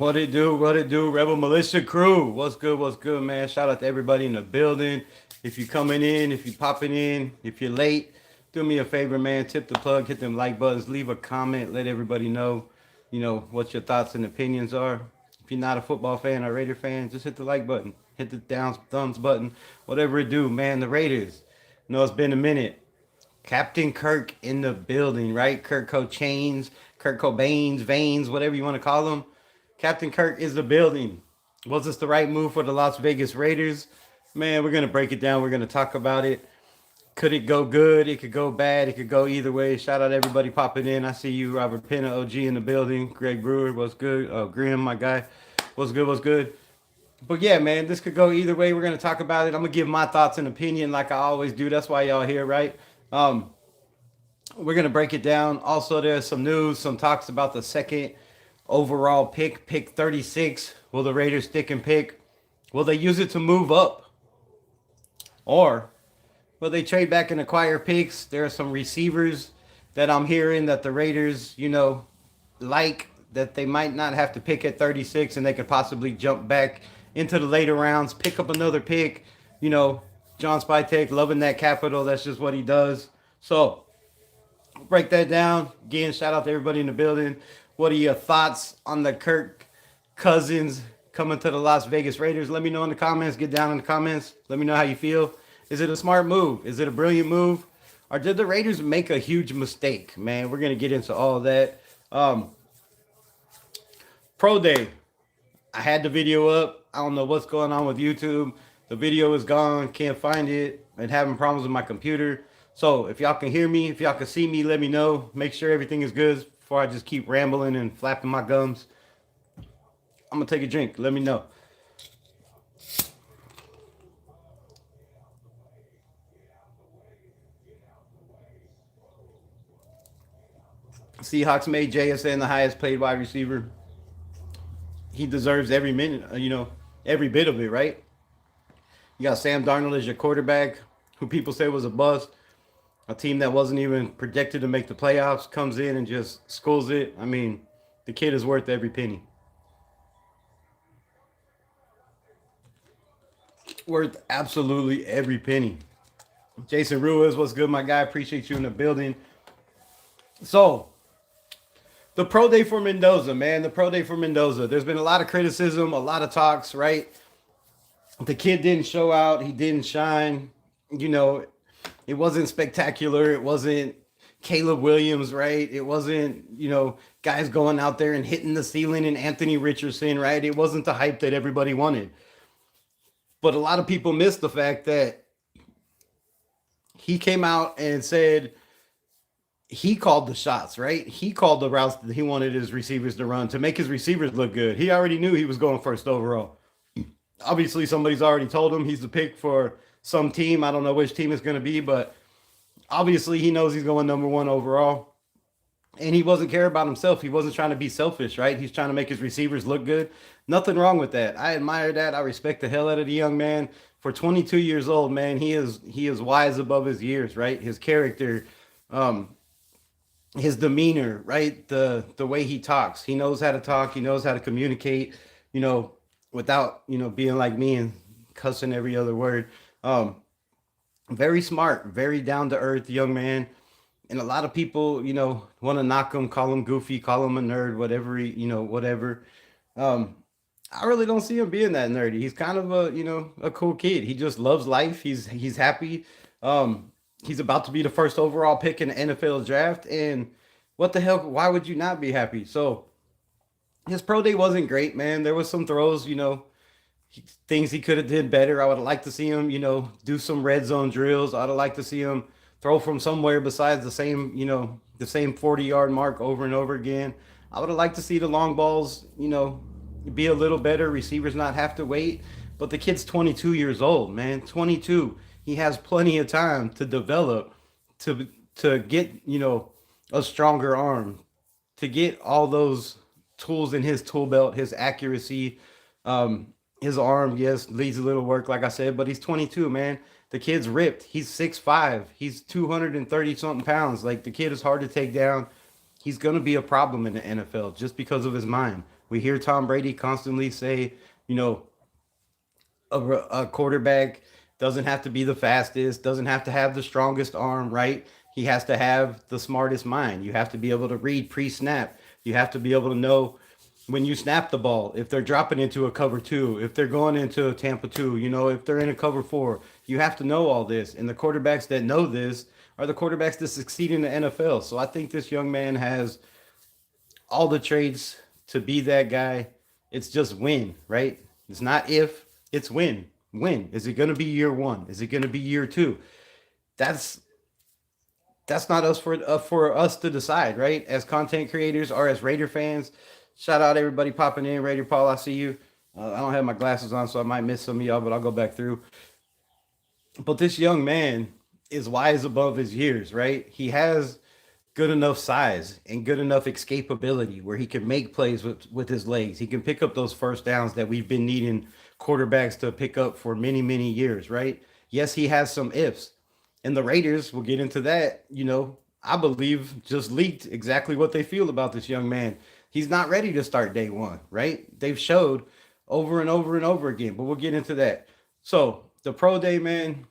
What it do? What it do? Rebel Militia Crew. What's good? What's good, man? Shout out to everybody in the building. If you're coming in, if you're popping in, if you're late, do me a favor, man. Tip the plug, hit them like buttons, leave a comment, let everybody know, what your thoughts and opinions are. If you're not a football fan or Raider fan, just hit the like button, hit the down thumbs button, whatever it do, man. The Raiders. No, it's been a minute. Captain Kirk in the building, right? Kurt Cochains, Kurt Cobain's, Veins, whatever you want to call them. Captain Kirk is the building. Was this the right move for the Las Vegas Raiders? Man, we're going to break it down. We're going to talk about it. Could it go good? It could go bad. It could go either way. Shout out everybody popping in. I see you, Robert Pena, OG in the building. Greg Brewer, what's good? Oh, Grim, my guy. What's good? What's good? But yeah, man, this could go either way. We're going to talk about it. I'm going to give my thoughts and opinion like I always do. That's why y'all here, right? Um, we're going to break it down. Also, there's some news, some talks about the second overall pick 36. Will the Raiders stick and pick? Will they use it to move up? Or will they trade back and acquire picks? There are some receivers that I'm hearing that the Raiders, like that they might not have to pick at 36 and they could possibly jump back into the later rounds, pick up another pick. You know, John Spytek loving that capital. That's just what he does. So break that down. Again, shout out to everybody in the building. What are your thoughts on the Kirk Cousins coming to the Las Vegas Raiders? Let me know in the comments. Get down in the comments. Let me know how you feel. Is it a smart move? Is it a brilliant move? Or did the Raiders make a huge mistake? Man, we're going to get into all of that. Pro Day. I had the video up. I don't know what's going on with YouTube. The video is gone. Can't find it. And having problems with my computer. So if y'all can hear me, if y'all can see me, let me know. Make sure everything is good before I just keep rambling and flapping my gums. I'm going to take a drink. Let me know. Seahawks made JSN the highest paid wide receiver. He deserves every minute, every bit of it, right? You got Sam Darnold as your quarterback, who people say was a bust. A team that wasn't even projected to make the playoffs comes in and just schools it. I mean, the kid is worth every penny. Worth absolutely every penny. Jason Ruiz, what's good, my guy? Appreciate you in the building. So, the pro day for Mendoza, man. The pro day for Mendoza. There's been a lot of criticism, a lot of talks, right? The kid didn't show out. He didn't shine. You know, it wasn't spectacular. It wasn't Caleb Williams, right? It wasn't, guys going out there and hitting the ceiling and Anthony Richardson, right? It wasn't the hype that everybody wanted. But a lot of people missed the fact that he came out and said he called the shots, right? He called the routes that he wanted his receivers to run to make his receivers look good. He already knew he was going first overall. Obviously, somebody's already told him he's the pick for some team. I don't know which team it's going to be, but obviously he knows he's going number one overall. And he wasn't care about himself. He wasn't trying to be selfish, right? He's trying to make his receivers look good. Nothing wrong with that. I admire that. I respect the hell out of the young man. For 22 years old, man, he is wise above his years, right? His character, his demeanor, right? The way he talks. He knows how to talk. He knows how to communicate, without, being like me and cussing every other word. Very smart, very down to earth young man. And a lot of people, want to knock him, call him goofy, call him a nerd, whatever, whatever. I really don't see him being that nerdy. He's kind of a cool kid. He just loves life. He's happy. He's about to be the first overall pick in the NFL draft. And what the hell? Why would you not be happy? So his pro day wasn't great, man. There was some throws, things he could have did better. I would have liked to see him, do some red zone drills. I'd have liked to see him throw from somewhere besides the same 40-yard mark over and over again. I would have liked to see the long balls, be a little better. Receivers not have to wait. But the kid's 22 years old, man. 22. He has plenty of time to develop, to get, a stronger arm, to get all those tools in his tool belt, his accuracy, his arm, yes, needs a little work, like I said, but he's 22, man. The kid's ripped. He's 6'5". He's 230 something pounds. Like, the kid is hard to take down. He's going to be a problem in the NFL just because of his mind. We hear Tom Brady constantly say, you know, a quarterback doesn't have to be the fastest, doesn't have to have the strongest arm, right? He has to have the smartest mind. You have to be able to read pre-snap. You have to be able to know when you snap the ball, if they're dropping into a cover two, if they're going into a Tampa two, if they're in a cover four, you have to know all this. And the quarterbacks that know this are the quarterbacks that succeed in the NFL. So I think this young man has all the traits to be that guy. It's just win, right? It's not if, it's win. Win. Is it going to be year one? Is it going to be year two? That's that's not us for us to decide, right? As content creators or as Raider fans. Shout out everybody popping in. Raider Paul, I see you. I don't have my glasses on, so I might miss some of y'all, but I'll go back through. But this young man is wise above his years, right? He has good enough size and good enough escapability where he can make plays with his legs. He can pick up those first downs that we've been needing quarterbacks to pick up for many, many years, right? Yes, he has some ifs. And the Raiders, we'll get into that, I believe just leaked exactly what they feel about this young man. He's not ready to start day one, right? They've showed over and over and over again, but we'll get into that. So the pro day, man,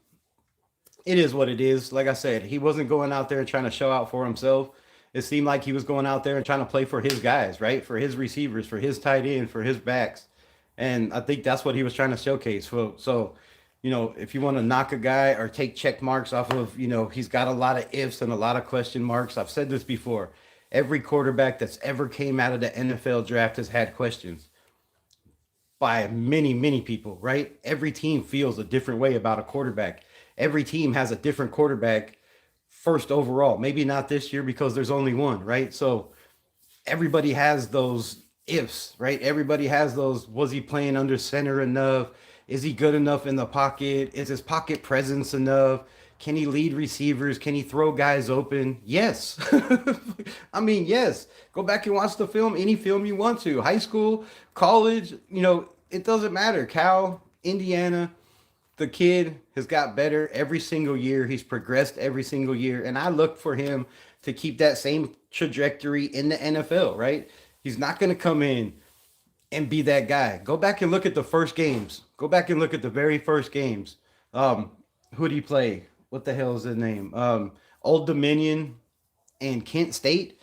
it is what it is. Like I said, he wasn't going out there trying to show out for himself. It seemed like he was going out there and trying to play for his guys, right? For his receivers, for his tight end, for his backs. And I think that's what he was trying to showcase. So, if you want to knock a guy or take check marks off of, he's got a lot of ifs and a lot of question marks. I've said this before. Every quarterback that's ever came out of the NFL draft has had questions by many, many people, right? Every team feels a different way about a quarterback. Every team has a different quarterback first overall. Maybe not this year because there's only one, right? So everybody has those ifs, right? Everybody has those. Was he playing under center enough? Is he good enough in the pocket? Is his pocket presence enough? Can he lead receivers? Can he throw guys open? Yes. I mean, yes. Go back and watch the film, any film you want to. High school, college, it doesn't matter. Cal, Indiana, the kid has got better every single year. He's progressed every single year. And I look for him to keep that same trajectory in the NFL, right? He's not going to come in and be that guy. Go back and look at the first games. Go back and look at the very first games. Who did he play? What the hell is his name? Old Dominion and Kent State.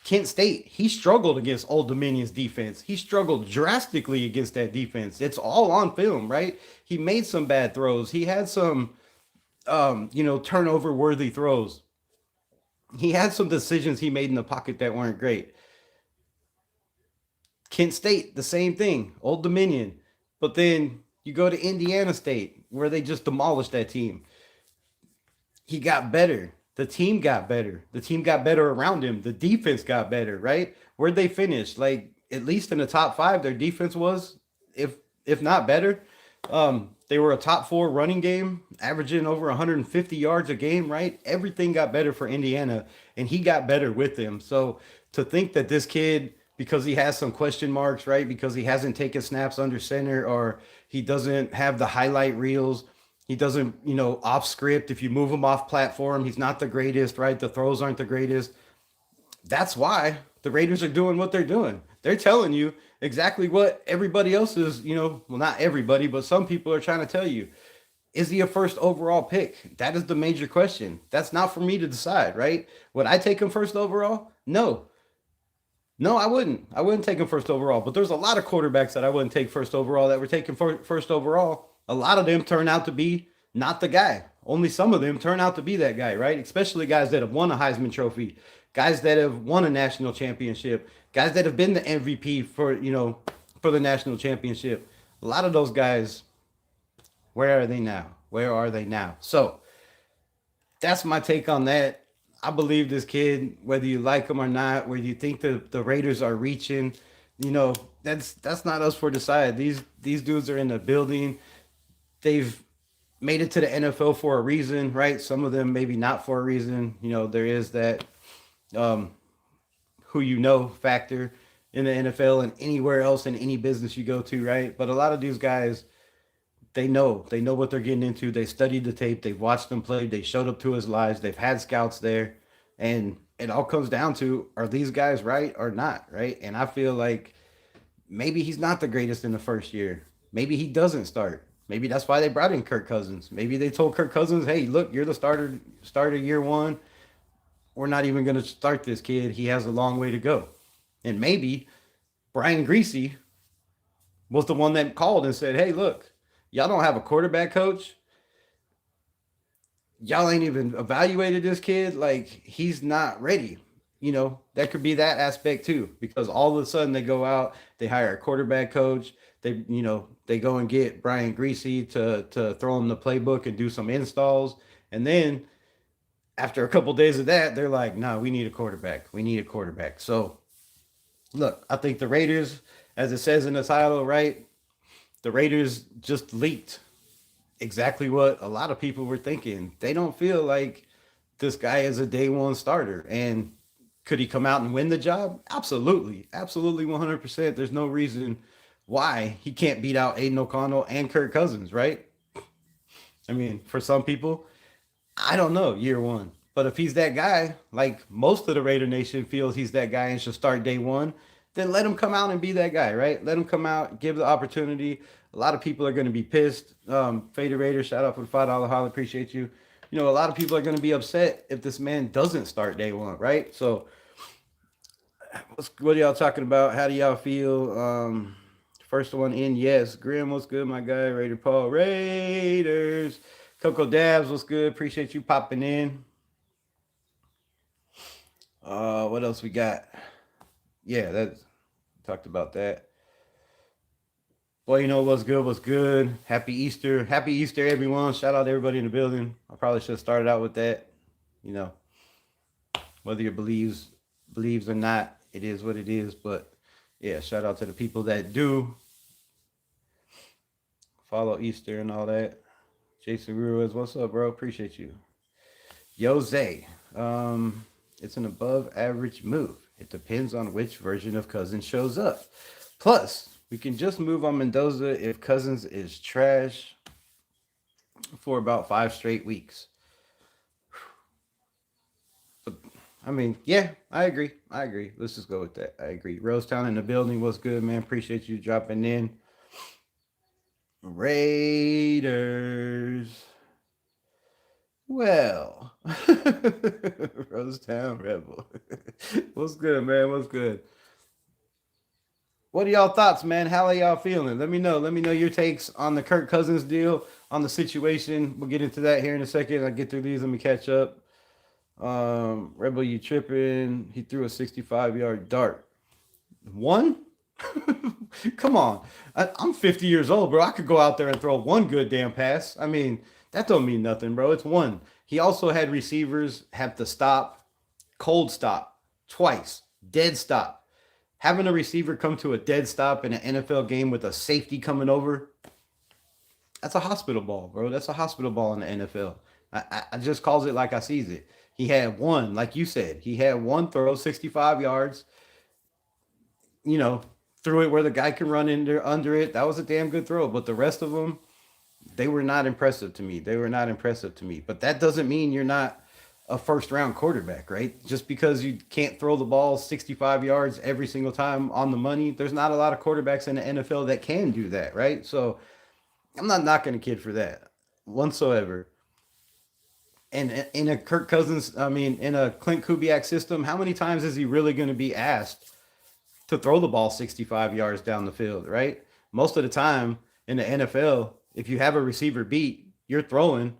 Kent State, he struggled against Old Dominion's defense. He struggled drastically against that defense. It's all on film, right? He made some bad throws. He had some, turnover worthy throws. He had some decisions he made in the pocket that weren't great. Kent State, the same thing. Old Dominion. But then you go to Indiana State, where they just demolished that team. He got better. The team got better. The team got better around him. The defense got better, right? Where'd they finish? Like, at least in the top five, their defense was, if not better. They were a top four running game, averaging over 150 yards a game, right? Everything got better for Indiana, and he got better with them. So to think that this kid, because he has some question marks, right? Because he hasn't taken snaps under center, or he doesn't have the highlight reels, he doesn't, off script. If you move him off platform, he's not the greatest, right? The throws aren't the greatest. That's why the Raiders are doing what they're doing. They're telling you exactly what everybody else is, well, not everybody, but some people are trying to tell you. Is he a first overall pick? That is the major question. That's not for me to decide, right? Would I take him first overall? No. No, I wouldn't. I wouldn't take him first overall. But there's a lot of quarterbacks that I wouldn't take first overall that were taken first overall. A lot of them turn out to be not the guy. Only some of them turn out to be that guy, right? Especially guys that have won a Heisman Trophy, guys that have won a national championship, guys that have been the MVP for the national championship. A lot of those guys, where are they now? Where are they now? So that's my take on that. I believe this kid, whether you like him or not, whether you think the Raiders are reaching, that's not us for decide. These dudes are in the building. They've made it to the NFL for a reason, right? Some of them maybe not for a reason. There is that factor in the NFL and anywhere else in any business you go to, right? But a lot of these guys, they know what they're getting into. They studied the tape. They've watched them play. They showed up to his lives. They've had scouts there. And it all comes down to, are these guys right or not, right? And I feel like maybe he's not the greatest in the first year. Maybe he doesn't start. Maybe that's why they brought in Kirk Cousins. Maybe they told Kirk Cousins, "Hey, look, you're the starter year one. We're not even going to start this kid. He has a long way to go." And maybe Brian Greasy was the one that called and said, "Hey, look, y'all don't have a quarterback coach. Y'all ain't even evaluated this kid. Like, he's not ready." That could be that aspect too, because all of a sudden they go out, they hire a quarterback coach, they go and get Brian Greasy to throw him the playbook and do some installs, and then after a couple of days of that, they're like, "Nah, we need a quarterback. We need a quarterback." So, look, I think the Raiders, as it says in the title, right? The Raiders just leaked exactly what a lot of people were thinking. They don't feel like this guy is a day one starter. And could he come out and win the job? Absolutely. Absolutely 100%. There's no reason why he can't beat out Aiden O'Connell and Kirk Cousins, right? I mean, for some people, I don't know, year one. But if he's that guy, like most of the Raider Nation feels he's that guy and should start day one, then let him come out and be that guy, right? Let him come out, give the opportunity. A lot of people are going to be pissed. Fader Raider, shout out for the $5 holler, appreciate you. A lot of people are going to be upset if this man doesn't start day one, right? So, what are y'all talking about? How do y'all feel? First one in, yes. Grim, what's good, my guy? Raider Paul, Raiders. Coco Dabs, what's good? Appreciate you popping in. What else we got? Yeah, that talked about that. Well, what's good? What's good? Happy Easter! Happy Easter, everyone! Shout out to everybody in the building. I probably should have started out with that. You know, whether you believes or not, it is what it is. But yeah, shout out to the people that do follow Easter and all that. Jason Ruiz, what's up, bro? Appreciate you. Jose, it's an above average move. It depends on which version of Cousins shows up. Plus, we can just move on Mendoza if Cousins is trash for about 5 straight weeks. But, I mean, yeah, I agree. Let's just go with that. I agree. Rosetown in the building. What's good, man? Appreciate you dropping in. Raiders. Well, Rosetown Rebel. What's good, man? What's good? What are y'all thoughts, man? How are y'all feeling? Let me know. Let me know your takes on the Kirk Cousins deal, on the situation. We'll get into that here in a second. I'll get through these. Let me catch up. Rebel, you tripping? He threw a 65-yard dart. One? Come on. I'm 50 years old, bro. I could go out there and throw one good damn pass. I mean, that don't mean nothing, bro. It's one. He also had receivers have to stop, cold stop, twice, dead stop. Having a receiver come to a dead stop in an NFL game with a safety coming over, that's a hospital ball, bro. That's a hospital ball in the NFL. I just calls it like I sees it. He had one, like you said, he had one throw, 65 yards, you know, threw it where the guy can run under it. That was a damn good throw. But the rest of them, they were not impressive to me. But that doesn't mean you're not a first round quarterback, right? Just because you can't throw the ball 65 yards every single time on the money, there's not a lot of quarterbacks in the NFL that can do that, right? So I'm not knocking a kid for that whatsoever. And in a Kirk Cousins, I mean, in a Clint Kubiak system, how many times is he really going to be asked to throw the ball 65 yards down the field, right? Most of the time in the NFL, if you have a receiver beat, you're throwing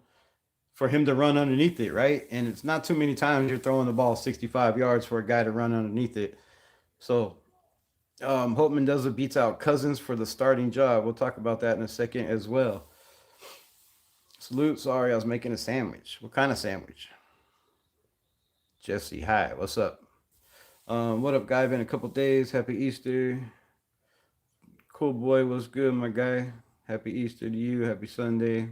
for him to run underneath it, right? And it's not too many times you're throwing the ball 65 yards for a guy to run underneath it. So, Hope Mendoza beats out Cousins for the starting job. We'll talk about that in a second as well. Salute. Sorry, I was making a sandwich. What kind of sandwich? Jesse, hi. What's up? What up, guy? Been a couple days. Happy Easter. Cool boy, what's good, my guy? Happy Easter to you. Happy Sunday.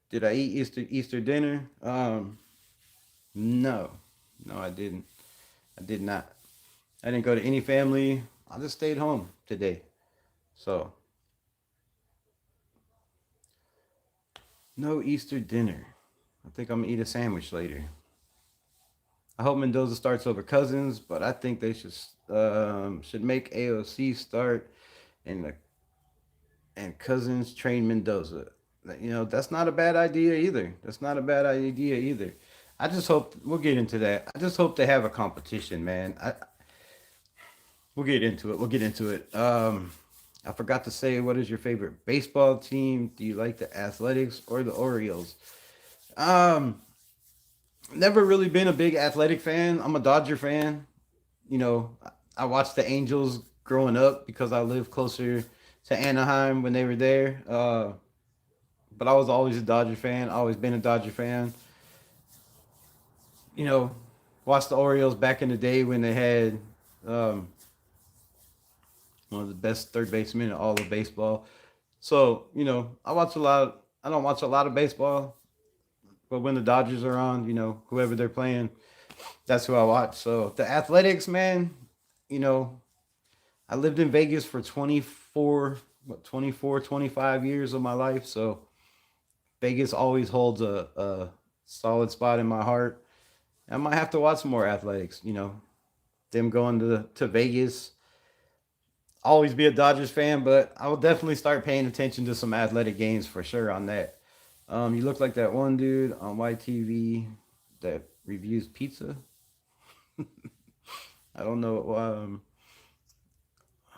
Did I eat Easter dinner? No, I didn't. I did not. I didn't go to any family. I just stayed home today. So, no Easter dinner. I think I'm gonna eat a sandwich later. I hope Mendoza starts over Cousins, but I think they should. Should make AOC start and Cousins train Mendoza. That's not a bad idea either. That's not a bad idea either. I just hope we'll get into that. I just hope they have a competition, man. We'll get into it. We'll get into it. I forgot to say, what is your favorite baseball team? Do you like the Athletics or the Orioles? Um, Never really been a big athletic fan. I'm a Dodger fan. You know, I watched the Angels growing up because I lived closer to Anaheim when they were there. But I was always a Dodger fan. Always been a Dodger fan. You know, watched the Orioles back in the day when they had um, one of the best third basemen in all of baseball. So I watch a lot. I don't watch a lot of baseball, but when the Dodgers are on, whoever they're playing, that's who I watch. So the Athletics, man, you know, I lived in Vegas for 25 years of my life. So Vegas always holds a solid spot in my heart. I might have to watch some more athletics. Them going to Vegas. Always be a Dodgers fan, but I will definitely start paying attention to some athletic games for sure on that. You look like that one dude on YTV that reviews pizza. I don't know.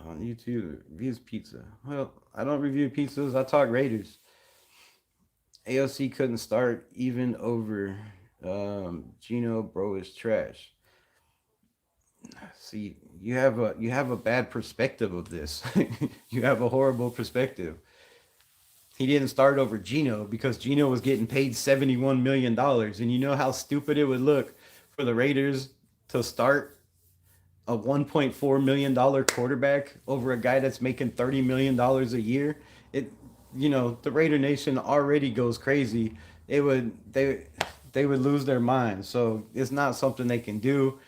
On YouTube reviews pizza. Well, I don't review pizzas. I talk Raiders. AOC couldn't start even over Gino bro is trash. See, you have a bad perspective of this. You have a horrible perspective. He didn't start over Gino because Gino was getting paid $71 million, and you know how stupid it would look for the Raiders to start a $1.4 million quarterback over a guy that's making $30 million a year. It, the Raider Nation already goes crazy. They would lose their mind. So it's not something they can do.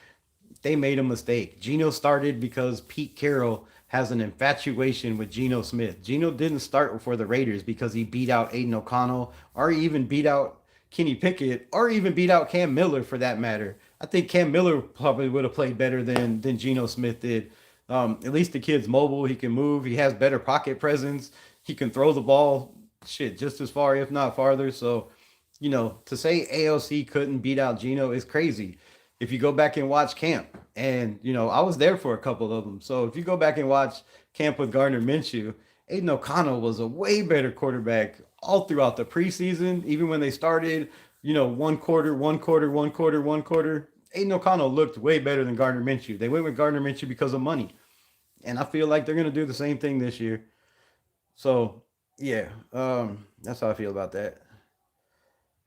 They made a mistake. Geno started because Pete Carroll has an infatuation with Geno Smith. Geno didn't start for the Raiders because he beat out Aiden O'Connell or even beat out Kenny Pickett or even beat out Cam Miller for that matter. I think Cam Miller probably would have played better than Geno Smith did. At least the kid's mobile. He can move. He has better pocket presence. He can throw the ball shit just as far, if not farther. So, to say AOC couldn't beat out Geno is crazy. If you go back and watch camp, and I was there for a couple of them. So if you go back and watch camp with Gardner Minshew, Aiden O'Connell was a way better quarterback all throughout the preseason. Even when they started, one quarter, one quarter, one quarter, one quarter. Aiden O'Connell looked way better than Gardner Minshew. They went with Gardner Minshew because of money, and I feel like they're gonna do the same thing this year. So yeah, that's how I feel about that.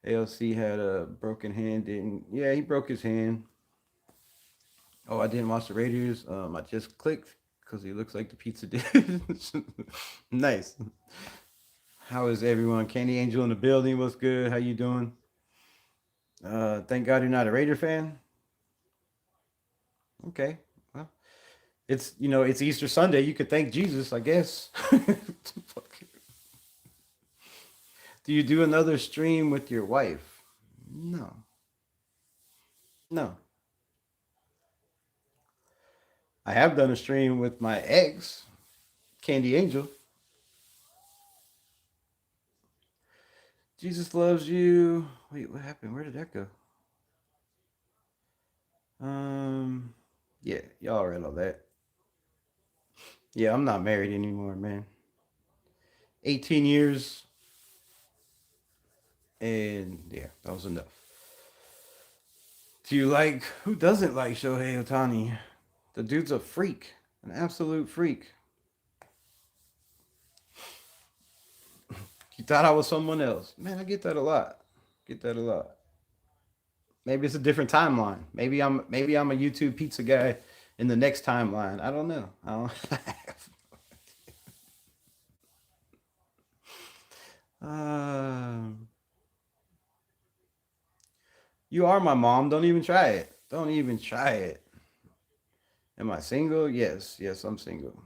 ALC had a broken hand, didn't? Yeah, he broke his hand. Oh, I didn't watch the Raiders. I just clicked because he looks like the pizza did. Nice. How is everyone? Candy Angel in the building. What's good? How you doing? Thank God you're not a Raider fan. Okay. Well, it's Easter Sunday. You could thank Jesus, I guess. Do you do another stream with your wife? No. No. I have done a stream with my ex, Candy Angel. Jesus loves you. Wait, what happened? Where did that go? Um, yeah, y'all read all that. Yeah, I'm not married anymore, man. 18 years, and yeah, that was enough. Do you like, who doesn't like Shohei Otani? The dude's a freak, an absolute freak. You thought I was someone else. Man, I get that a lot. Get that a lot. Maybe it's a different timeline. Maybe I'm a YouTube pizza guy in the next timeline. I don't know. I don't um, you are my mom. Don't even try it. Don't even try it. Am I single? Yes. Yes, I'm single.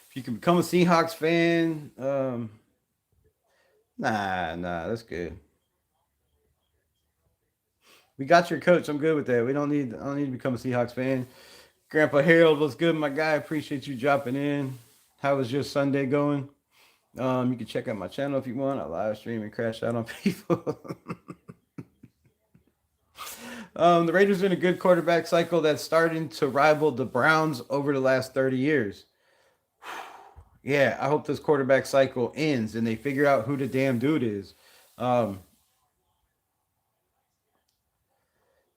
If you can become a Seahawks fan, nah, that's good. We got your coach. I'm good with that. I don't need to become a Seahawks fan. Grandpa Harold, what's good, my guy? Appreciate you dropping in. How was your Sunday going? You can check out my channel if you want. I live stream and crash out on people. The Raiders are in a good quarterback cycle that's starting to rival the Browns over the last 30 years. Yeah, I hope this quarterback cycle ends and they figure out who the damn dude is. Um,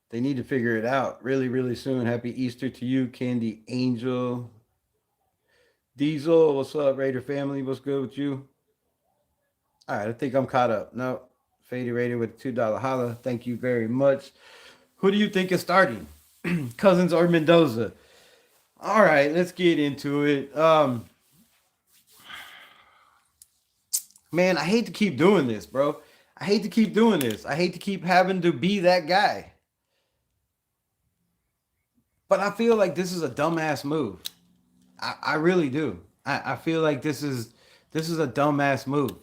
they need to figure it out really, really soon. Happy Easter to you, Candy Angel. Diesel, what's up, Raider family? What's good with you? All right, I think I'm caught up. No, Faded Raider with a $2 holla. Thank you very much. Who do you think is starting? Cousins or Mendoza? All right, let's get into it. Man, I hate to keep doing this, bro. I hate to keep doing this. I hate to keep having to be that guy. But I feel like this is a dumbass move. I really do. I feel like this is a dumbass move.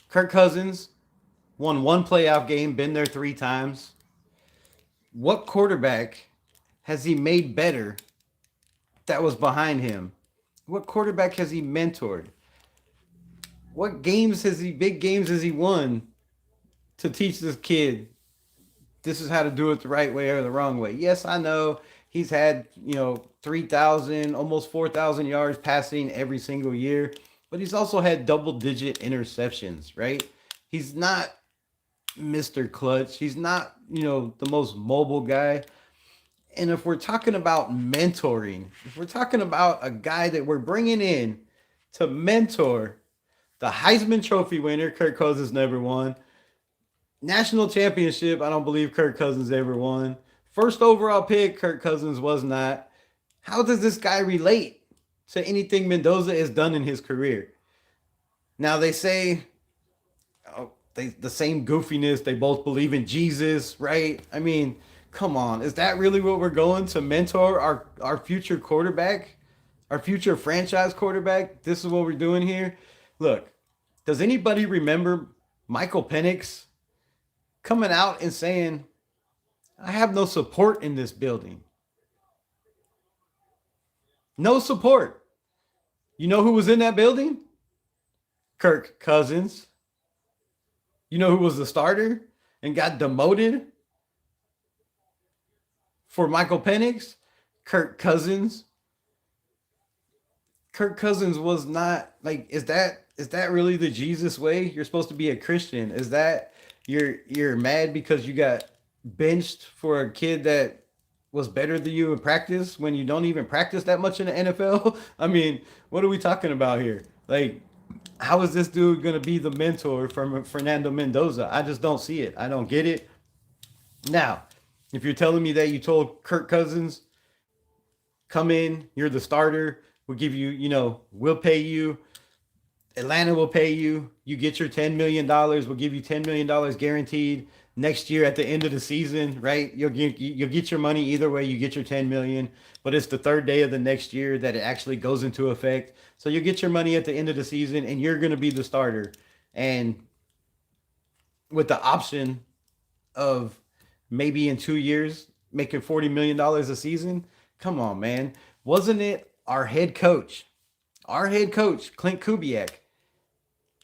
Kirk Cousins won one playoff game, been there 3 times. What quarterback has he made better that was behind him? What quarterback has he mentored? What big games has he won to teach this kid this is how to do it the right way or the wrong way? Yes, I know he's had, 3,000, almost 4,000 yards passing every single year, but he's also had double digit interceptions, right? He's not Mr. Clutch. He's not, the most mobile guy. And if we're talking about mentoring, if we're talking about a guy that we're bringing in to mentor, the Heisman Trophy winner, Kirk Cousins never won. National championship, I don't believe Kirk Cousins ever won. First overall pick, Kirk Cousins was not. How does this guy relate to anything Mendoza has done in his career? Now they say the same goofiness. They both believe in Jesus, right? I mean, come on. Is that really what we're going to mentor our future quarterback, our future franchise quarterback? This is what we're doing here. Look, does anybody remember Michael Penix coming out and saying, I have no support in this building? No support. You know who was in that building? Kirk Cousins. You know who was the starter and got demoted for Michael Penix? Kirk Cousins. Kirk Cousins was not like, is that really the Jesus way? You're supposed to be a Christian. Is that you're mad because you got benched for a kid that was better than you in practice when you don't even practice that much in the NFL? I mean, what are we talking about here? Like, how is this dude going to be the mentor from Fernando Mendoza? I just don't see it. I don't get it. Now, if you're telling me that you told Kirk Cousins, come in, you're the starter, we'll give you, we'll pay you, Atlanta will pay you, you get your $10 million, we'll give you $10 million guaranteed next year at the end of the season, right? You'll get your money either way, you get your 10 million, but it's the third day of the next year that it actually goes into effect. So you get your money at the end of the season and you're going to be the starter. And with the option of maybe in 2 years making $40 million a season, come on, man. Wasn't it our head coach, Clint Kubiak,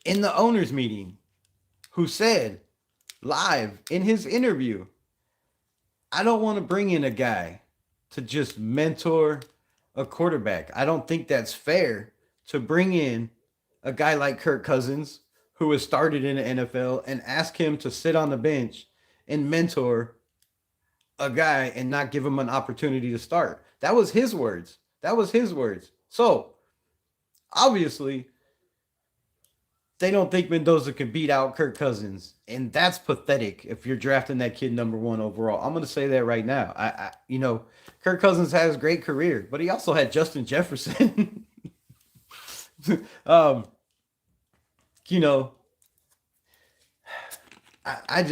in the owners meeting who said live in his interview, I don't want to bring in a guy to just mentor a quarterback. I don't think that's fair to bring in a guy like Kirk Cousins, who has started in the NFL, and ask him to sit on the bench and mentor a guy and not give him an opportunity to start. That was his words. So obviously, they don't think Mendoza can beat out Kirk Cousins, and that's pathetic. If you're drafting that kid number 1 overall, I'm going to say that right now. Kirk Cousins has a great career, but he also had Justin Jefferson. um, you know, I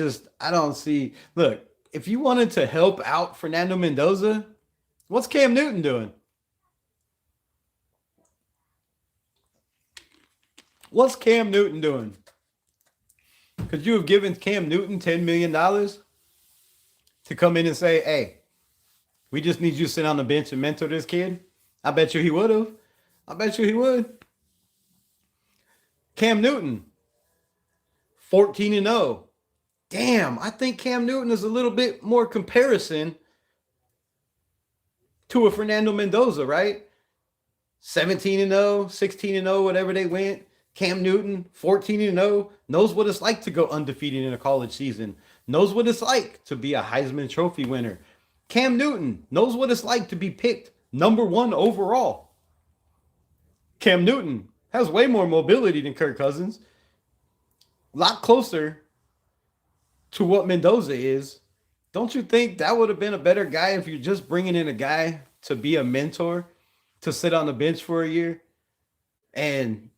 don't see. Look, if you wanted to help out Fernando Mendoza, what's Cam Newton doing? What's Cam Newton doing? Could you have given Cam Newton $10 million to come in and say, hey, we just need you to sit on the bench and mentor this kid? I bet you he would have. I bet you he would. Cam Newton, 14 and 0. Damn, I think Cam Newton is a little bit more comparison to a Fernando Mendoza, right? 17 and 0, 16 and 0, whatever they went. Cam Newton, 14 and 0, knows what it's like to go undefeated in a college season, knows what it's like to be a Heisman Trophy winner. Cam Newton knows what it's like to be picked number 1 overall. Cam Newton has way more mobility than Kirk Cousins, a lot closer to what Mendoza is. Don't you think that would have been a better guy if you're just bringing in a guy to be a mentor, to sit on the bench for a year, and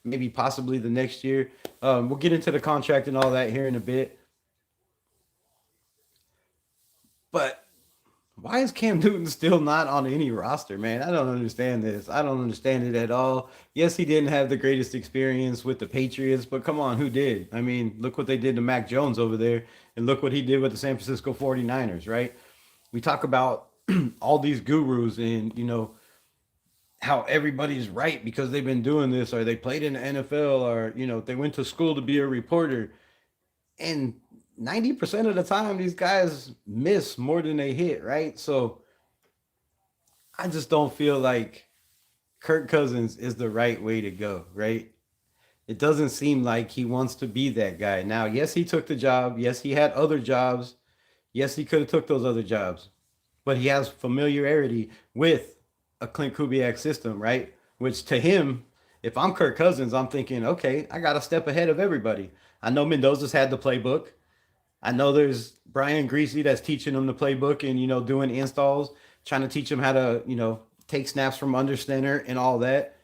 maybe possibly the next year. We'll get into the contract and all that here in a bit. But why is Cam Newton still not on any roster, man? I don't understand this. I don't understand it at all. Yes, he didn't have the greatest experience with the Patriots, but come on, who did? I mean, look what they did to Mac Jones over there, and look what he did with the San Francisco 49ers, right? We talk about all these gurus and, how everybody's right because they've been doing this, or they played in the NFL, or they went to school to be a reporter. And 90% of the time these guys miss more than they hit, right? So I just don't feel like Kirk Cousins is the right way to go, right? It doesn't seem like he wants to be that guy. Now, yes, he took the job. Yes, he had other jobs. Yes, he could have took those other jobs. But he has familiarity with a Clint Kubiak system, right? Which to him, if I'm Kirk Cousins, I'm thinking, okay, I got a step ahead of everybody. I know Mendoza's had the playbook. I know there's Brian Greasy that's teaching him the playbook and, doing installs, trying to teach him how to, take snaps from under center and all that.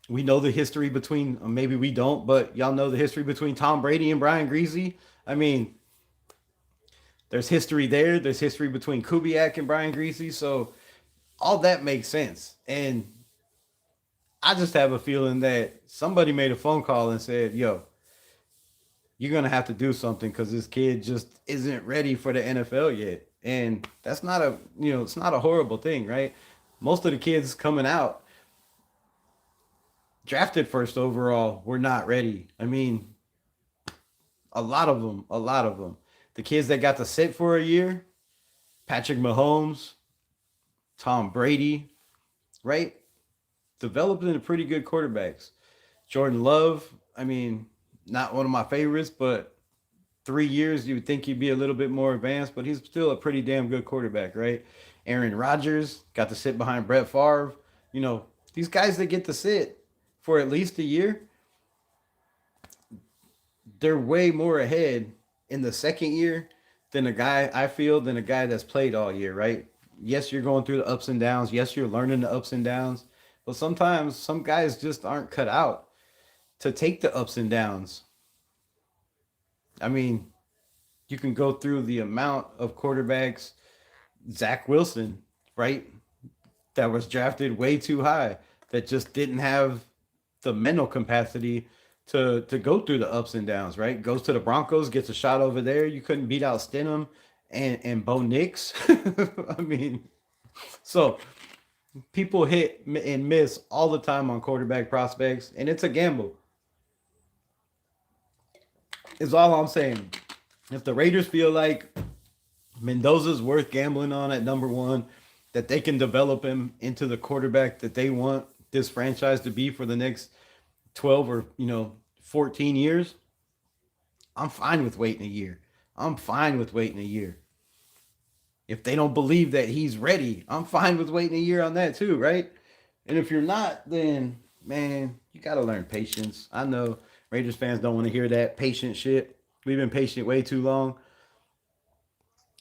We know the history between, or maybe we don't, but y'all know the history between Tom Brady and Brian Greasy. I mean, there's history there. There's history between Kubiak and Brian Greasy. So all that makes sense. And I just have a feeling that somebody made a phone call and said, yo, you're going to have to do something because this kid just isn't ready for the NFL yet. And that's not it's not a horrible thing, right? Most of the kids coming out drafted first overall were not ready. I mean, a lot of them. The kids that got to sit for a year, Patrick Mahomes, Tom Brady, right? Developed into pretty good quarterbacks. Jordan Love, I mean, not one of my favorites, but 3 years you would think he'd be a little bit more advanced, but he's still a pretty damn good quarterback, right? Aaron Rodgers got to sit behind Brett Favre. These guys that get to sit for at least a year, they're way more ahead in the second year than a guy that's played all year, right? Yes, you're going through the ups and downs. Yes, you're learning the ups and downs. But sometimes some guys just aren't cut out to take the ups and downs. I mean, you can go through the amount of quarterbacks, Zach Wilson, right? That was drafted way too high, that just didn't have the mental capacity to go through the ups and downs, right? Goes to the Broncos, gets a shot over there. You couldn't beat out Stidham and Bo Nix. I mean, so people hit and miss all the time on quarterback prospects, and it's a gamble. Is all I'm saying. If the Raiders feel like Mendoza's worth gambling on at number 1, that they can develop him into the quarterback that they want this franchise to be for the next 12 or 14 years, I'm fine with waiting a year. If they don't believe that he's ready, I'm fine with waiting a year on that too, right? And if you're not, then man, you got to learn patience. I know Raiders fans don't want to hear that patient shit. We've been patient way too long.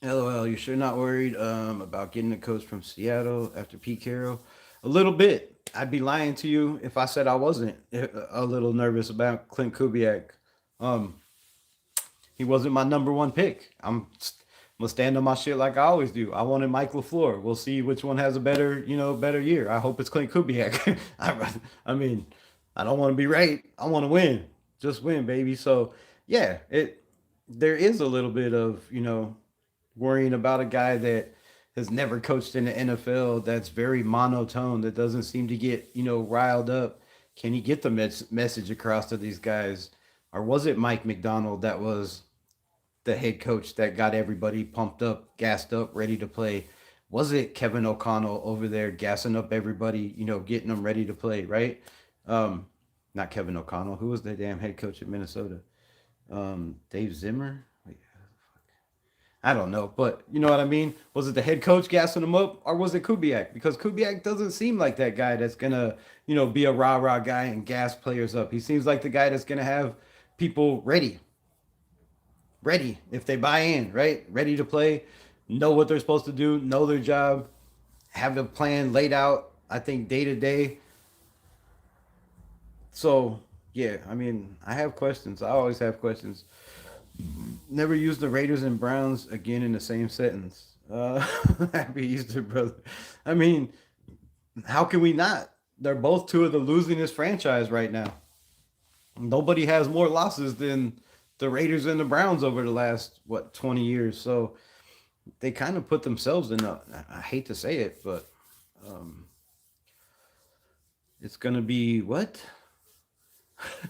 LOL, you're sure not worried about getting a coach from Seattle after Pete Carroll? A little bit. I'd be lying to you if I said I wasn't a little nervous about Clint Kubiak. He wasn't my number 1 pick. I'm gonna stand on my shit like I always do. I wanted Mike LaFleur. We'll see which one has a better year. I hope it's Clint Kubiak. I mean, I don't want to be right. I want to win. Just win, baby. So yeah, there is a little bit of, worrying about a guy that has never coached in the NFL, that's very monotone, that doesn't seem to get, riled up. Can he get the message across to these guys? Or was it Mike McDonald that was the head coach that got everybody pumped up, gassed up, ready to play? Was it Kevin O'Connell over there gassing up everybody, getting them ready to play, right? Um, Not Kevin O'Connell. Who was the damn head coach at Minnesota? Dave Zimmer? I don't know, but you know what I mean? Was it the head coach gassing him up, or was it Kubiak? Because Kubiak doesn't seem like that guy that's gonna, be a rah rah guy and gas players up. He seems like the guy that's gonna have people ready if they buy in, right? Ready to play, know what they're supposed to do, know their job, have the plan laid out. I think day to day. So yeah, I mean, I have questions. I always have questions. Never use the Raiders and Browns again in the same sentence. Happy Easter, brother. I mean, how can we not? They're both two of the losingest franchise right now. Nobody has more losses than the Raiders and the Browns over the last 20 years. So they kind of put themselves in a. I hate to say it, but um, it's gonna be what?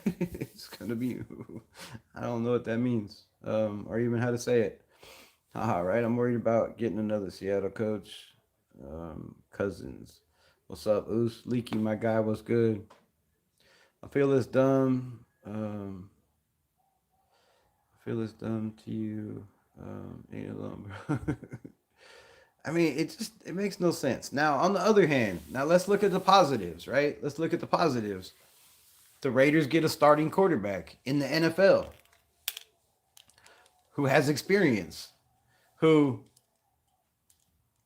It's gonna be. I don't know what that means, or even how to say it. Haha, right? I'm worried about getting another Seattle coach. Cousins. What's up, Oos? Leaky, my guy, what's good? I feel it's dumb. I feel it's dumb to you. Ain't alone, bro. I mean, it makes no sense. Now, on the other hand, now let's look at the positives, right? Let's look at the positives. The Raiders get a starting quarterback in the NFL who has experience, who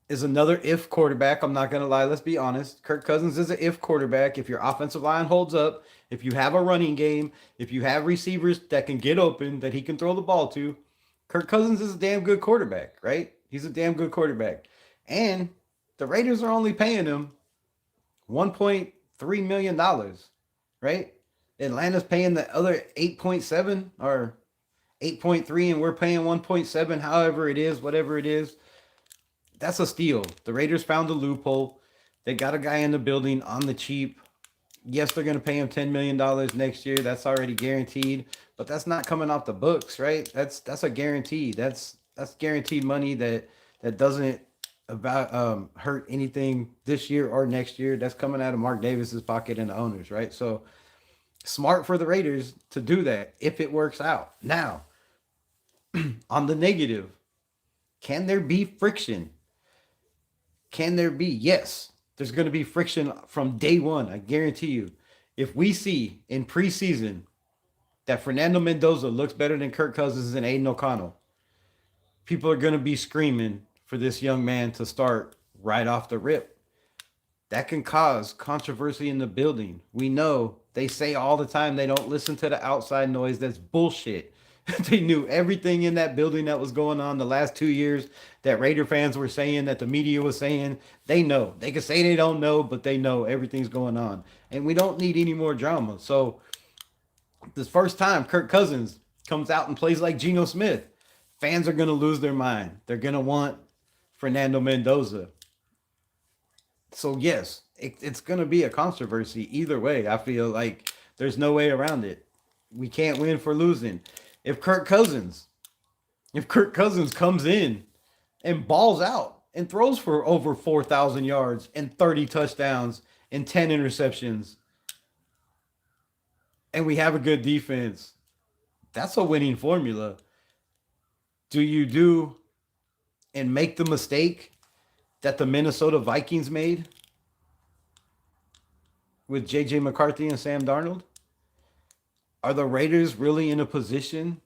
is another if quarterback. I'm not going to lie. Let's be honest. Kirk Cousins is an if quarterback. If your offensive line holds up, if you have a running game, if you have receivers that can get open, that he can throw the ball to, Kirk Cousins is a damn good quarterback, right? He's a damn good quarterback. And the Raiders are only paying him $1.3 million, right? Atlanta's paying the other 8.7 or 8.3, and we're paying 1.7, however it is, whatever it is. That's a steal. The Raiders found a loophole. They got a guy in the building on the cheap. Yes, they're going to pay him $10 million next year. That's already guaranteed, but that's not coming off the books, right? That's a guarantee. That's guaranteed money that doesn't about hurt anything this year or next year. That's coming out of Mark Davis's pocket and the owners, right? So smart for the Raiders to do that if it works out. Now, on the negative, can there be friction? Can there be? Yes, there's going to be friction from day one. I guarantee you. If we see in preseason that Fernando Mendoza looks better than Kirk Cousins and Aiden O'Connell, people are going to be screaming for this young man to start right off the rip. That can cause controversy in the building. We know they say all the time they don't listen to the outside noise. That's bullshit. They knew everything in that building that was going on the last 2 years that Raider fans were saying, that the media was saying. They know. They can say they don't know, but they know everything's going on. And we don't need any more drama. So this first time Kirk Cousins comes out and plays like Geno Smith, fans are going to lose their mind. They're going to want Fernando Mendoza. So yes, it's going to be a controversy either way. I feel like there's no way around it. We can't win for losing. If Kirk Cousins comes in and balls out and throws for over 4,000 yards and 30 touchdowns and 10 interceptions, and we have a good defense, that's a winning formula. Do you do and make the mistake that the Minnesota Vikings made with J.J. McCarthy and Sam Darnold? Are the Raiders really in a position,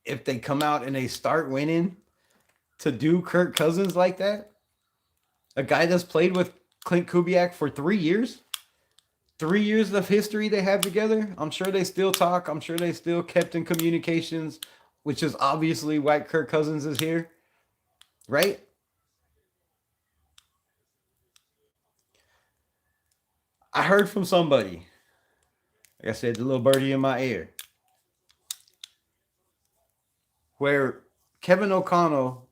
if they come out and they start winning, to do Kirk Cousins like that? A guy that's played with Clint Kubiak for 3 years? 3 years of history they have together. I'm sure they still talk. I'm sure they still kept in communications, which is obviously why Kirk Cousins is here, right? I heard from somebody, like I said, the little birdie in my ear. where Kevin O'Connell,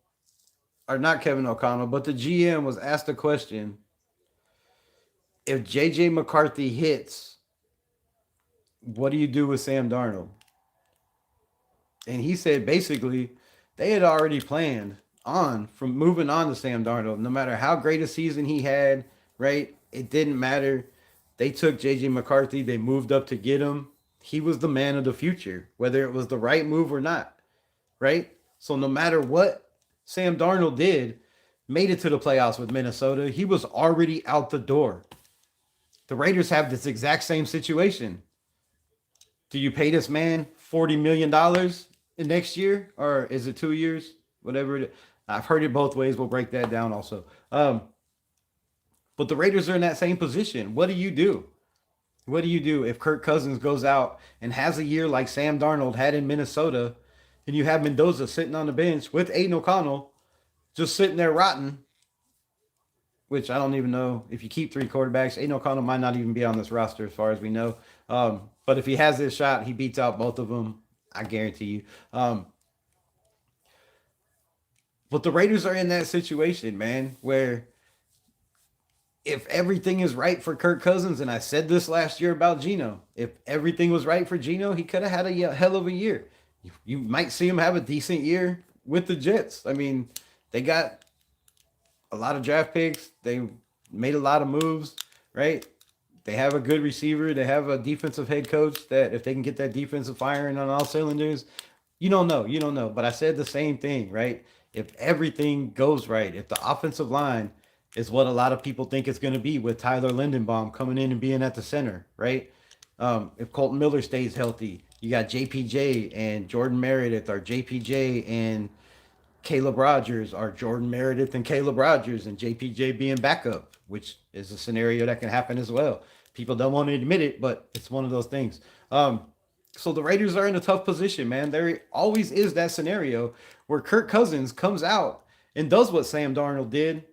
or not Kevin O'Connell, but the GM was asked a question: if JJ McCarthy hits, what do you do with Sam Darnold? And he said basically they had already planned on from moving on to Sam Darnold. No matter how great a season he had, right? It didn't matter. They took JJ McCarthy, they moved up to get him. He was the man of the future, whether it was the right move or not, right? So no matter what Sam Darnold did, made it to the playoffs with Minnesota, he was already out the door. The Raiders have this exact same situation. Do you pay this man $40 million in next year, or is it 2 years? Whatever. I've heard it both ways. We'll break that down also. But the Raiders are in that same position. What do you do? What do you do if Kirk Cousins goes out and has a year like Sam Darnold had in Minnesota, and you have Mendoza sitting on the bench with Aiden O'Connell just sitting there rotting? Which I don't even know if you keep three quarterbacks. Aiden O'Connell might not even be on this roster as far as we know. But if he has this shot, he beats out both of them. I guarantee you. But the Raiders are in that situation, man, where if everything is right for Kirk Cousins, and I said this last year about Geno, if everything was right for Geno, he could have had a hell of a year. You might see him have a decent year with the Jets. I mean, they got a lot of draft picks. They made a lot of moves, right? They have a good receiver. They have a defensive head coach that if they can get that defensive firing on all cylinders, you don't know. You don't know. But I said the same thing, right? If everything goes right, if the offensive line is what a lot of people think it's going to be with Tyler Lindenbaum coming in and being at the center, right? If Colton Miller stays healthy, you got JPJ and Jordan Meredith, or JPJ and Caleb Rogers, or Jordan Meredith and Caleb Rogers, and JPJ being backup, which is a scenario that can happen as well. People don't want to admit it, but it's one of those things. So the Raiders are in a tough position, man. There always is that scenario where Kirk Cousins comes out and does what Sam Darnold did,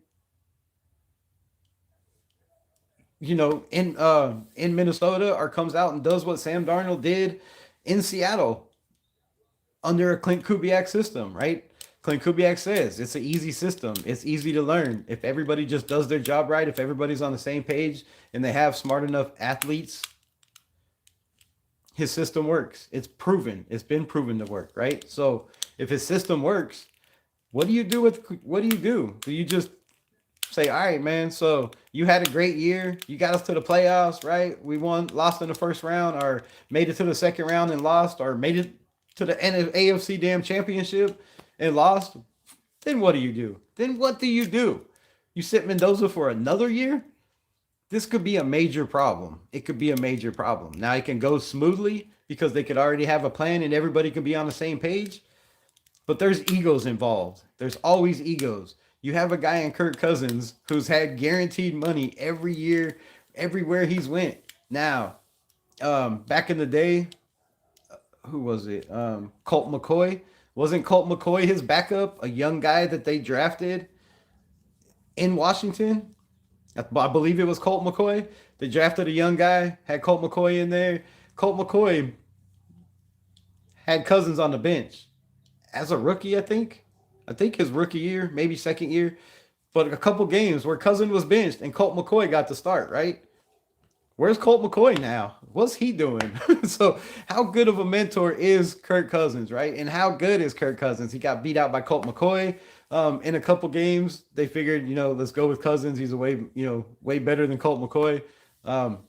in Minnesota, or comes out and does what Sam Darnold did in Seattle under a Clint Kubiak system, right? Clint Kubiak says it's an easy system. It's easy to learn. If everybody just does their job right, if everybody's on the same page and they have smart enough athletes, his system works. It's proven. It's been proven to work, right? So if his system works, what do you do? Do you just say, all right, man, so you had a great year. You got us to the playoffs, right? We lost in the first round, or made it to the second round and lost, or made it to the AFC damn championship and lost. Then what do you do? You sit Mendoza for another year? This could be a major problem. It could be a major problem. Now it can go smoothly because they could already have a plan and everybody could be on the same page. But there's egos involved. There's always egos. You have a guy in Kirk Cousins who's had guaranteed money every year, everywhere he's went. Now, back in the day, who was it? Colt McCoy. Wasn't Colt McCoy his backup? A young guy that they drafted in Washington? I believe it was Colt McCoy. They drafted a young guy, had Colt McCoy in there. Colt McCoy had Cousins on the bench as a rookie, I think. I think his rookie year, maybe second year. But a couple games where Cousins was benched and Colt McCoy got the start, right? Where's Colt McCoy now? What's he doing? So how good of a mentor is Kirk Cousins, right? And how good is Kirk Cousins? He got beat out by Colt McCoy in a couple games. They figured, let's go with Cousins. He's way better than Colt McCoy. But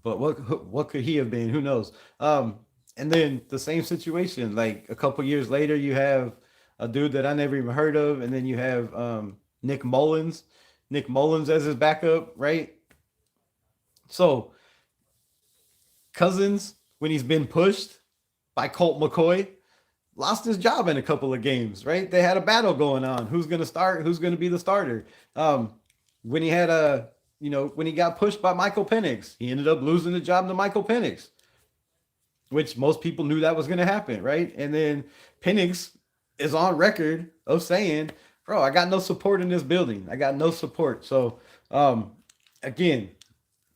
what could he have been? Who knows? And then the same situation, like a couple years later, you have a dude that I never even heard of, and then you have Nick Mullins as his backup, right? So Cousins, when he's been pushed by Colt McCoy, lost his job in a couple of games, right? They had a battle going on. Who's going to start? Who's going to be the starter? When he when he got pushed by Michael Penix, he ended up losing the job to Michael Penix, which most people knew that was going to happen, right? And then Penix is on record of saying, bro, I got no support in this building. I got no support. So, again,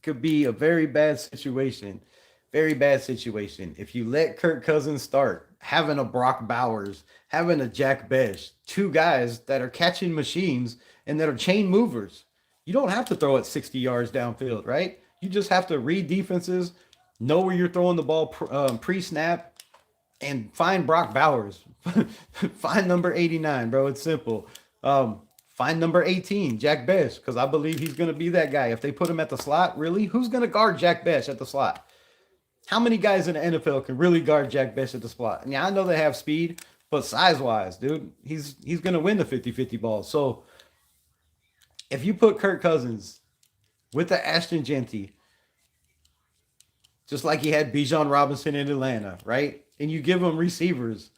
could be a very bad situation. Very bad situation. If you let Kirk Cousins start, having a Brock Bowers, having a Jack Besh, two guys that are catching machines and that are chain movers. You don't have to throw it 60 yards downfield, right? You just have to read defenses, know where you're throwing the ball pre-snap, and find Brock Bowers. Find number 89, bro. It's simple. Find number 18, Jack Besh, because I believe he's going to be that guy. If they put him at the slot, really, who's going to guard Jack Besh at the slot? How many guys in the NFL can really guard Jack Besh at the slot? And yeah, I know they have speed, but size-wise, dude, he's going to win the 50-50 ball. So if you put Kirk Cousins with the Ashton Genty, just like he had Bijan Robinson in Atlanta, right? And you give him receivers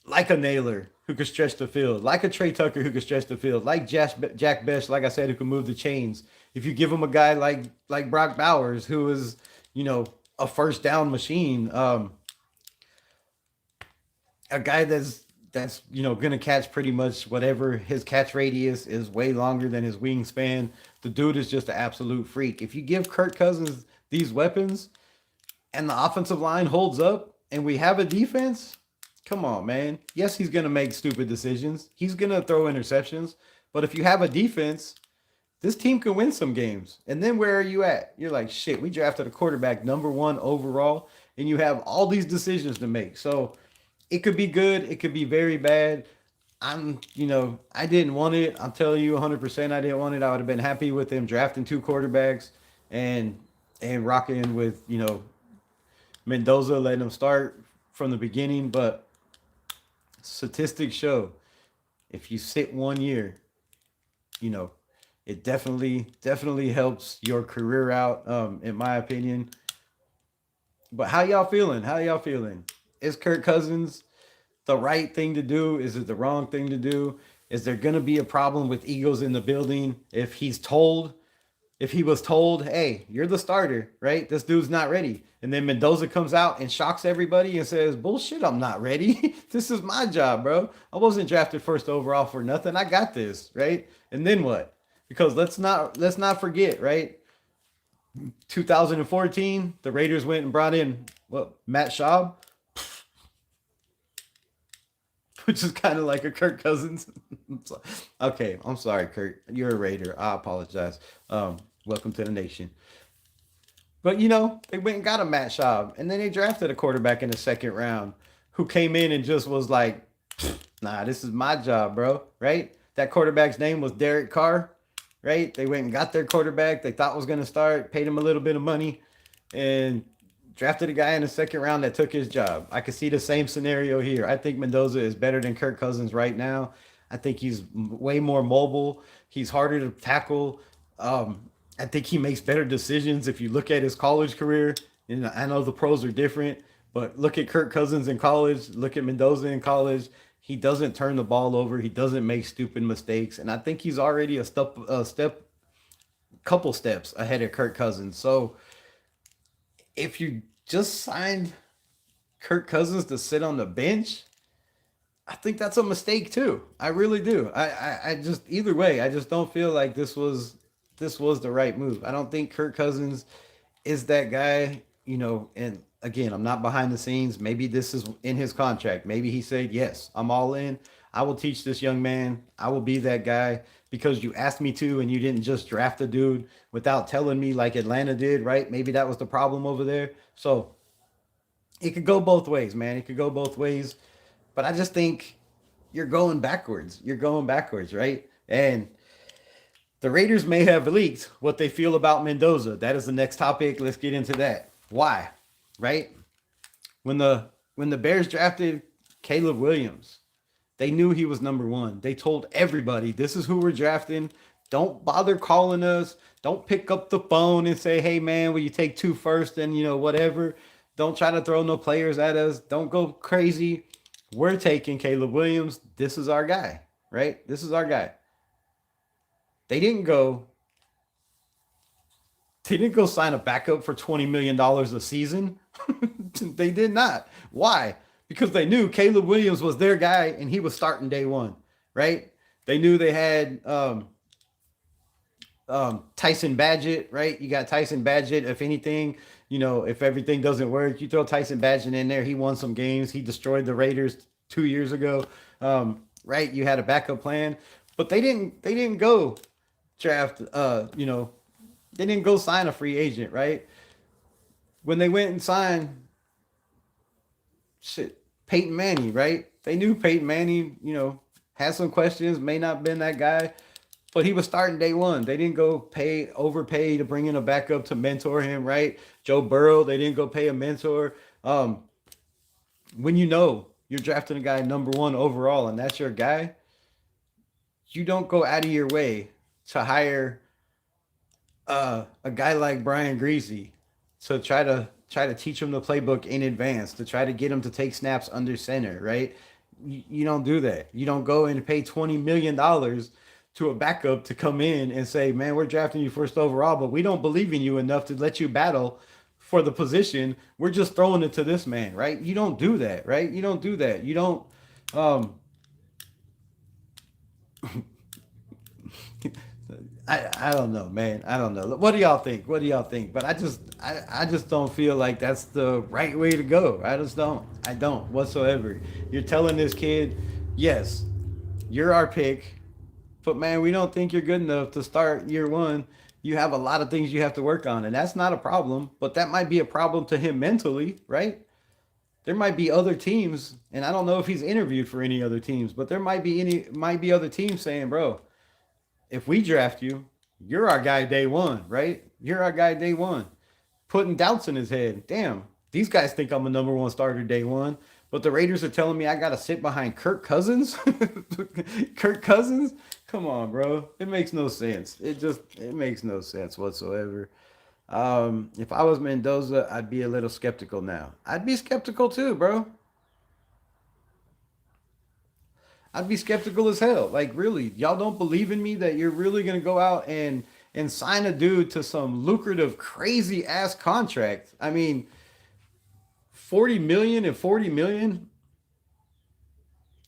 like a Naylor who could stretch the field, like a Trey Tucker who could stretch the field, like Jack Besh, like I said, who can move the chains. If you give him a guy like Brock Bowers, who is, a first down machine, a guy that's gonna catch pretty much whatever. His catch radius is way longer than his wingspan. The dude is just an absolute freak. If you give Kirk Cousins these weapons and the offensive line holds up and we have a defense, come on, man. Yes, he's gonna make stupid decisions. He's gonna throw interceptions. But if you have a defense, this team can win some games. And then where are you at? You're like, shit, we drafted a quarterback number 1 overall, and you have all these decisions to make. So it could be good. It could be very bad. I didn't want it. I'm telling you 100% I didn't want it. I would have been happy with them drafting 2 quarterbacks and rocking with, Mendoza, letting them start from the beginning. But statistics show if you sit 1 year, it definitely helps your career out, in my opinion. But how y'all feeling? How y'all feeling? Is Kirk Cousins the right thing to do? Is it the wrong thing to do? Is there gonna be a problem with egos in the building if he was told, hey, you're the starter, right? This dude's not ready. And then Mendoza comes out and shocks everybody and says, bullshit, I'm not ready. This is my job, bro. I wasn't drafted first overall for nothing. I got this, right? And then what? Because let's not forget, right? 2014, the Raiders went and brought in Matt Schaub, which is kind of like a Kirk Cousins. Okay, I'm sorry, Kirk. You're a Raider. I apologize. Welcome to the nation. But they went and got a Matt Schaub, and then they drafted a quarterback in the second round who came in and just was like, nah, this is my job, bro. Right? That quarterback's name was Derek Carr. Right? They went and got their quarterback they thought was going to start, paid him a little bit of money, and drafted a guy in the second round that took his job. I could see the same scenario here. I think Mendoza is better than Kirk Cousins right now. I think he's way more mobile. He's harder to tackle. I think he makes better decisions if you look at his college career. I know the pros are different, but look at Kirk Cousins in college. Look at Mendoza in college. He doesn't turn the ball over. He doesn't make stupid mistakes. And I think he's already couple steps ahead of Kirk Cousins. So if you just signed Kirk Cousins to sit on the bench, I think that's a mistake too. I really do. I just, either way, I just don't feel like this was the right move. I don't think Kirk Cousins is that guy, and again, I'm not behind the scenes. Maybe this is in his contract. Maybe he said, yes, I'm all in. I will teach this young man. I will be that guy because you asked me to, and you didn't just draft a dude without telling me like Atlanta did, right? Maybe that was the problem over there. So it could go both ways, man. It could go both ways. But I just think you're going backwards. You're going backwards, right? And the Raiders may have leaked what they feel about Mendoza. That is the next topic. Let's get into that. Why? Right? When the Bears drafted Caleb Williams, they knew he was number 1. They told everybody, this is who we're drafting. Don't bother calling us. Don't pick up the phone and say, hey, man, will you take 2 first and, whatever. Don't try to throw no players at us. Don't go crazy. We're taking Caleb Williams. This is our guy, right? This is our guy. They didn't go sign a backup for $20 million a season. They did not. Why? Because they knew Caleb Williams was their guy and he was starting day 1, right? They knew they had Tyson Badgett, right? You got Tyson Badgett. If anything, if everything doesn't work, you throw Tyson Badgett in there. He won some games. He destroyed the Raiders 2 years ago. Right? You had a backup plan, but they didn't go draft. They didn't go sign a free agent, right? When they went and signed shit Peyton Manning, right? They knew Peyton Manning, had some questions, may not have been that guy, but he was starting day one. They didn't go overpay to bring in a backup to mentor him, right? Joe Burrow, they didn't go pay a mentor. Um, when you're drafting a guy number one overall and that's your guy, you don't go out of your way to hire a guy like Brian Greasy to try to teach him the playbook in advance, to try to get him to take snaps under center, right? You don't do that. You don't go and pay $20 million to a backup to come in and say, "Man, we're drafting you first overall, but we don't believe in you enough to let you battle for the position. We're just throwing it to this man," right? You don't do that, right? You don't do that. You don't. Um, I don't know, man. I don't know. What do y'all think? What do y'all think? But I just don't feel like that's the right way to go. I just don't. I don't whatsoever. You're telling this kid, yes, you're our pick, but man, we don't think you're good enough to start year one. You have a lot of things you have to work on, and that's not a problem. But that might be a problem to him mentally, right? There might be other teams, and I don't know if he's interviewed for any other teams, but there might be other teams saying, "Bro, if we draft you, you're our guy day one, right? You're our guy day one." Putting doubts in his head. Damn, these guys think I'm a number one starter day one, but the Raiders are telling me I got to sit behind Kirk Cousins. Kirk Cousins? Come on, bro. It makes no sense. It makes no sense whatsoever. If I was Mendoza, I'd be a little skeptical now. I'd be skeptical too, bro. I'd be skeptical as hell. Like, really, y'all don't believe in me that you're really gonna go out and sign a dude to some lucrative, crazy ass contract. I mean, 40 million and 40 million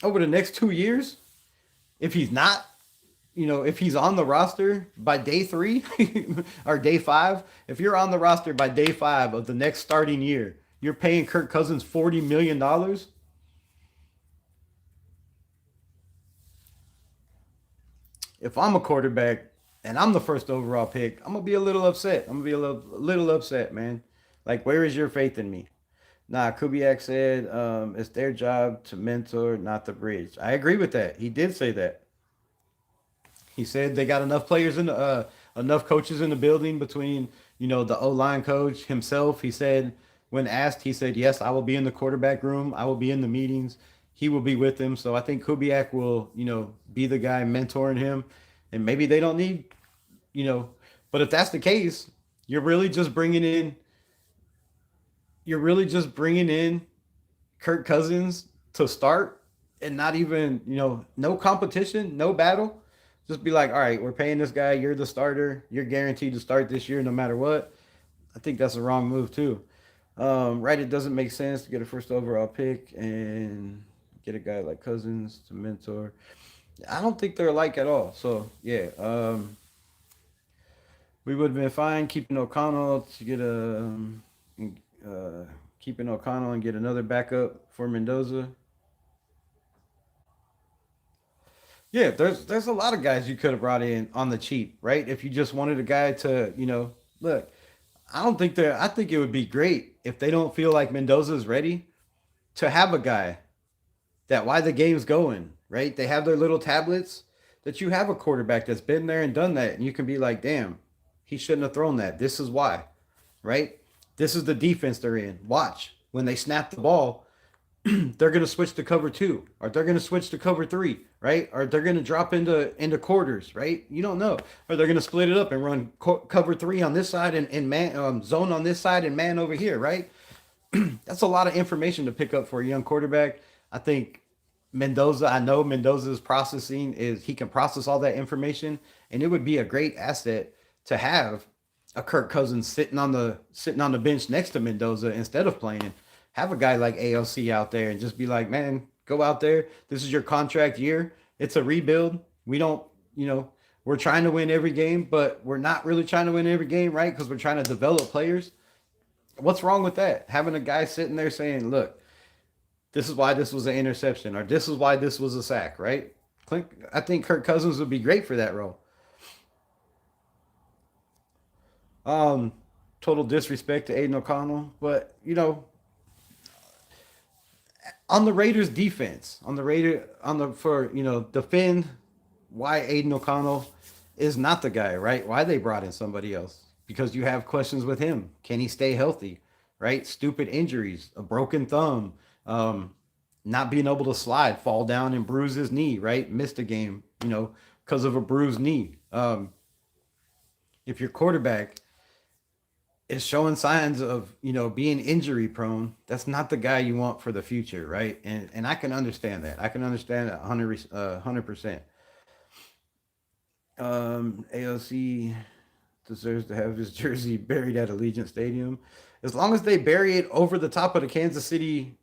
over the next 2 years. If he's not, if he's on the roster by day three or day five, if you're on the roster by day five of the next starting year, you're paying Kirk Cousins $40 million. If I'm a quarterback and I'm the first overall pick, I'm gonna be a little upset. I'm gonna be a little upset, man. Like, where is your faith in me? Nah, Kubiak said it's their job to mentor, not the bridge. I agree with that. He did say that. He said they got enough players in enough coaches in the building between the O line coach himself. He said when asked, he said yes, I will be in the quarterback room. I will be in the meetings. He will be with him. So I think Kubiak will be the guy mentoring him, and maybe they don't need you know. But if that's the case, you're really just bringing in you're really just bringing in Kirk Cousins to start and not even, no competition, no battle. Just be like, all right, we're paying this guy. You're the starter. You're guaranteed to start this year no matter what. I think that's a wrong move, too. Right, it doesn't make sense to get a first overall pick and get a guy like Cousins to mentor. I don't think they're alike at all. So, yeah, we would have been fine uh, keeping O'Connell and get another backup for Mendoza. Yeah, there's a lot of guys you could have brought in on the cheap, right? If you just wanted a guy to, look, I think it would be great if they don't feel like Mendoza's ready to have a guy that while the game's going, right? They have their little tablets that you have a quarterback that's been there and done that, and you can be like, damn, he shouldn't have thrown that. This is why, right? This is the defense they're in. Watch when they snap the ball, they're going to switch to cover two, or they're going to switch to cover three, right? Or they're going to drop into quarters, right? You don't know. Or they're going to split it up and run cover three on this side and man zone on this side and man over here, right? That's a lot of information to pick up for a young quarterback. I think Mendoza, I know Mendoza's processing is he can process all that information, and it would be a great asset to have a Kirk Cousins sitting on the bench next to Mendoza instead of playing. Have a guy like AOC out there and just be like, man, go out there. This is your contract year. It's a rebuild. We don't, you know, we're trying to win every game, but we're not really trying to win every game, right? Because we're trying to develop players. What's wrong with that? Having a guy sitting there saying, look, this is why this was an interception, or this is why this was a sack, right? I think Kirk Cousins would be great for that role. Um, Total disrespect to Aiden O'Connell, but on the Raiders defense, for defend why Aiden O'Connell is not the guy, right? Why they brought in somebody else? Because you have questions with him. Can he stay healthy? Right? Stupid injuries, a broken thumb, not being able to slide, fall down and bruise his knee, right? Missed a game, because of a bruised knee. If your quarterback is showing signs of being injury prone, that's not the guy you want for the future, right? And I can understand that. I can understand that 100%. AOC deserves to have his jersey buried at Allegiant Stadium. As long as they bury it over the top of the Kansas City,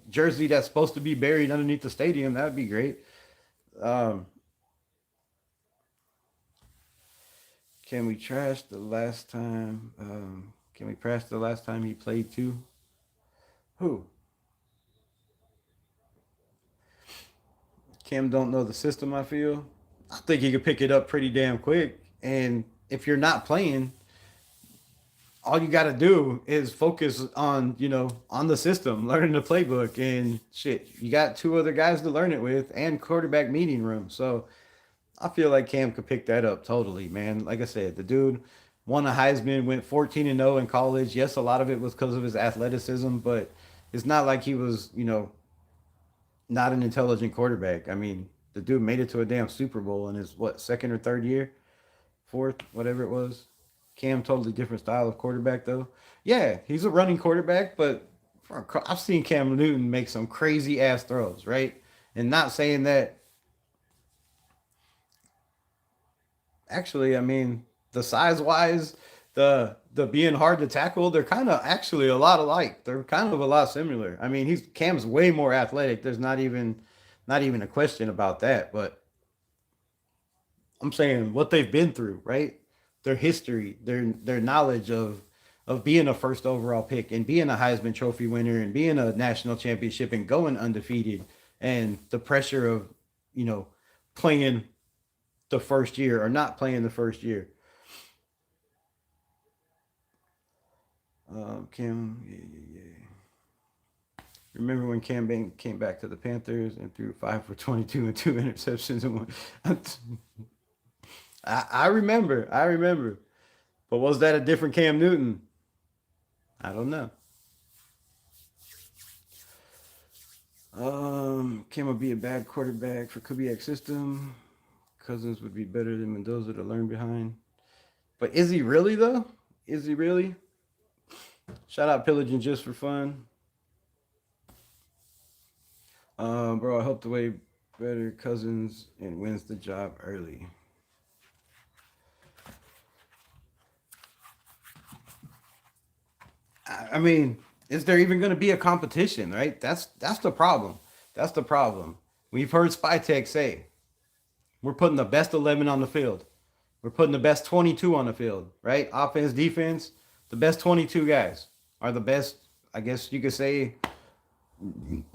jersey that's supposed to be buried underneath the stadium, that would be great. Can we trash the last time? Can we trash the last time he played too? Who? Cam don't know the system, I feel. I think he could pick it up pretty damn quick. And if you're not playing, all you got to do is focus on, on the system, learning the playbook, and shit. You got two other guys to learn it with and quarterback meeting room. So I feel like Cam could pick that up totally, man. Like I said, the dude won a Heisman, went 14-0 in college. Yes, a lot of it was because of his athleticism, but it's not like he was, not an intelligent quarterback. I mean, the dude made it to a damn Super Bowl in his second or third year, fourth, whatever it was. Cam, totally different style of quarterback though. Yeah, he's a running quarterback, but I've seen Cam Newton make some crazy ass throws, right? And not saying that. Actually, I mean, the size wise, the being hard to tackle, they're kind of actually a lot alike. They're kind of a lot similar. I mean, he's Cam's way more athletic. There's not even a question about that. But I'm saying what they've been through, right? Their history, their knowledge of being a first overall pick and being a Heisman Trophy winner and being a national championship and going undefeated, and the pressure of playing the first year or not playing the first year. Cam, yeah. Remember when Cam Bang came back to the Panthers and threw 5 for 22 and 2 interceptions and one? I remember. I remember. But was that a different Cam Newton? I don't know. Cam would be a bad quarterback for Kubiak's system. Cousins would be better than Mendoza to learn behind. But is he really though? Is he really? Shout out Pillaging just for fun. Bro, I hope the way better Cousins and wins the job early. I mean, is there even going to be a competition, right? That's the problem. That's the problem. We've heard Spytek say, we're putting the best 11 on the field. We're putting the best 22 on the field, right? Offense, defense, the best 22 guys are the best, I guess you could say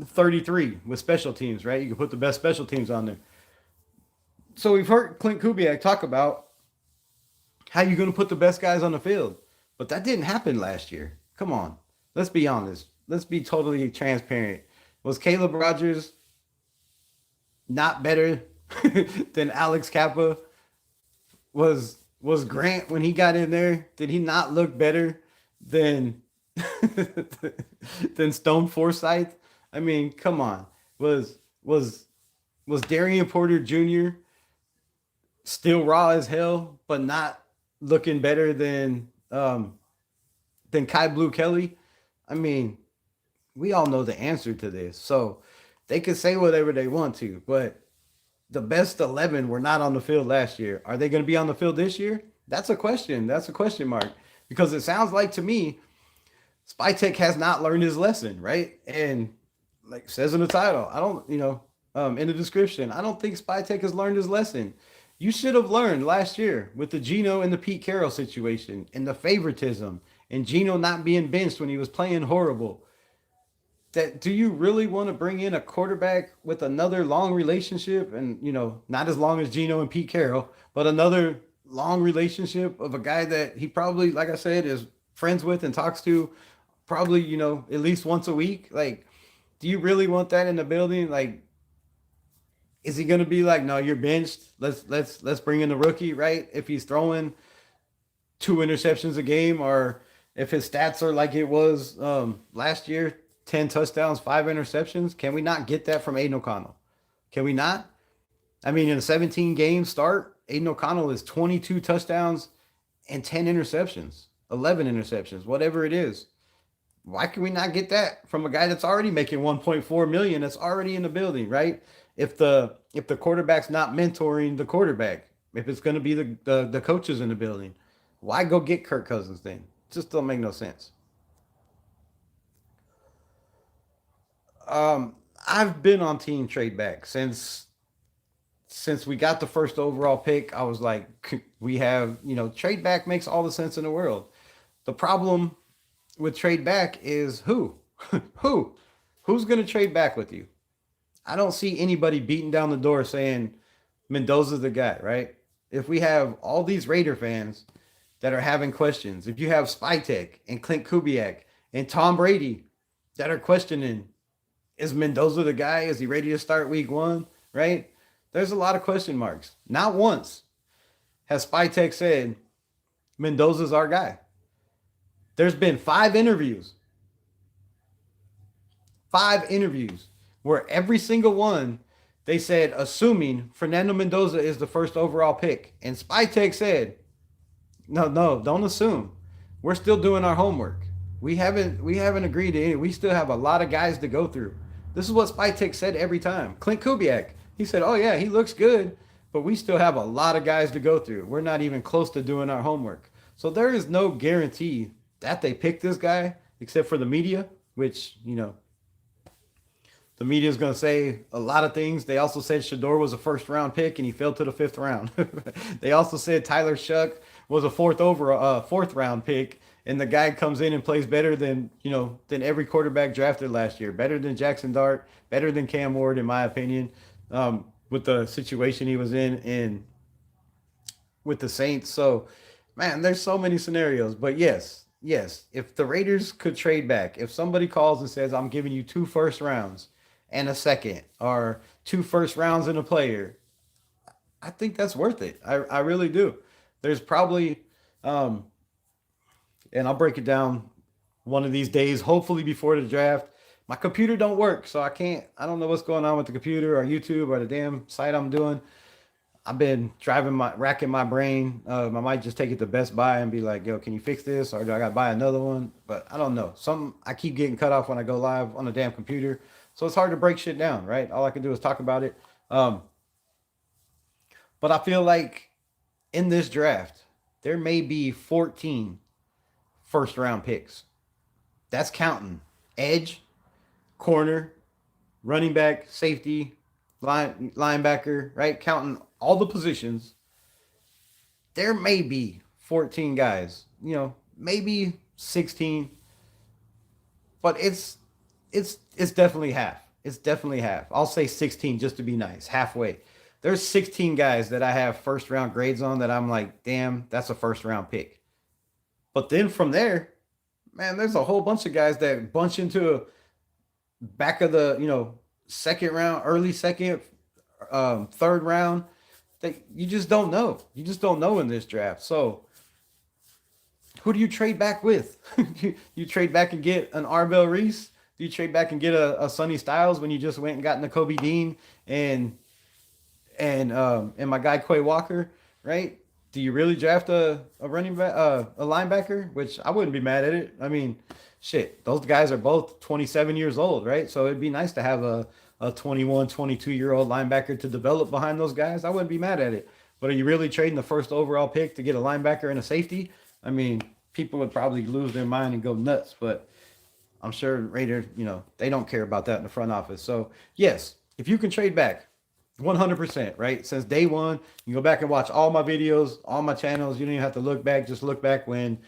33 with special teams, right? You can put the best special teams on there. So we've heard Clint Kubiak talk about how you're going to put the best guys on the field. But that didn't happen last year. Come on. Let's be honest. Let's be totally transparent. Was Caleb Rogers not better than Alex Kappa? Was Grant when he got in there? Did he not look better than than Stone Forsythe? I mean, come on. Was Darian Porter Jr. still raw as hell, but not looking better than Kai Blue Kelly? I mean, we all know the answer to this. So they could say whatever they want to, but the best 11 were not on the field last year. Are they going to be on the field this year? That's a question. That's a question mark. Because it sounds like to me, Spytek has not learned his lesson, right? And like says in the title, I don't, in the description, I don't think Spytek has learned his lesson. You should have learned last year with the Geno and the Pete Carroll situation and the favoritism and Geno not being benched when he was playing horrible. That do you really want to bring in a quarterback with another long relationship and not as long as Geno and Pete Carroll, but another long relationship of a guy that he probably, like I said, is friends with and talks to probably, at least once a week? Like, do you really want that in the building? Like, is he gonna be like, no, you're benched. Let's bring in the rookie, right? If he's throwing 2 interceptions a game, or if his stats are like it was last year, 10 touchdowns, 5 interceptions. Can we not get that from Aiden O'Connell? Can we not? I mean, in a 17 game start, Aiden O'Connell is 22 touchdowns and 10 interceptions, 11 interceptions, whatever it is. Why can we not get that from a guy that's already making 1.4 million, that's already in the building, right? If the quarterback's not mentoring the quarterback, if it's going to be the coaches in the building, why go get Kirk Cousins then? It just don't make no sense. I've been on team trade back since we got the first overall pick. I was like, we have, trade back makes all the sense in the world. The problem with trade back is who? who? Who's going to trade back with you? I don't see anybody beating down the door saying Mendoza's the guy, right? If we have all these Raider fans that are having questions, if you have Spytek and Clint Kubiak and Tom Brady that are questioning, is Mendoza the guy? Is he ready to start week 1, right? There's a lot of question marks. Not once has Spytek said Mendoza's our guy. There's been 5 interviews where every single one they said, assuming Fernando Mendoza is the first overall pick. And Spytek said, no, don't assume. We're still doing our homework. We haven't agreed to any. We still have a lot of guys to go through. This is what Spytek said every time. Clint Kubiak, he said, oh yeah, he looks good, but we still have a lot of guys to go through. We're not even close to doing our homework. So there is no guarantee that they pick this guy, except for the media, which, the media is going to say a lot of things. They also said Shador was a first round pick and he fell to the 5th round. They also said Tyler Shuck was a fourth round pick, and the guy comes in and plays better than every quarterback drafted last year, better than Jackson Dart, better than Cam Ward, in my opinion, with the situation he was in with the Saints. So, man, there's so many scenarios. But yes, if the Raiders could trade back, if somebody calls and says, I'm giving you 2 first rounds and a second, or 2 first rounds and a player, I think that's worth it. I really do. There's probably, and I'll break it down one of these days, hopefully before the draft. My computer don't work, so I don't know what's going on with the computer or YouTube or the damn site I'm doing. I've been racking my brain. I might just take it to Best Buy and be like, yo, can you fix this? Or do I got to buy another one? But I don't know. I keep getting cut off when I go live on the damn computer. So it's hard to break shit down, right? All I can do is talk about it. But I feel like in this draft, there may be 14 first round picks. That's counting edge, corner, running back, safety, linebacker, right? Counting all the positions. There may be 14 guys, maybe 16, but it's definitely half. It's definitely half. I'll say 16 just to be nice, halfway. There's 16 guys that I have first round grades on that I'm like, damn, that's a first round pick. But then from there, man, there's a whole bunch of guys that bunch into back of the, second round, early second, third round. That you just don't know. You just don't know in this draft. So who do you trade back with? You trade back and get an Arbel Reese? Do you trade back and get a Sonny Styles when you just went and got Nakobe Dean and my guy Quay Walker, right? Do you really draft a running back, a linebacker? Which I wouldn't be mad at it. I mean, shit, those guys are both 27 years old, right? So it'd be nice to have a 21, 22-year-old linebacker to develop behind those guys. I wouldn't be mad at it. But are you really trading the first overall pick to get a linebacker and a safety? I mean, people would probably lose their mind and go nuts, but I'm sure Raiders, they don't care about that in the front office. So, yes, if you can trade back, 100%, right? Since day one, you go back and watch all my videos, all my channels. You don't even have to look back. Just look back when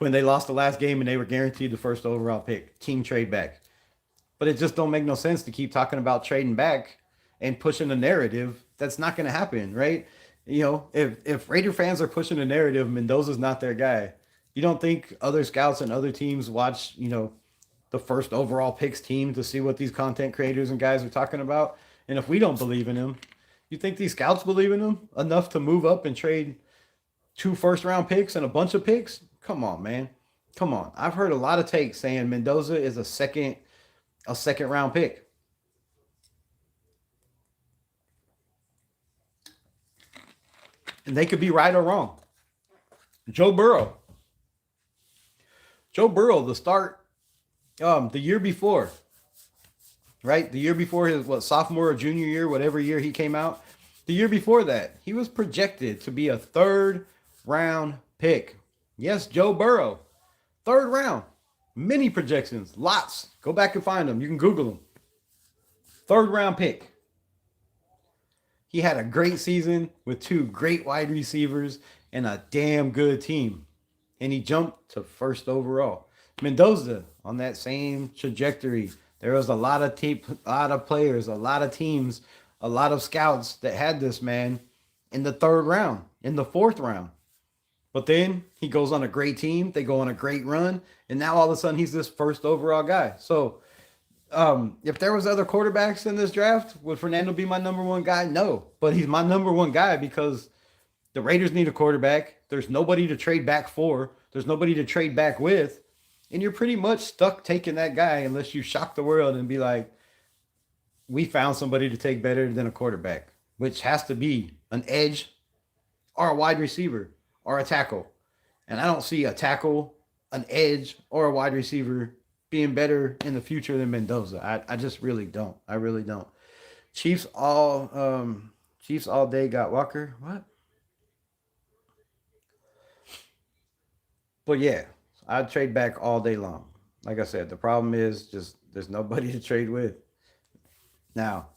they lost the last game and they were guaranteed the first overall pick. Team trade back. But it just don't make no sense to keep talking about trading back and pushing the narrative. That's not going to happen, right? You know, if Raider fans are pushing the narrative, Mendoza's not their guy. You don't think other scouts and other teams watch, you know, the first overall picks team to see what these content creators and guys are talking about? And if we don't believe in him, you think these scouts believe in him enough to move up and trade 2 first-round picks and a bunch of picks? Come on, man. Come on. I've heard a lot of takes saying Mendoza is a second round pick. And they could be right or wrong. Joe Burrow, the start the year before, right? The year before his sophomore or junior year, whatever year he came out. The year before that, he was projected to be a 3rd-round pick. Yes, Joe Burrow, 3rd round. Many projections, lots. Go back and find them. You can Google them. 3rd-round pick. He had a great season with 2 great wide receivers and a damn good team. And he jumped to 1st overall. Mendoza on that same trajectory. There was a lot of players, a lot of teams, a lot of scouts that had this man in the 3rd round, in the 4th round. But then he goes on a great team. They go on a great run. And now all of a sudden he's this 1st overall guy. So if there was other quarterbacks in this draft, would Fernando be my number 1 guy? No. But he's my number 1 guy because the Raiders need a quarterback. There's nobody to trade back for. There's nobody to trade back with. And you're pretty much stuck taking that guy unless you shock the world and be like, we found somebody to take better than a quarterback, which has to be an edge or a wide receiver or a tackle. And I don't see a tackle, an edge, or a wide receiver being better in the future than Mendoza. I just really don't. I really don't. Chiefs all day got Walker. What? But yeah, I'd trade back all day long. Like I said, the problem is just there's nobody to trade with. Now,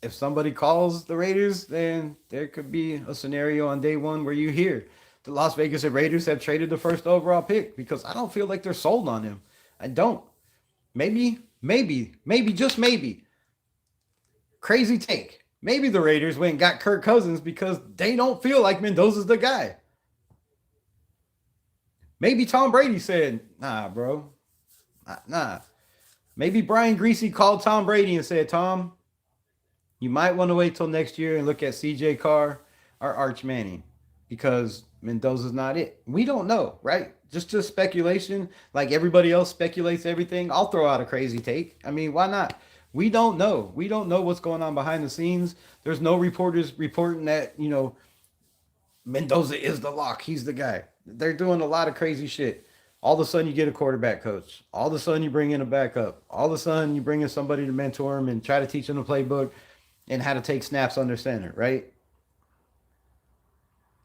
if somebody calls the Raiders, then there could be a scenario on day one where you hear the Las Vegas Raiders have traded the 1st overall pick, because I don't feel like they're sold on him. I don't. Maybe, just maybe. Crazy take. Maybe the Raiders went and got Kirk Cousins because they don't feel like Mendoza's the guy. Maybe Tom Brady said, nah, bro. Nah. Maybe Brian Greasy called Tom Brady and said, Tom, you might want to wait till next year and look at CJ Carr or Arch Manning, because Mendoza's not it. We don't know, right? Just speculation, like everybody else speculates everything. I'll throw out a crazy take. I mean, why not? We don't know. We don't know what's going on behind the scenes. There's no reporters reporting that, you know, Mendoza is the lock. He's the guy. They're doing a lot of crazy shit. All of a sudden you get a quarterback coach. All of a sudden you bring in a backup. All of a sudden you bring in somebody to mentor him and try to teach him the playbook and how to take snaps under center, right?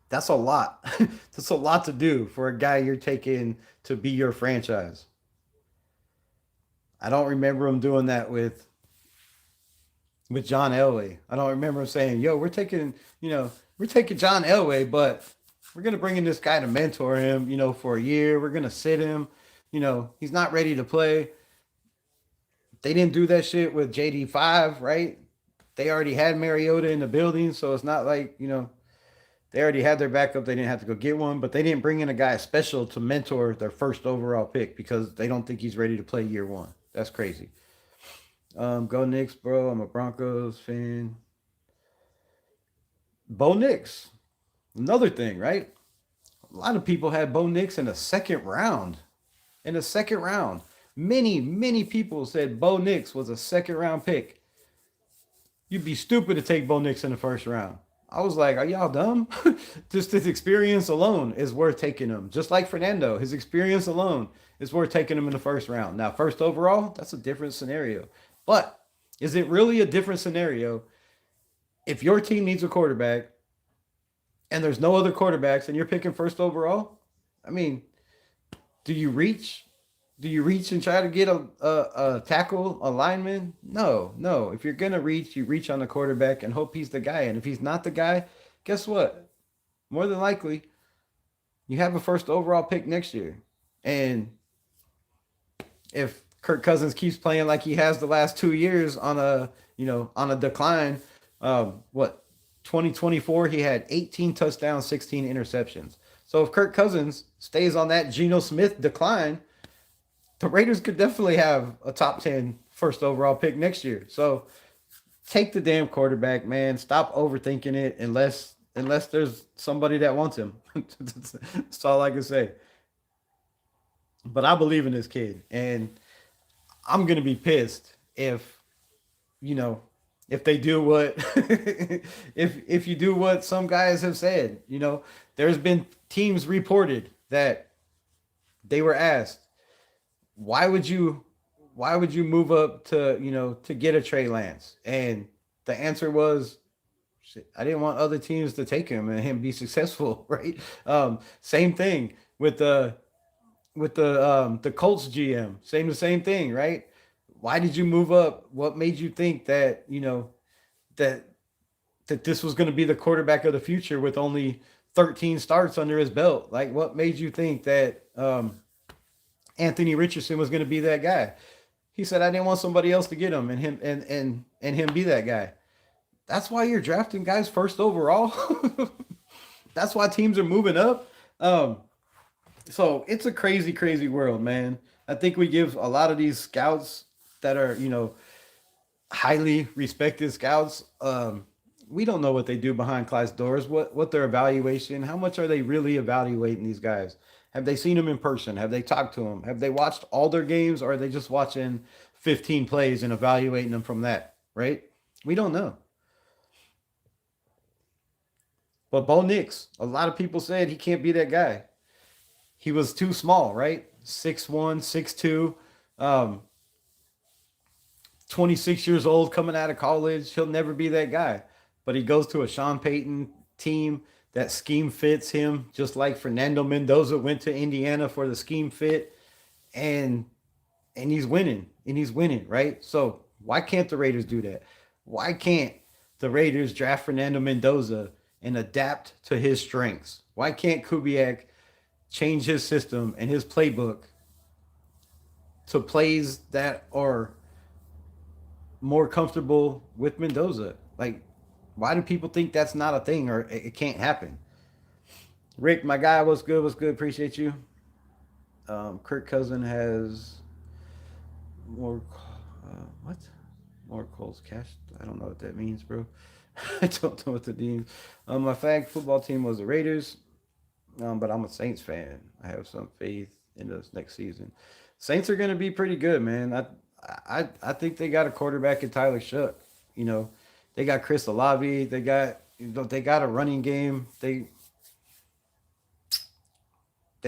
That's a lot. That's a lot to do for a guy you're taking to be your franchise. I don't remember him doing that with John Elway. I don't remember him saying, yo, we're taking John Elway, but we're going to bring in this guy to mentor him, you know, for a year. We're going to sit him. You know, he's not ready to play. They didn't do that shit with JD5, right? They already had Mariota in the building, so it's not like, you know, they already had their backup. They didn't have to go get one, but they didn't bring in a guy special to mentor their 1st overall pick because they don't think he's ready to play year 1. That's crazy. Go Knicks, bro. I'm a Broncos fan. Bo Nix. Another thing, right? A lot of people had Bo Nix in the 2nd round. In the 2nd round. Many people said Bo Nix was a 2nd round pick. You'd be stupid to take Bo Nix in the 1st round. I was like, are y'all dumb? Just his experience alone is worth taking him. Just like Fernando, his experience alone is worth taking him in the 1st round. Now, 1st overall, that's a different scenario. But is it really a different scenario if your team needs a quarterback and there's no other quarterbacks and you're picking 1st overall? I mean, do you reach? Do you reach and try to get a tackle, a lineman? No, no. If you're gonna reach, you reach on the quarterback and hope he's the guy. And if he's not the guy, guess what? More than likely, you have a first overall pick next year. And if Kirk Cousins keeps playing like he has the last 2 years on a decline, what 2024 he had 18 touchdowns, 16 interceptions. So if Kirk Cousins stays on that Geno Smith decline, the Raiders could definitely have a top 10 first overall pick next year. So take the damn quarterback, man. Stop overthinking it unless there's somebody that wants him. That's all I can say. But I believe in this kid, and I'm gonna be pissed if you know if they do what if you do what some guys have said. There's been teams reported that they were asked, why would you move up to get a Trey Lance? And the answer was, I didn't want other teams to take him and him be successful, right? Same thing with the Colts GM, saying the same thing, right? Why did you move up? What made you think that that this was going to be the quarterback of the future with only 13 starts under his belt? Like, what made you think that Anthony Richardson was going to be that guy? He said, I didn't want somebody else to get him and him be that guy. That's why you're drafting guys first overall. That's why teams are moving up. So it's a crazy, crazy world, man. I think we give a lot of these scouts that are, highly respected scouts. We don't know what they do behind closed doors. What their evaluation? How much are they really evaluating these guys? Have they seen them in person? Have they talked to them? Have they watched all their games, or are they just watching 15 plays and evaluating them from that? Right? We don't know. But Bo Nix, a lot of people said he can't be that guy. He was too small, right? 6'1", 6'2", 26 years old, coming out of college. He'll never be that guy. But he goes to a Sean Payton team that scheme fits him, just like Fernando Mendoza went to Indiana for the scheme fit, and he's winning, right? So why can't the Raiders do that? Why can't the Raiders draft Fernando Mendoza and adapt to his strengths? Why can't Kubiak change his system and his playbook to plays that are more comfortable with Mendoza? Like, why do people think that's not a thing, or it can't happen? Rick, my guy, what's good? What's good? Appreciate you. Kirk Cousin has more. What? More Coles cash? I don't know what that means, bro. I don't know what that means. My fag football team was the Raiders, but I'm a Saints fan. I have some faith in this next season. Saints are going to be pretty good, man. I think they got a quarterback in Tyler Shuck. They got Chris Olave. They got a running game. They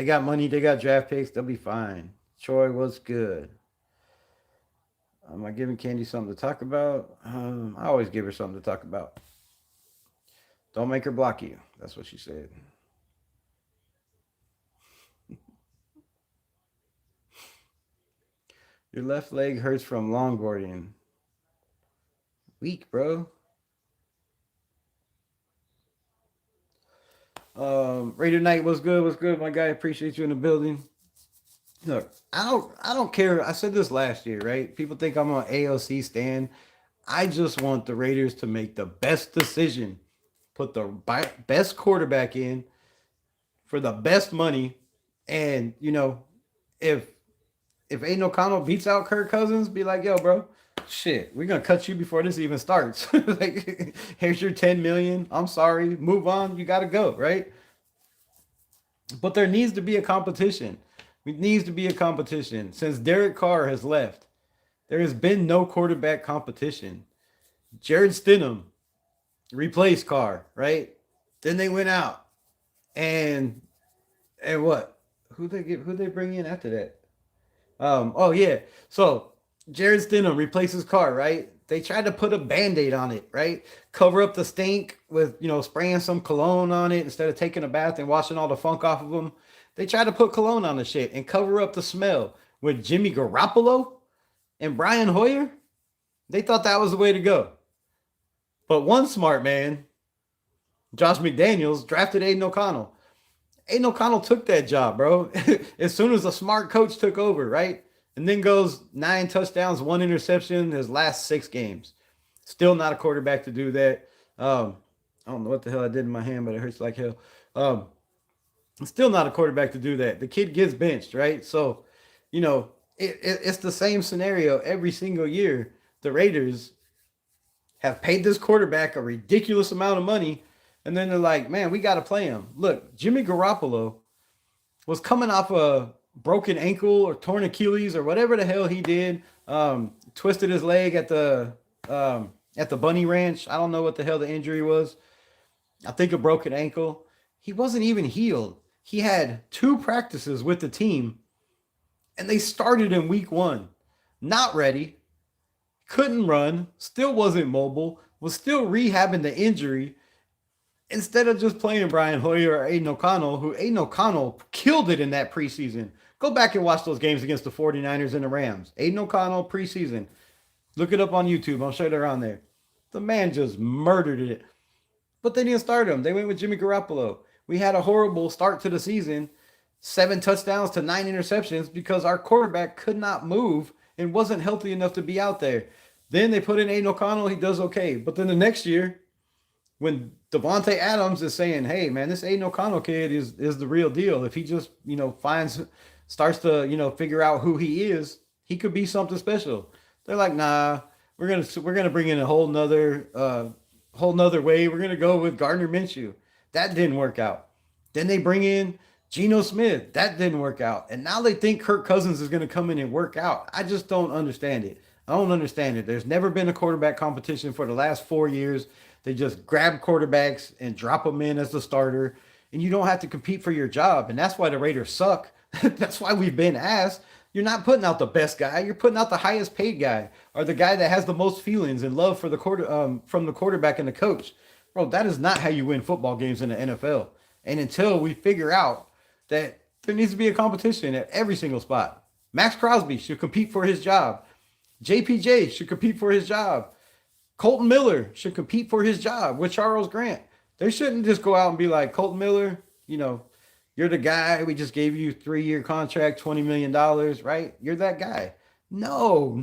got money. They got draft picks. They'll be fine. Troy, what's good? Am I giving Candy something to talk about? I always give her something to talk about. Don't make her block you. That's what she said. Your left leg hurts from longboarding. Weak, bro. Raider Knight, what's good? What's good, my guy? Appreciate you in the building. Look, I don't care. I said this last year, right? People think I'm on AOC stand. I just want the Raiders to make the best decision, put the best quarterback in for the best money, and if Aiden O'Connell beats out Kirk Cousins, be like, yo, bro, shit, we're gonna cut you before this even starts. Like, here's your 10 million. I'm sorry, move on. You gotta go, right? But there needs to be a competition. It needs to be a competition. Since Derek Carr has left, there has been no quarterback competition. Jared Stidham replaced Carr, right? Then they went out, and what? Who they bring in after that? Oh yeah. So Jared Stidham replaces Carr, right? They tried to put a Band-Aid on it, right? Cover up the stink with, spraying some cologne on it instead of taking a bath and washing all the funk off of them. They tried to put cologne on the shit and cover up the smell. with Jimmy Garoppolo and Brian Hoyer, they thought that was the way to go. But one smart man, Josh McDaniels, drafted Aiden O'Connell. Aiden O'Connell took that job, bro. As soon as a smart coach took over, right? And then goes 9 touchdowns, 1 interception his last 6 games. Still not a quarterback to do that. I don't know what the hell I did in my hand, but it hurts like hell. Um, Still not a quarterback to do that. The kid gets benched, right? So, it's the same scenario every single year. The Raiders have paid this quarterback a ridiculous amount of money, and then they're like, man, we got to play him. Look, Jimmy Garoppolo was coming off a broken ankle or torn Achilles or whatever the hell he did. Twisted his leg at the Bunny Ranch. I don't know what the hell the injury was. I think a broken ankle. He wasn't even healed. He had 2 practices with the team, and they started in week 1. Not ready, couldn't run, still wasn't mobile, was still rehabbing the injury. Instead of just playing Brian Hoyer or Aiden O'Connell, who Aiden O'Connell killed it in that preseason. Go back and watch those games against the 49ers and the Rams. Aiden O'Connell preseason. Look it up on YouTube. I'll show you around there. The man just murdered it. But they didn't start him. They went with Jimmy Garoppolo. We had a horrible start to the season. 7 touchdowns to 9 interceptions because our quarterback could not move and wasn't healthy enough to be out there. Then they put in Aiden O'Connell. He does okay. But then the next year, when Devontae Adams is saying, hey, man, this Aiden O'Connell kid is the real deal. If he just, starts to, figure out who he is, he could be something special. They're like, nah, we're gonna bring in a whole nother way. We're gonna go with Gardner Minshew. That didn't work out. Then they bring in Geno Smith. That didn't work out. And now they think Kirk Cousins is gonna come in and work out. I just don't understand it. I don't understand it. There's never been a quarterback competition for the last 4 years. They just grab quarterbacks and drop them in as the starter, and you don't have to compete for your job. And that's why the Raiders suck. That's why we've been asked. You're not putting out the best guy. You're putting out the highest paid guy or the guy that has the most feelings and love for the from the quarterback and the coach. Bro, that is not how you win football games in the NFL. And until we figure out that there needs to be a competition at every single spot. Max Crosby should compete for his job. JPJ should compete for his job. Colton Miller should compete for his job with Charles Grant. They shouldn't just go out and be like, Colton Miller, you're the guy. We just gave you 3-year contract, $20 million, right? You're that guy. No.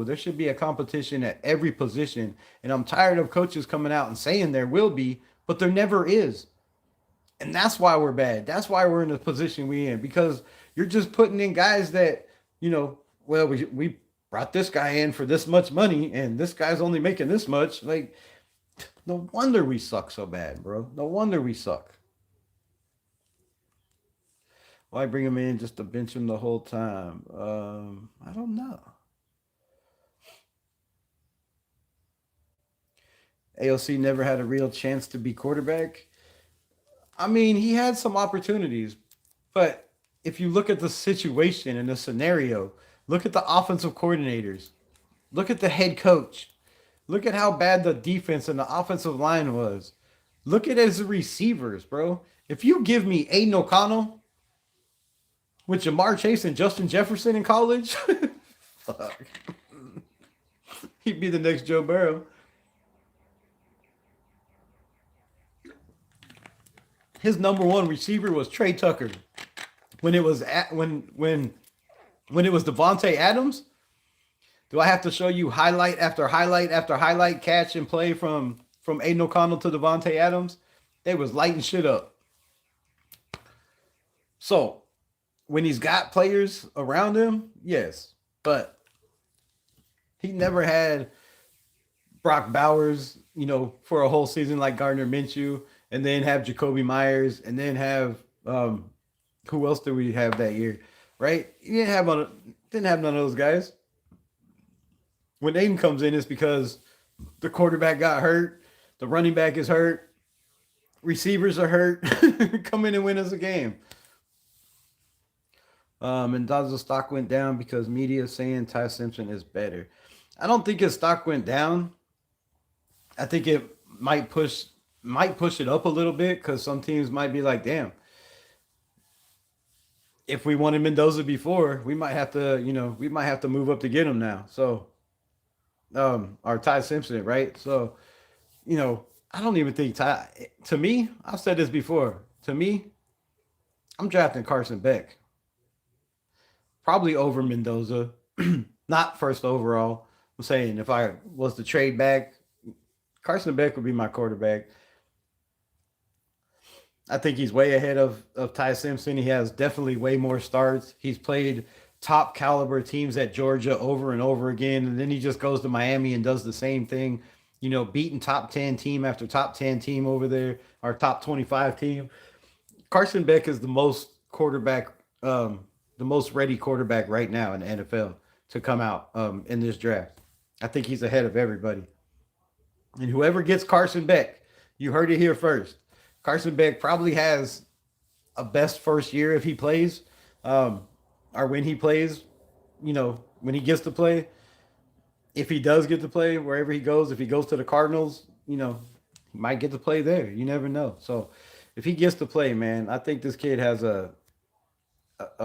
There should be a competition at every position. And I'm tired of coaches coming out and saying there will be, but there never is. And that's why we're bad. That's why we're in the position we're in, because you're just putting in guys that, we brought this guy in for this much money and this guy's only making this much. Like, no wonder we suck so bad, bro. No wonder we suck. Why bring him in just to bench him the whole time? I don't know. AOC never had a real chance to be quarterback. I mean, he had some opportunities, but if you look at the situation and the scenario, look at the offensive coordinators, look at the head coach, look at how bad the defense and the offensive line was. Look at his receivers, bro. If you give me Aiden O'Connell with Jamar Chase and Justin Jefferson in college, fuck. He'd be the next Joe Burrow. His number 1 receiver was Trey Tucker. When it was when it was Devontae Adams, do I have to show you highlight after highlight after highlight catch and play from Aiden O'Connell to Devontae Adams? They was lighting shit up. So when he's got players around him, yes, but he never had Brock Bowers, for a whole season like Gardner Minshew, and then have Jacoby Myers, and then have who else did we have that year? Right? You didn't have none of those guys. When Aiden comes in, it's because the quarterback got hurt, the running back is hurt, receivers are hurt. Come in and win us a game. And Dodger's stock went down because media is saying Ty Simpson is better. I don't think his stock went down. I think it might push it up a little bit because some teams might be like, damn, if we wanted Mendoza before, we might have to, we might have to move up to get him now. So, or Ty Simpson, right? So, I don't even think Ty. To me, I've said this before. To me, I'm drafting Carson Beck probably over Mendoza, not first overall. I'm saying if I was to trade back, Carson Beck would be my quarterback. I think he's way ahead of Ty Simpson. He has definitely way more starts. He's played top caliber teams at Georgia over and over again. And then he just goes to Miami and does the same thing, beating top 10 team after top 10 team over there, our top 25 team. Carson Beck is the most ready quarterback right now in the NFL to come out in this draft. I think he's ahead of everybody. And whoever gets Carson Beck, you heard it here first. Carson Beck probably has a best first year if he plays, um, or when he plays. When he gets to play, if he does get to play wherever he goes, if he goes to the Cardinals, he might get to play there. You never know. So if he gets to play, man, I think this kid has a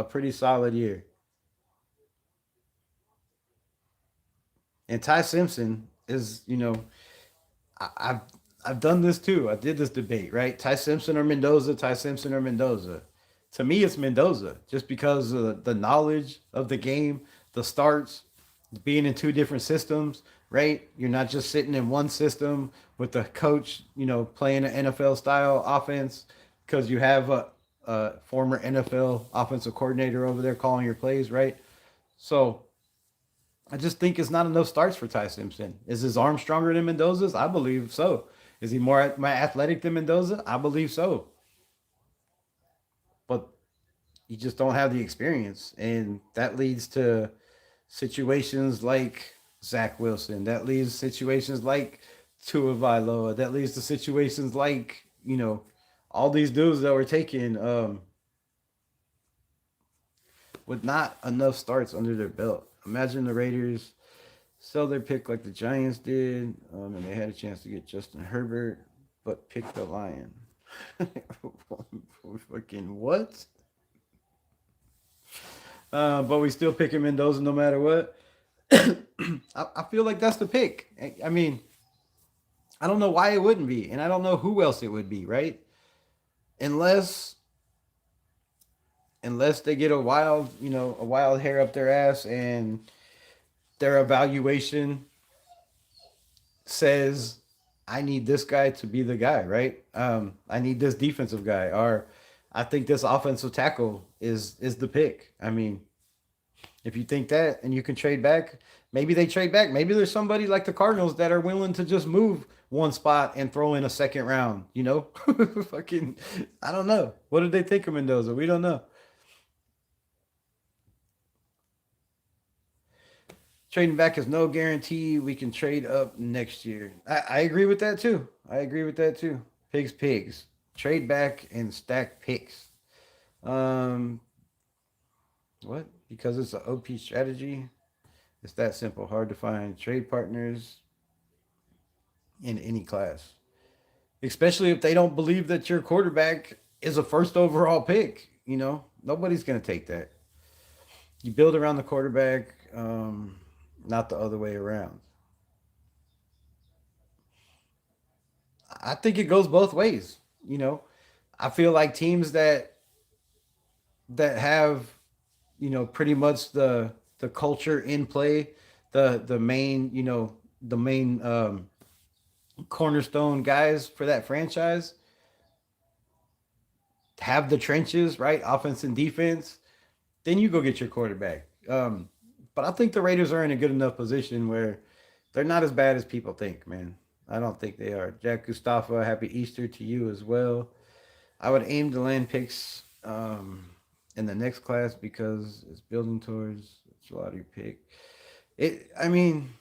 pretty solid year. And Ty Simpson is, I've I've done this too. I did this debate, right? Ty Simpson or Mendoza, Ty Simpson or Mendoza. To me, it's Mendoza just because of the knowledge of the game, the starts, being in two different systems, right? You're not just sitting in one system with the coach, playing an NFL style offense because you have a former NFL offensive coordinator over there calling your plays, right? So I just think it's not enough starts for Ty Simpson. Is his arm stronger than Mendoza's? I believe so. Is he more athletic than Mendoza? I believe so. But you just don't have the experience, and that leads to situations like Zach Wilson. That leads to situations like Tua Vailoa. That leads to situations like all these dudes that were taken with not enough starts under their belt. Imagine the Raiders sell their pick like the Giants did, and they had a chance to get Justin Herbert, but picked the Lion. Fucking what? But we still picking Mendoza no matter what. I feel like that's the pick. I mean, I don't know why it wouldn't be, and I don't know who else it would be, right? Unless they get a wild hair up their ass and their evaluation says I need this guy to be the guy, right? I need this defensive guy, or I think this offensive tackle is the pick. I mean, if you think that and you can trade back, maybe they trade back. Maybe there's somebody like the Cardinals that are willing to just move one spot and throw in a second round. Fucking, I don't know. What did they think of Mendoza? We don't know. Trading back is no guarantee we can trade up next year. I agree with that too. I agree with that too. Pigs. Trade back and stack picks. Um, what? Because it's an OP strategy. It's that simple. Hard to find trade partners in any class, especially if they don't believe that your quarterback is a first overall pick. Nobody's gonna take that. You build around the quarterback, not the other way around. I think it goes both ways. You know, I feel like teams that have pretty much the culture in play, the main the main cornerstone guys for that franchise have the trenches right, offense and defense. Then you go get your quarterback. But I think the Raiders are in a good enough position where they're not as bad as people think, man. I don't think they are. Jack Gustafa, happy Easter to you as well. I would aim to land picks in the next class because it's building towards a lottery pick. I mean,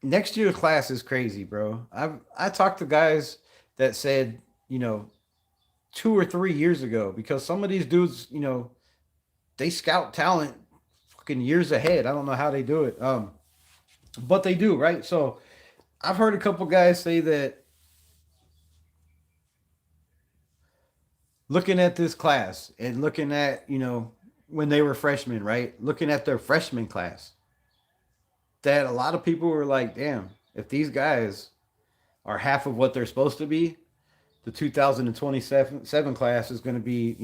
next year's class is crazy, bro. I talked to guys that said, 2 or 3 years ago, because some of these dudes, they scout talent fucking years ahead. I don't know how they do it, but they do, right? So I've heard a couple guys say that looking at this class and looking at, when they were freshmen, right? Looking at their freshman class, that a lot of people were like, damn, if these guys are half of what they're supposed to be, the 2027 class is going to be,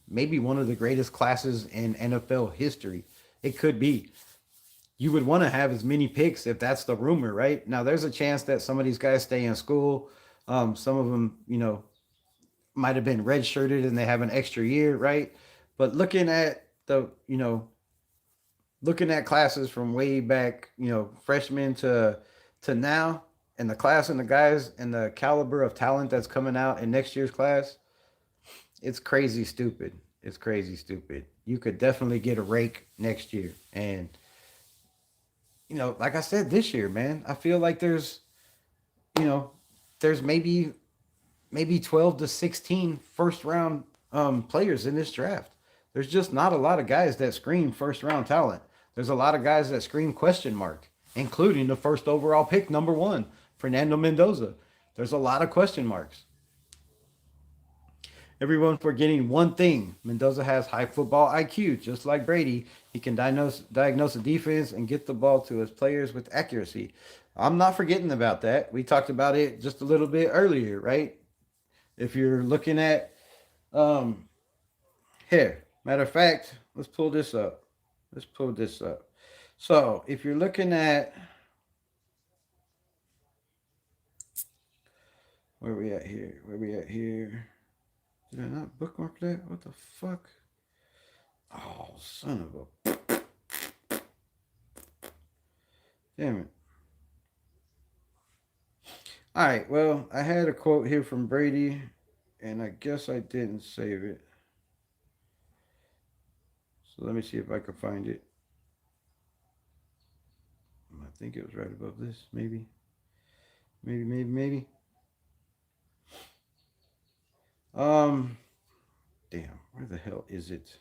maybe one of the greatest classes in NFL history. It could be. You would want to have as many picks if that's the rumor, right? Now, there's a chance that some of these guys stay in school. Some of them, might have been redshirted and they have an extra year, right? But looking at classes from way back, freshmen to now, and the class and the guys and the caliber of talent that's coming out in next year's class, it's crazy stupid. It's crazy stupid. You could definitely get a rake next year. And, like I said, this year, man, I feel like you know, there's maybe 12 to 16 first round players in this draft. There's just not a lot of guys that scream first round talent. There's a lot of guys that scream question mark, including the first overall pick, number one, Fernando Mendoza. There's a lot of question marks. Everyone's forgetting one thing. Mendoza has high football IQ, just like Brady. He can diagnose the defense and get the ball to his players with accuracy. I'm not forgetting about that. We talked about it just a little bit earlier, right? If you're looking at um here, matter of fact, let's pull this up. Let's pull this up. So if you're looking at where we at here, where we at here. Did I not bookmark that? What the fuck? Oh, son of a damn it. All right, well, I had a quote here from Brady, and I guess I didn't save it. So let me see if I can find it. I think it was right above this, maybe. Maybe. Um, damn, where the hell is it?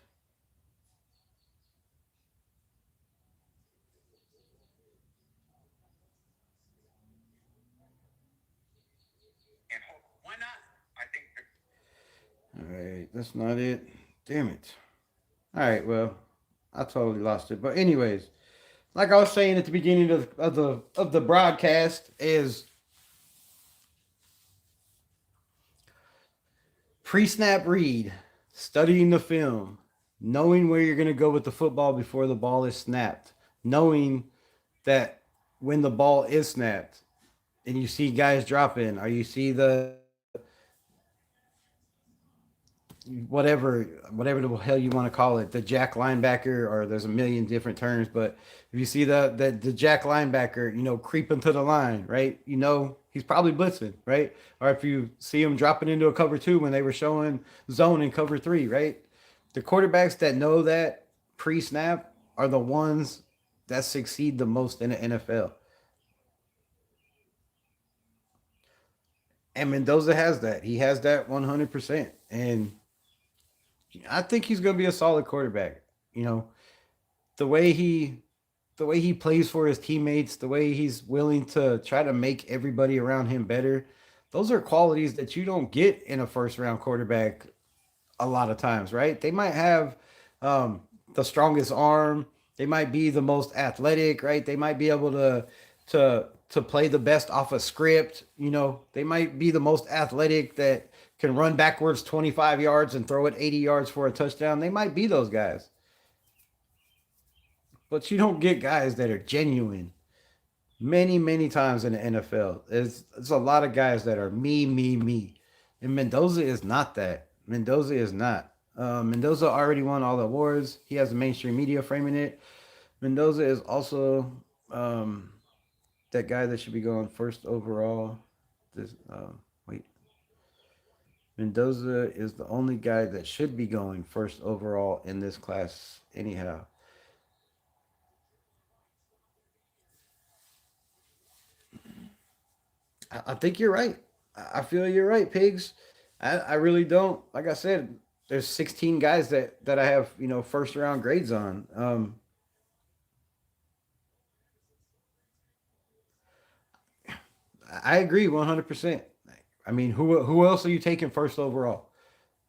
All right, that's not it. Damn it. All right, well, I totally lost it. But anyways, like I was saying at the beginning of the broadcast, is pre-snap read, studying the film, knowing where you're going to go with the football before the ball is snapped, knowing that when the ball is snapped and you see guys dropping, or you see the whatever the hell you want to call it, the jack linebacker, or there's a million different terms, but if you see the jack linebacker, creeping to the line, right? He's probably blitzing, right? Or if you see him dropping into a cover two when they were showing zone in cover three, right? The quarterbacks that know that pre-snap are the ones that succeed the most in the NFL. And Mendoza has that. He has that 100%. And I think he's going to be a solid quarterback. You know, the way he the way he plays for his teammates, the way he's willing to try to make everybody around him better. Those are qualities that you don't get in a first round quarterback a lot of times, right? They might have the strongest arm. They might be the most athletic, right? They might be able to play the best off a script. They might be the most athletic that can run backwards 25 yards and throw it 80 yards for a touchdown. They might be those guys, but you don't get guys that are genuine many times in the NFL. There's a lot of guys that are me, and Mendoza is not that. Mendoza is not. Mendoza already won all the awards. He has the mainstream media framing it. Mendoza is also that guy that should be going first overall. This wait, Mendoza is the only guy that should be going first overall in this class. Anyhow, I think you're right. I feel you're right, pigs. I really don't. Like I said, there's 16 guys that I have first round grades on. I agree 100%. I mean, who else are you taking first overall?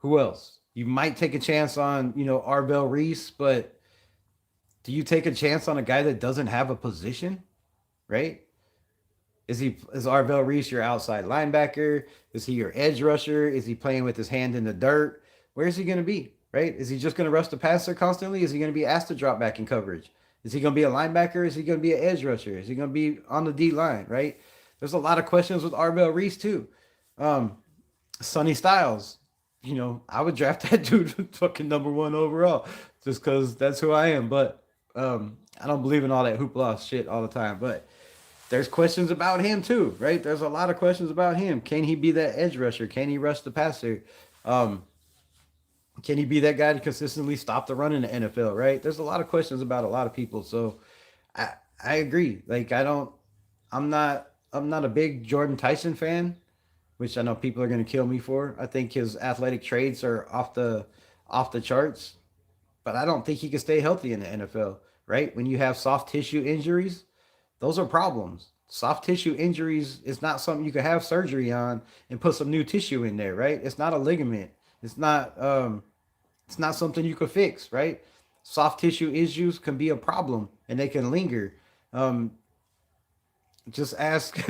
Who else? You might take a chance on, Arvell Reese, but do you take a chance on a guy that doesn't have a position, right? Is Arvell Reese your outside linebacker? Is he your edge rusher? Is he playing with his hand in the dirt? Where is he going to be? Right? Is he just going to rush the passer constantly? Is he going to be asked to drop back in coverage? Is he going to be a linebacker? Is he going to be an edge rusher? Is he going to be on the D line? Right? There's a lot of questions with Arvell Reese too. Um, Sonny Styles, I would draft that dude fucking number one overall just because that's who I am. But I don't believe in all that hoopla shit all the time. But there's questions about him too, right? There's a lot of questions about him. Can he be that edge rusher? Can he rush the passer? Um, can he be that guy to consistently stop the run in the NFL, right? There's a lot of questions about a lot of people. So I agree. Like I'm not a big Jordan Tyson fan, which I know people are gonna kill me for. I think his athletic traits are off the charts, but I don't think he can stay healthy in the NFL, right? When you have soft tissue injuries, those are problems. Soft tissue injuries is not something you can have surgery on and put some new tissue in there, right? It's not a ligament. It's not something you could fix, right? Soft tissue issues can be a problem and they can linger. Um, just ask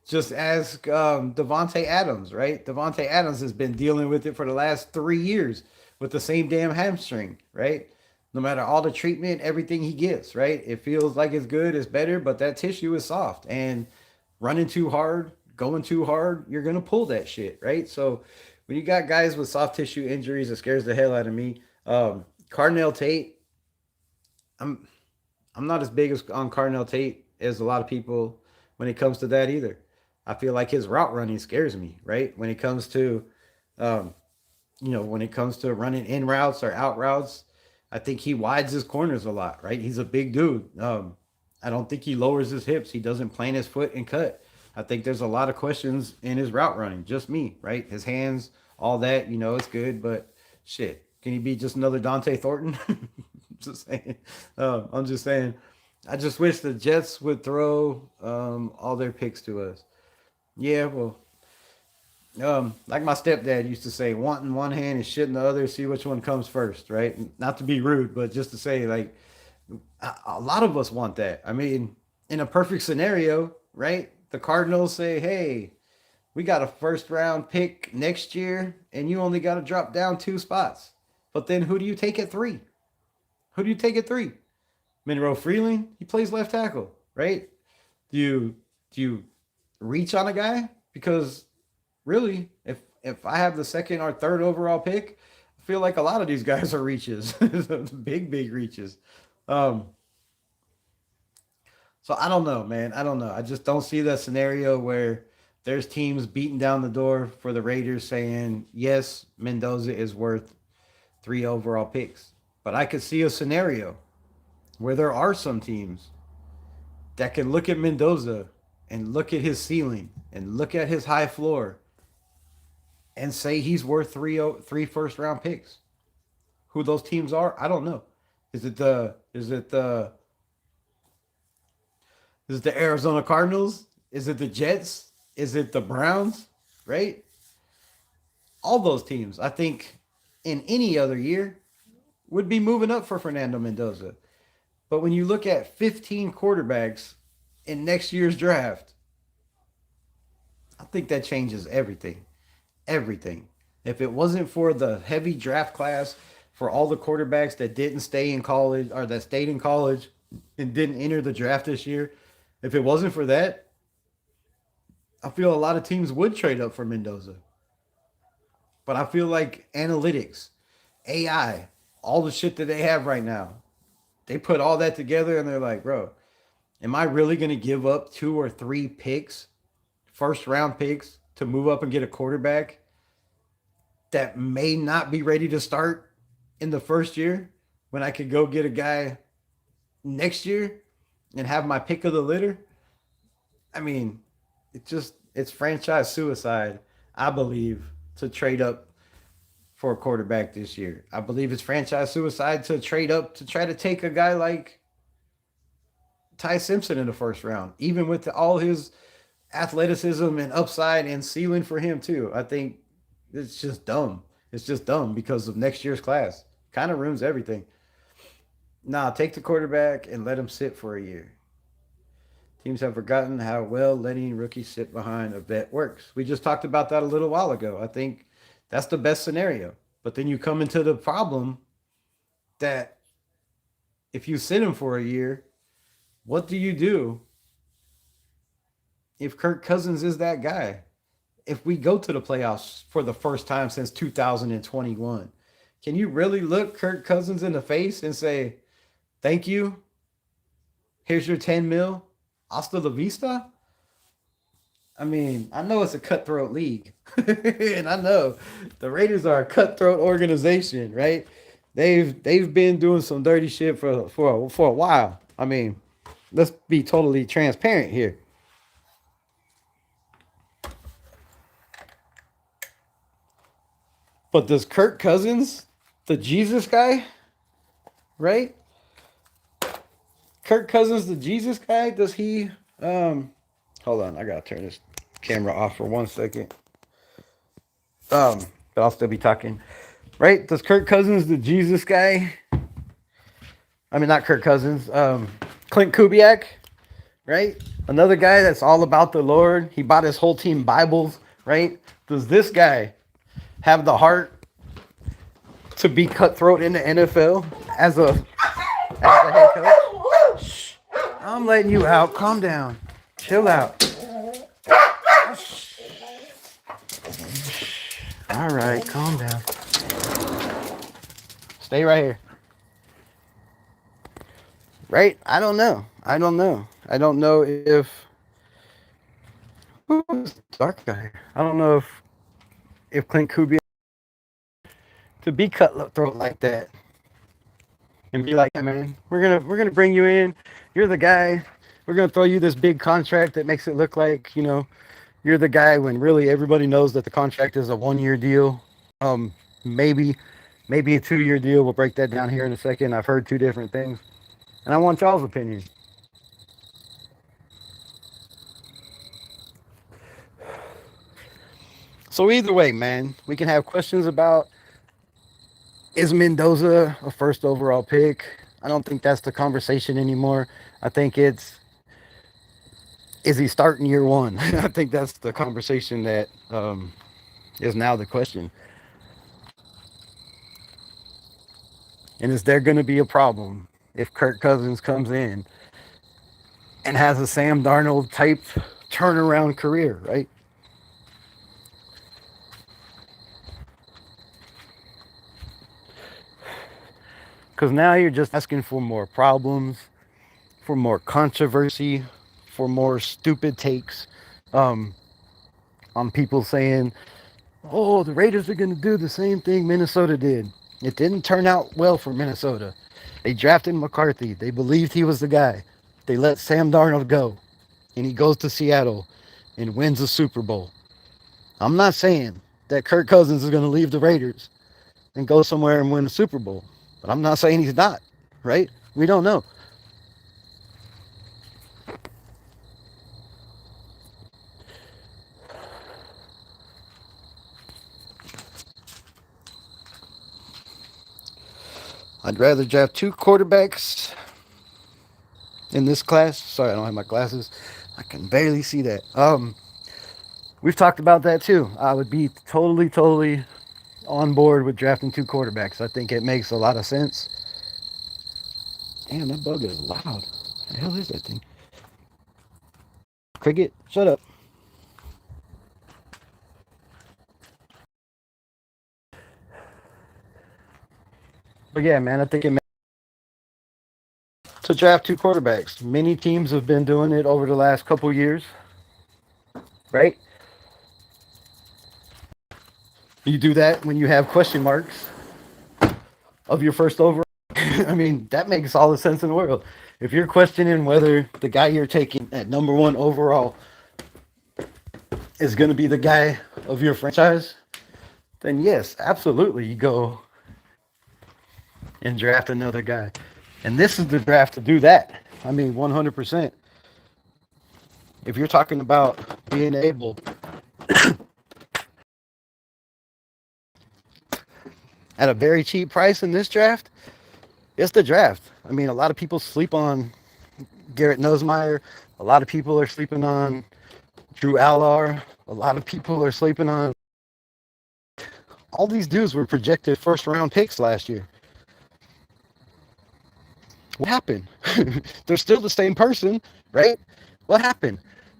just ask Devonte Adams, right? Devonte Adams has been dealing with it for the last 3 years with the same damn hamstring, right? No matter all the treatment, everything he gets, right? It feels like it's good, it's better, but that tissue is soft. And running too hard, going too hard, you're gonna pull that shit, right? So when you got guys with soft tissue injuries, it scares the hell out of me. Cardinal Tate, I'm I'm not as big as on Cardinal Tate as a lot of people when it comes to that either. I feel like his route running scares me, right? Um, when it comes to running in routes or out routes, I think he wides his corners a lot, right? He's a big dude. I don't think he lowers his hips. He doesn't plant his foot and cut. I think there's a lot of questions in his route running. Just me, right? His hands, all that, it's good, but shit, can he be just another Dante Thornton? Just saying. I'm just saying. I just wish the Jets would throw all their picks to us. Yeah, well, like my stepdad used to say, wanting one hand and shit in the other, see which one comes first, right? Not to be rude, but just to say, like, a lot of us want that. I mean, in a perfect scenario, right? The Cardinals say, hey, we got a first round pick next year, and you only got to drop down 2 spots. But then who do you take at 3? Who do you take at 3? Monroe Freeland, he plays left tackle, right? Do you reach on a guy? Because really, if I have the second or third overall pick, I feel like a lot of these guys are reaches, big reaches. Um, so I don't know, man. I don't know. I just don't see that scenario where there's teams beating down the door for the Raiders saying, yes, Mendoza is worth 3 overall picks. But I could see a scenario where there are some teams that can look at Mendoza and look at his ceiling and look at his high floor and say he's worth three first round picks. Who those teams are, I don't know. Is it the Arizona Cardinals? Is it the Jets? Is it the Browns? Right? All those teams, I think, in any other year, would be moving up for Fernando Mendoza. But when you look at 15 quarterbacks in next year's draft, I think that changes everything. Everything. If it wasn't for the heavy draft class, for all the quarterbacks that didn't stay in college or that stayed in college and didn't enter the draft this year, if it wasn't for that, I feel a lot of teams would trade up for Mendoza. But I feel like analytics, AI, all the shit that they have right now, they put all that together and they're like, bro, am I really going to give up 2 or 3 picks, first round picks, to move up and get a quarterback that may not be ready to start in the first year when I could go get a guy next year and have my pick of the litter? I mean, it's franchise suicide, I believe, to trade up for a quarterback this year. I believe it's franchise suicide to trade up to try to take a guy like Ty Simpson in the first round, even with all his athleticism and upside and ceiling for him too. I think it's just dumb. It's just dumb because of next year's class. Kind of ruins everything. Nah, take the quarterback and let him sit for a year. Teams have forgotten how well letting rookies sit behind a vet works. We just talked about that a little while ago. I think that's the best scenario. But then you come into the problem that if you sit him for a year, what do you do if Kirk Cousins is that guy? If we go to the playoffs for the first time since 2021, can you really look Kirk Cousins in the face and say, thank you? Here's your 10 mil. Hasta la vista? I mean, I know it's a cutthroat league, and I know the Raiders are a cutthroat organization, right? They've been doing some dirty shit for a while. I mean, let's be totally transparent here. But does Kirk Cousins, the Jesus guy, right? Kirk Cousins, the Jesus guy, does he hold on, I gotta turn this camera off for 1 second. But I'll still be talking. Right? Does Kirk Cousins, the Jesus guy? I mean, not Kirk Cousins. Clint Kubiak, right? Another guy that's all about the Lord. He bought his whole team Bibles, right? Does this guy have the heart to be cutthroat in the NFL as a head coach? Shh. I'm letting you out. Calm down. Chill out. All right, calm down. Stay right here. Right? I don't know. I don't know if who's the dark guy? I don't know if Clint Kubiak to be cutthroat like that and be like, hey man, we're gonna bring you in. You're the guy. We're gonna throw you this big contract that makes it look like, you're the guy when really everybody knows that the contract is a 1-year deal. Maybe a 2-year deal. We'll break that down here in a second. I've heard two different things. And I want y'all's opinion. So either way, man, we can have questions about, is Mendoza a first overall pick? I don't think that's the conversation anymore. I think it's, is he starting year one? I think that's the conversation that is now the question. And is there going to be a problem if Kirk Cousins comes in and has a Sam Darnold type turnaround career, right? Because now you're just asking for more problems, for more controversy, for more stupid takes on people saying, oh, the Raiders are going to do the same thing Minnesota did. It didn't turn out well for Minnesota. They drafted McCarthy. They believed he was the guy. They let Sam Darnold go, and he goes to Seattle and wins a Super Bowl. I'm not saying that Kirk Cousins is going to leave the Raiders and go somewhere and win a Super Bowl, but I'm not saying he's not, right? We don't know. I'd rather draft 2 quarterbacks in this class. Sorry, I don't have my glasses. I can barely see that. We've talked about that too. I would be totally on board with drafting 2 quarterbacks. I think it makes a lot of sense. Damn, that bug is loud. What the hell is that thing? Cricket, shut up. But yeah, man, I think it makes to draft 2 quarterbacks. Many teams have been doing it over the last couple years, right? You do that when you have question marks of your first overall. I mean, that makes all the sense in the world. If you're questioning whether the guy you're taking at number 1 overall is going to be the guy of your franchise, then yes, absolutely, you go and draft another guy. And this is the draft to do that. I mean, 100%. If you're talking about being able at a very cheap price in this draft, it's the draft. I mean, a lot of people sleep on Garrett Nussmeier. A lot of people are sleeping on Drew Allar. A lot of people are sleeping on all these dudes were projected first round picks last year. What happened? They're still the same person, right? What happened?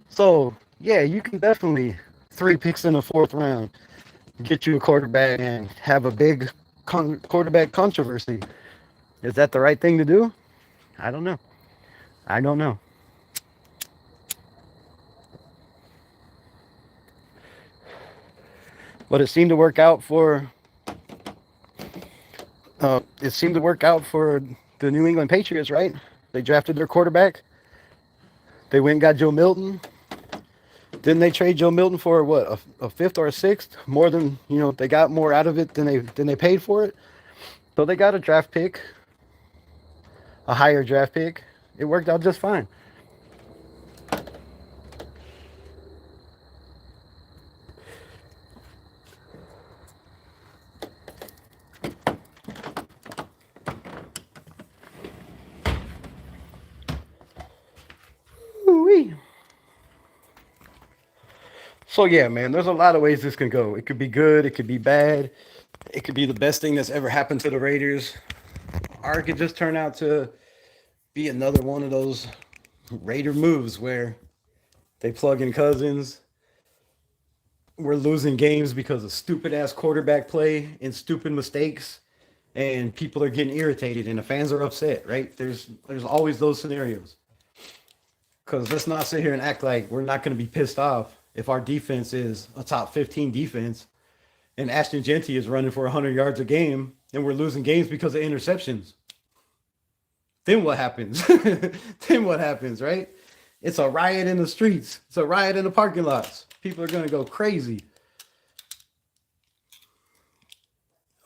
So, yeah, you can definitely 3 picks in the fourth round get you a quarterback and have a big quarterback controversy. Is that the right thing to do? I don't know. I don't know. But it seemed to work out for the New England Patriots, right? They drafted their quarterback. They went and got Joe Milton. Didn't they trade Joe Milton for what, a fifth or a sixth? More than, they got more out of it than they paid for it. So they got a draft pick, a higher draft pick. It worked out just fine. Ooh-wee. So yeah, man, there's a lot of ways this can go. It could be good, it could be bad, it could be the best thing that's ever happened to the Raiders, or it could just turn out to be another one of those Raider moves where they plug in Cousins. We're losing games because of stupid ass quarterback play and stupid mistakes, and people are getting irritated and the fans are upset, right? There's always those scenarios. Because let's not sit here and act like we're not going to be pissed off if our defense is a top 15 defense and Ashton Genty is running for 100 yards a game and we're losing games because of interceptions. Then what happens? Then what happens, right? It's a riot in the streets. It's a riot in the parking lots. People are going to go crazy.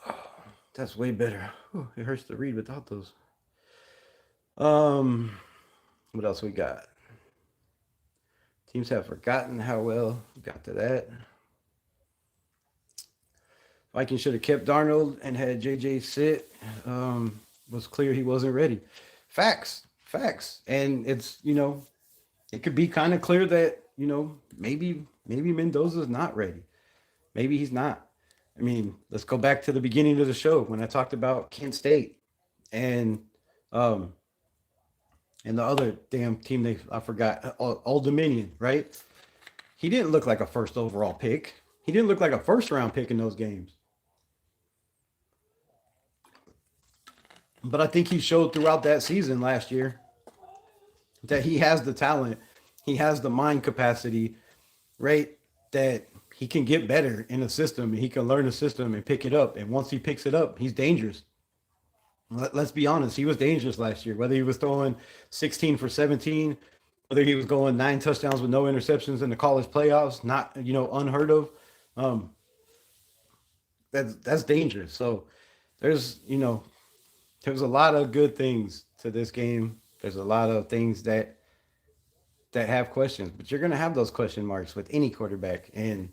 Oh, that's way better. Whew, it hurts to read without those. What else we got? Teams have forgotten how well we got to that. Vikings should have kept Darnold and had JJ sit. Was clear he wasn't ready. Facts. And it's, it could be kind of clear that, maybe Mendoza's not ready. Maybe he's not. I mean, let's go back to the beginning of the show when I talked about Kent State and um and the other damn team I forgot, Old Dominion, right? He didn't look like a first overall pick. He didn't look like a first round pick in those games. But I think he showed throughout that season last year that he has the talent, he has the mind capacity, right? That he can get better in a system and he can learn a system and pick it up. And once he picks it up, he's dangerous. Let's be honest, he was dangerous last year. Whether he was throwing 16 for 17, whether he was going 9 touchdowns with no interceptions in the college playoffs, not unheard of. Um, that's dangerous. So there's a lot of good things to this game. There's a lot of things that have questions, but you're gonna have those question marks with any quarterback. And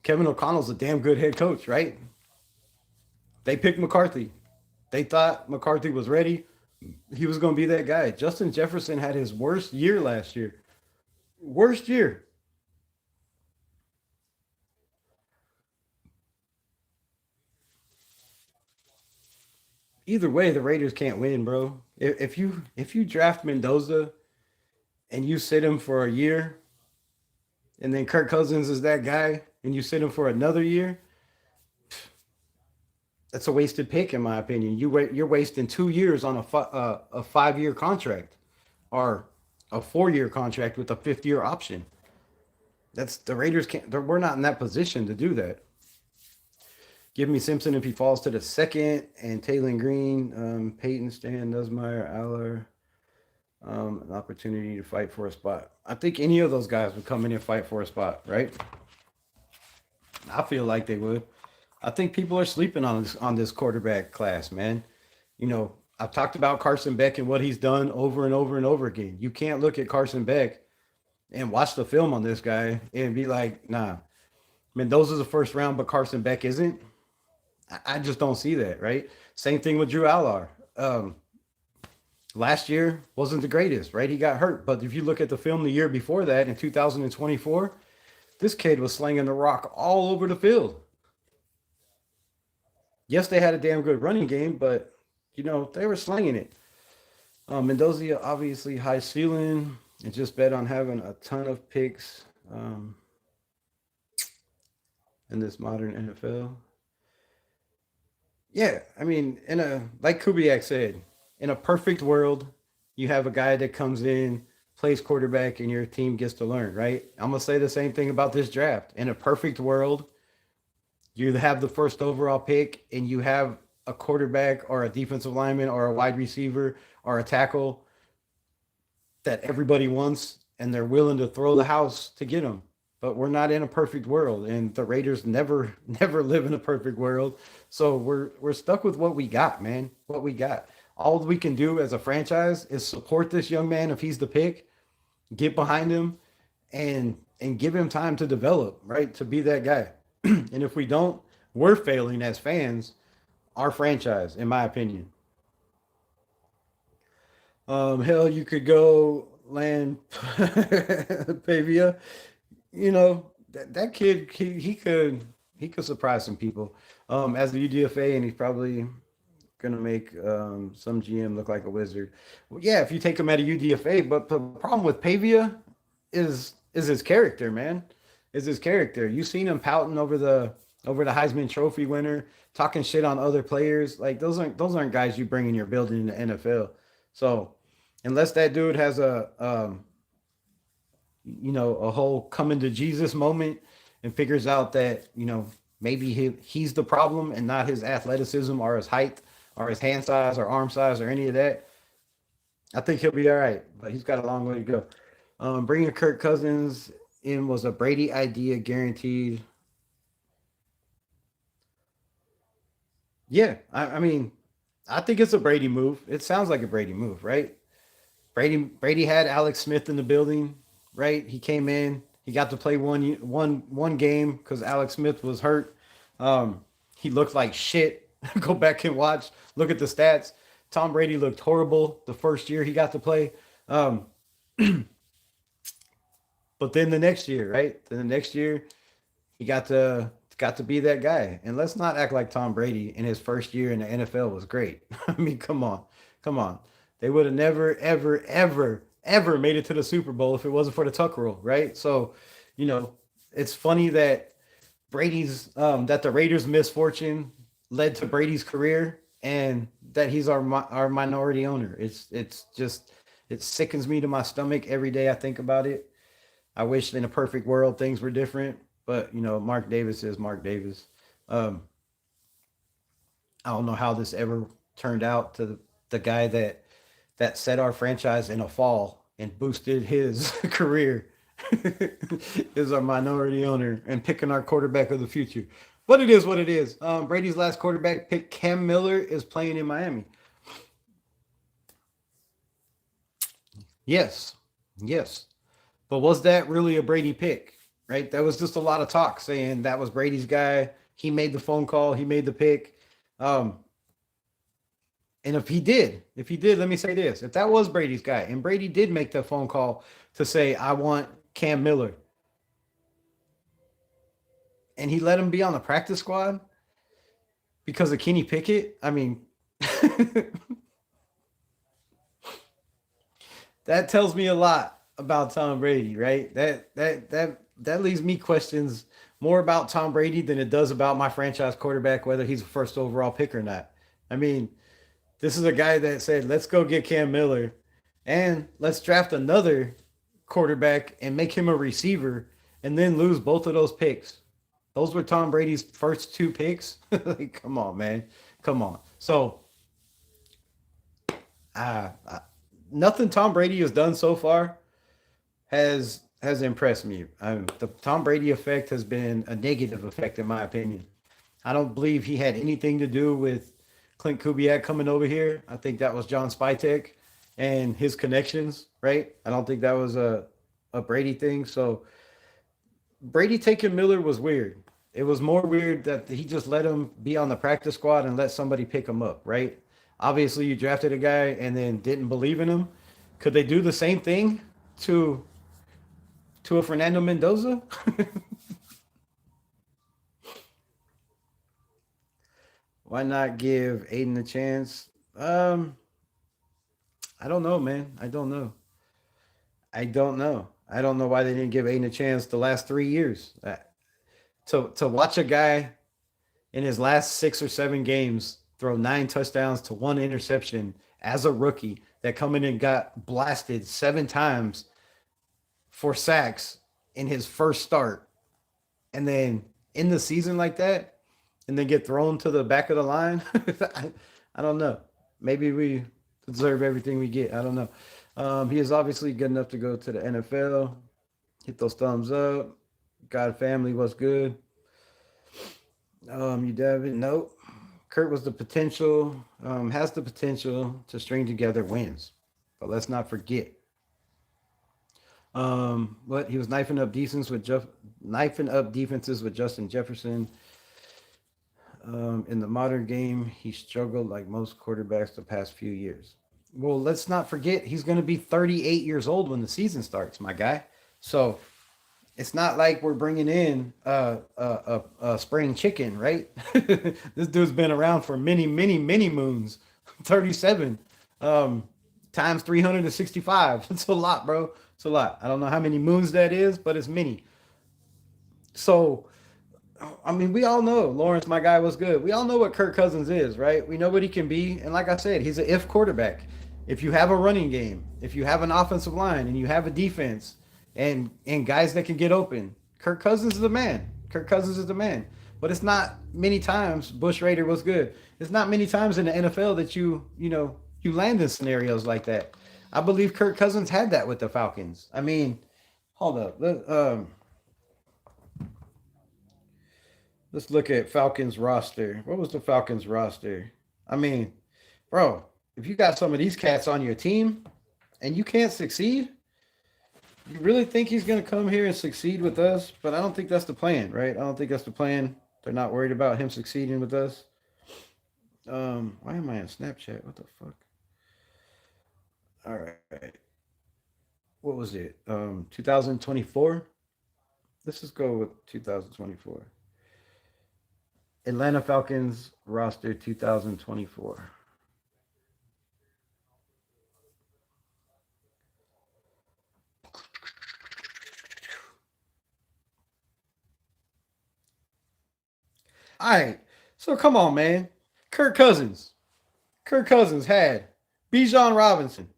Kevin O'Connell's a damn good head coach, right? They picked McCarthy. They thought McCarthy was ready. He was going to be that guy. Justin Jefferson had his worst year last year. Worst year. Either way, the Raiders can't win, bro. If you draft Mendoza and you sit him for a year, and then Kirk Cousins is that guy, and you sit him for another year, that's a wasted pick, in my opinion. You're wasting 2 years on a 5-year contract, or a 4-year contract with a fifth-year option. That's the Raiders can't. We're not in that position to do that. Give me Simpson if he falls to the second, and Taylor Green, Peyton, Stan, Nussmeier, Aller, an opportunity to fight for a spot. I think any of those guys would come in and fight for a spot, right? I feel like they would. I think people are sleeping on this quarterback class, man. I've talked about Carson Beck and what he's done over and over and over again. You can't look at Carson Beck and watch the film on this guy and be like, nah, Mendoza's a first round, but Carson Beck isn't. I just don't see that, right? Same thing with Drew Allar. Last year wasn't the greatest, right? He got hurt. But if you look at the film the year before that in 2024, this kid was slinging the rock all over the field. Yes, they had a damn good running game, but they were slinging it. Mendoza obviously high ceiling and just bet on having a ton of picks in this modern NFL. Yeah, I mean, like Kubiak said, in a perfect world, you have a guy that comes in, plays quarterback, and your team gets to learn, right? I'm gonna say the same thing about this draft. In a perfect world, you have the first overall pick, and you have a quarterback or a defensive lineman or a wide receiver or a tackle that everybody wants, and they're willing to throw the house to get them. But we're not in a perfect world, and the Raiders never live in a perfect world. So we're stuck with what we got, man. What we got. All we can do as a franchise is support this young man if he's the pick, get behind him, and give him time to develop, right? To be that guy. And if we don't, we're failing as fans, our franchise, in my opinion. Hell, you could go land Pavia. That kid, he could surprise some people. As the UDFA, and he's probably gonna make some GM look like a wizard. Well, yeah, if you take him at a UDFA, but the problem with Pavia is his character, man. Is his character. You seen him pouting over the Heisman Trophy winner, talking shit on other players. Like those aren't guys you bring in your building in the NFL. So unless that dude has a whole coming to Jesus moment and figures out that, maybe he's the problem and not his athleticism or his height or his hand size or arm size or any of that, I think he'll be all right. But he's got a long way to go. Bringing Kirk Cousins in was a Brady idea, guaranteed. Yeah, I mean, I think it's a Brady move. It sounds like a Brady move, right? Brady had Alex Smith in the building, right? He came in, he got to play one game because Alex Smith was hurt. He looked like shit. Go back and watch. Look at the stats. Tom Brady looked horrible the first year he got to play. But then the next year, right? Then the next year, he got to be that guy. And let's not act like Tom Brady in his first year in the NFL was great. I mean, come on, come on. They would have never, ever, ever, ever made it to the Super Bowl if it wasn't for the Tuck rule, right? So, it's funny that that the Raiders' misfortune led to Brady's career, and that he's our minority owner. It sickens me to my stomach every day I think about it. I wish in a perfect world things were different, but Mark Davis is Mark Davis. I don't know how this ever turned out to the guy that set our franchise in a fall and boosted his career is our minority owner and picking our quarterback of the future. But it is what it is. Brady's last quarterback pick, Cam Miller, is playing in Miami. Yes. Yes. But was that really a Brady pick? Right? That was just a lot of talk saying that was Brady's guy. He made the phone call. He made the pick. And if he did, let me say this. If that was Brady's guy and Brady did make the phone call to say, I want Cam Miller, and he let him be on the practice squad because of Kenny Pickett, I mean, that tells me a lot about Tom Brady, right? That leaves me questions more about Tom Brady than it does about my franchise quarterback, whether he's a first overall pick or not. I mean, this is a guy that said, let's go get Cam Miller and let's draft another quarterback and make him a receiver and then lose both of those picks. Those were Tom Brady's first two picks. Like, come on, man. Come on. So, uh, nothing Tom Brady has done so far has impressed me. The Tom Brady effect has been a negative effect, in my opinion. I don't believe he had anything to do with Clint Kubiak coming over here. I think that was John Spytek and his connections, right? I don't think that was a Brady thing. So Brady taking Miller was weird. It was more weird that he just let him be on the practice squad and let somebody pick him up, right? Obviously, you drafted a guy and then didn't believe in him. Could they do the same thing to a Fernando Mendoza? Why not give Aiden a chance? I don't know, man. I don't know. I don't know. I don't know why they didn't give Aiden a chance the last 3 years. To watch a guy in his last 6 or 7 games throw 9 touchdowns to 1 interception as a rookie that come in and got blasted 7 times for sacks in his first start, and then in the season like that, and then get thrown to the back of the line. I don't know. Maybe we deserve everything we get. I don't know. He is obviously good enough to go to the NFL. Hit those thumbs up. God family was good. You Devin? Nope. Kurt was the potential, has the potential to string together wins. But let's not forget. But he was knifing up defenses with Justin Jefferson. In the modern game, he struggled like most quarterbacks the past few years. Well, let's not forget he's going to be 38 years old when the season starts, my guy. So it's not like we're bringing in a spring chicken, right? This dude's been around for many, many, many moons. 37 times 365. It's a lot, bro. It's a lot. I don't know how many moons that is, but it's many. So, I mean, we all know Lawrence, my guy, was good. We all know what Kirk Cousins is, right? We know what he can be. And like I said, he's an if quarterback. If you have a running game, if you have an offensive line, and you have a defense, and guys that can get open, Kirk Cousins is the man. Kirk Cousins is the man. But it's not many times Bush Raider was good. It's not many times in the NFL that you land in scenarios like that. I believe Kirk Cousins had that with the Falcons. I mean, hold up. Let's look at Falcons roster. What was the Falcons roster? I mean, bro, if you got some of these cats on your team and you can't succeed, you really think he's going to come here and succeed with us? But I don't think that's the plan, right? I don't think that's the plan. They're not worried about him succeeding with us. Why am I on Snapchat? What the fuck? All right. What was it? 2024? Let's just go with 2024. Atlanta Falcons roster 2024. All right. So come on, man. Kirk Cousins. Kirk Cousins had Bijan Robinson,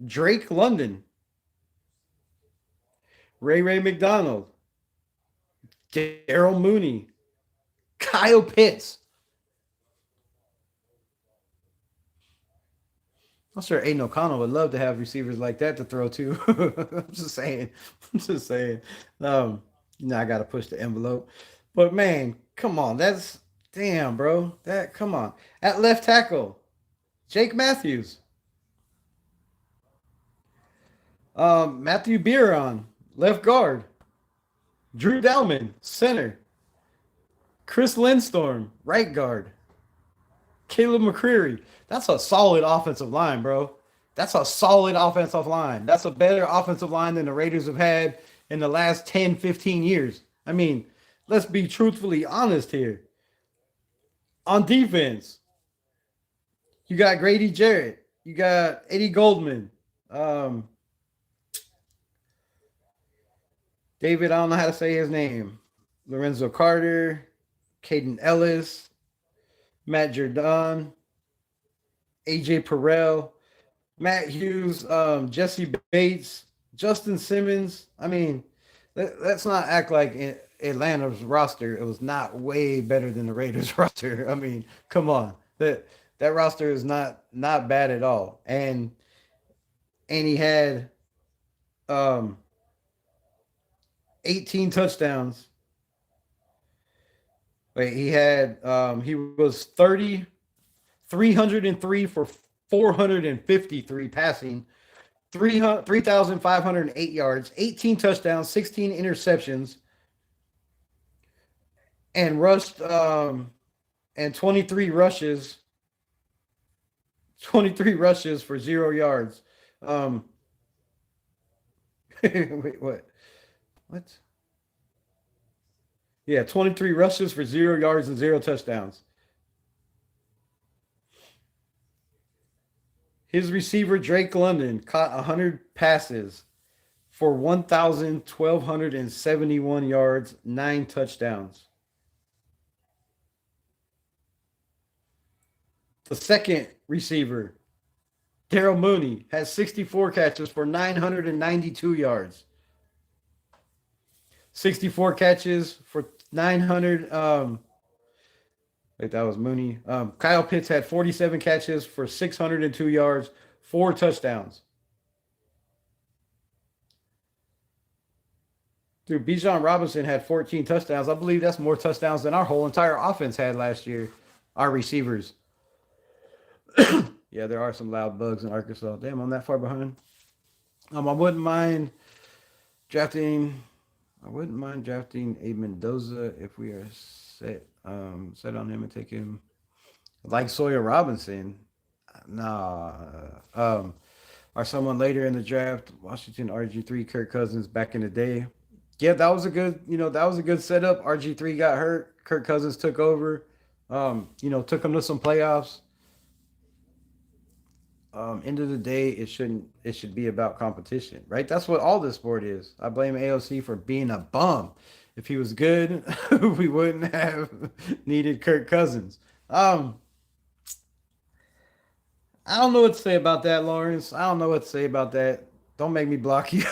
Drake London, Ray McDonald, Daryl Mooney, Kyle Pitts. I'm sure Aiden O'Connell would love to have receivers like that to throw to. I'm just saying. I'm just saying. I got to push the envelope. But man, come on. That's damn, bro. Come on. At left tackle, Jake Matthews. Matthew Biron, left guard. Drew Dalman, center. Chris Lindstorm, right guard. Caleb McCreary. That's a solid offensive line, bro. That's a solid offensive line. That's a better offensive line than the Raiders have had in the last 10, 15 years. I mean, let's be truthfully honest here. On defense, you got Grady Jarrett. You got Eddie Goldman. David, I don't know how to say his name. Lorenzo Carter. Caden Ellis. Matt Jordon. AJ Perrell. Matt Hughes. Jesse Bates. Justin Simmons. I mean, let's not act like Atlanta's roster, it was not way better than the Raiders roster. I mean, come on. That roster is not bad at all. And he had 18 touchdowns. Wait, he was 303 for 453 passing, 3,508 yards, 18 touchdowns, 16 interceptions. and rushed and 23 rushes for 0 yards. Um, wait, what? What? Yeah, 23 rushes for 0 yards and 0 touchdowns. His receiver Drake London caught 100 passes for 1,271 yards, 9 touchdowns. The second receiver, Daryl Mooney, has 64 catches for 992 yards. 64 catches for 900. Wait, that was Mooney. Kyle Pitts had 47 catches for 602 yards, 4 touchdowns. Dude, Bijan Robinson had 14 touchdowns. I believe that's more touchdowns than our whole entire offense had last year. Our receivers. Yeah, there are some loud bugs in Arkansas. Damn, I'm that far behind. I wouldn't mind drafting. I wouldn't mind drafting a Mendoza if we are set on him and take him like Sawyer Robinson. Nah. Or someone later in the draft, Washington RG3, Kirk Cousins back in the day. Yeah, that was a good, that was a good setup. RG3 got hurt. Kirk Cousins took over. Took him to some playoffs. End of the day, it should be about competition, right? That's what all this sport is. I blame AOC for being a bum. If he was good, we wouldn't have needed Kirk Cousins. I don't know what to say about that, Lawrence. I don't know what to say about that. Don't make me block you.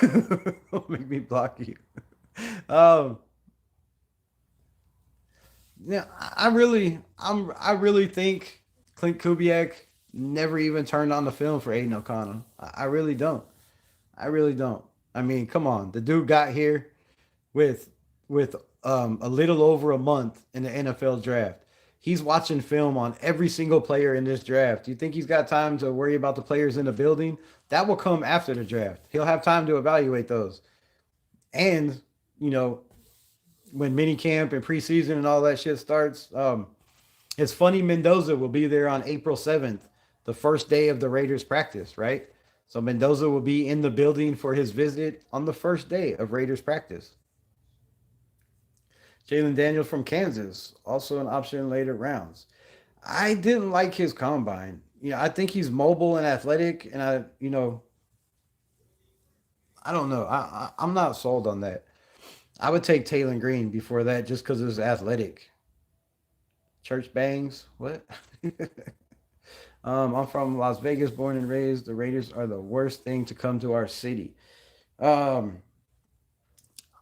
Don't make me block you. Um, yeah, I really think Clint Kubiak never even turned on the film for Aiden O'Connell. I really don't. I really don't. I mean, come on. The dude got here with a little over a month in the NFL draft. He's watching film on every single player in this draft. Do you think he's got time to worry about the players in the building? That will come after the draft. He'll have time to evaluate those. And, you know, when mini camp and preseason and all that shit starts, it's funny Mendoza will be there on April 7th, the first day of the Raiders practice, right? So Mendoza will be in the building for his visit on the first day of Raiders practice. Jalen Daniels from Kansas, also an option in later rounds. I didn't like his combine. I think he's mobile and athletic, and I don't know. I'm not sold on that. I would take Taylor Green before that just because it's athletic. Church bangs. What? I'm from Las Vegas, born and raised. The Raiders are the worst thing to come to our city. Um,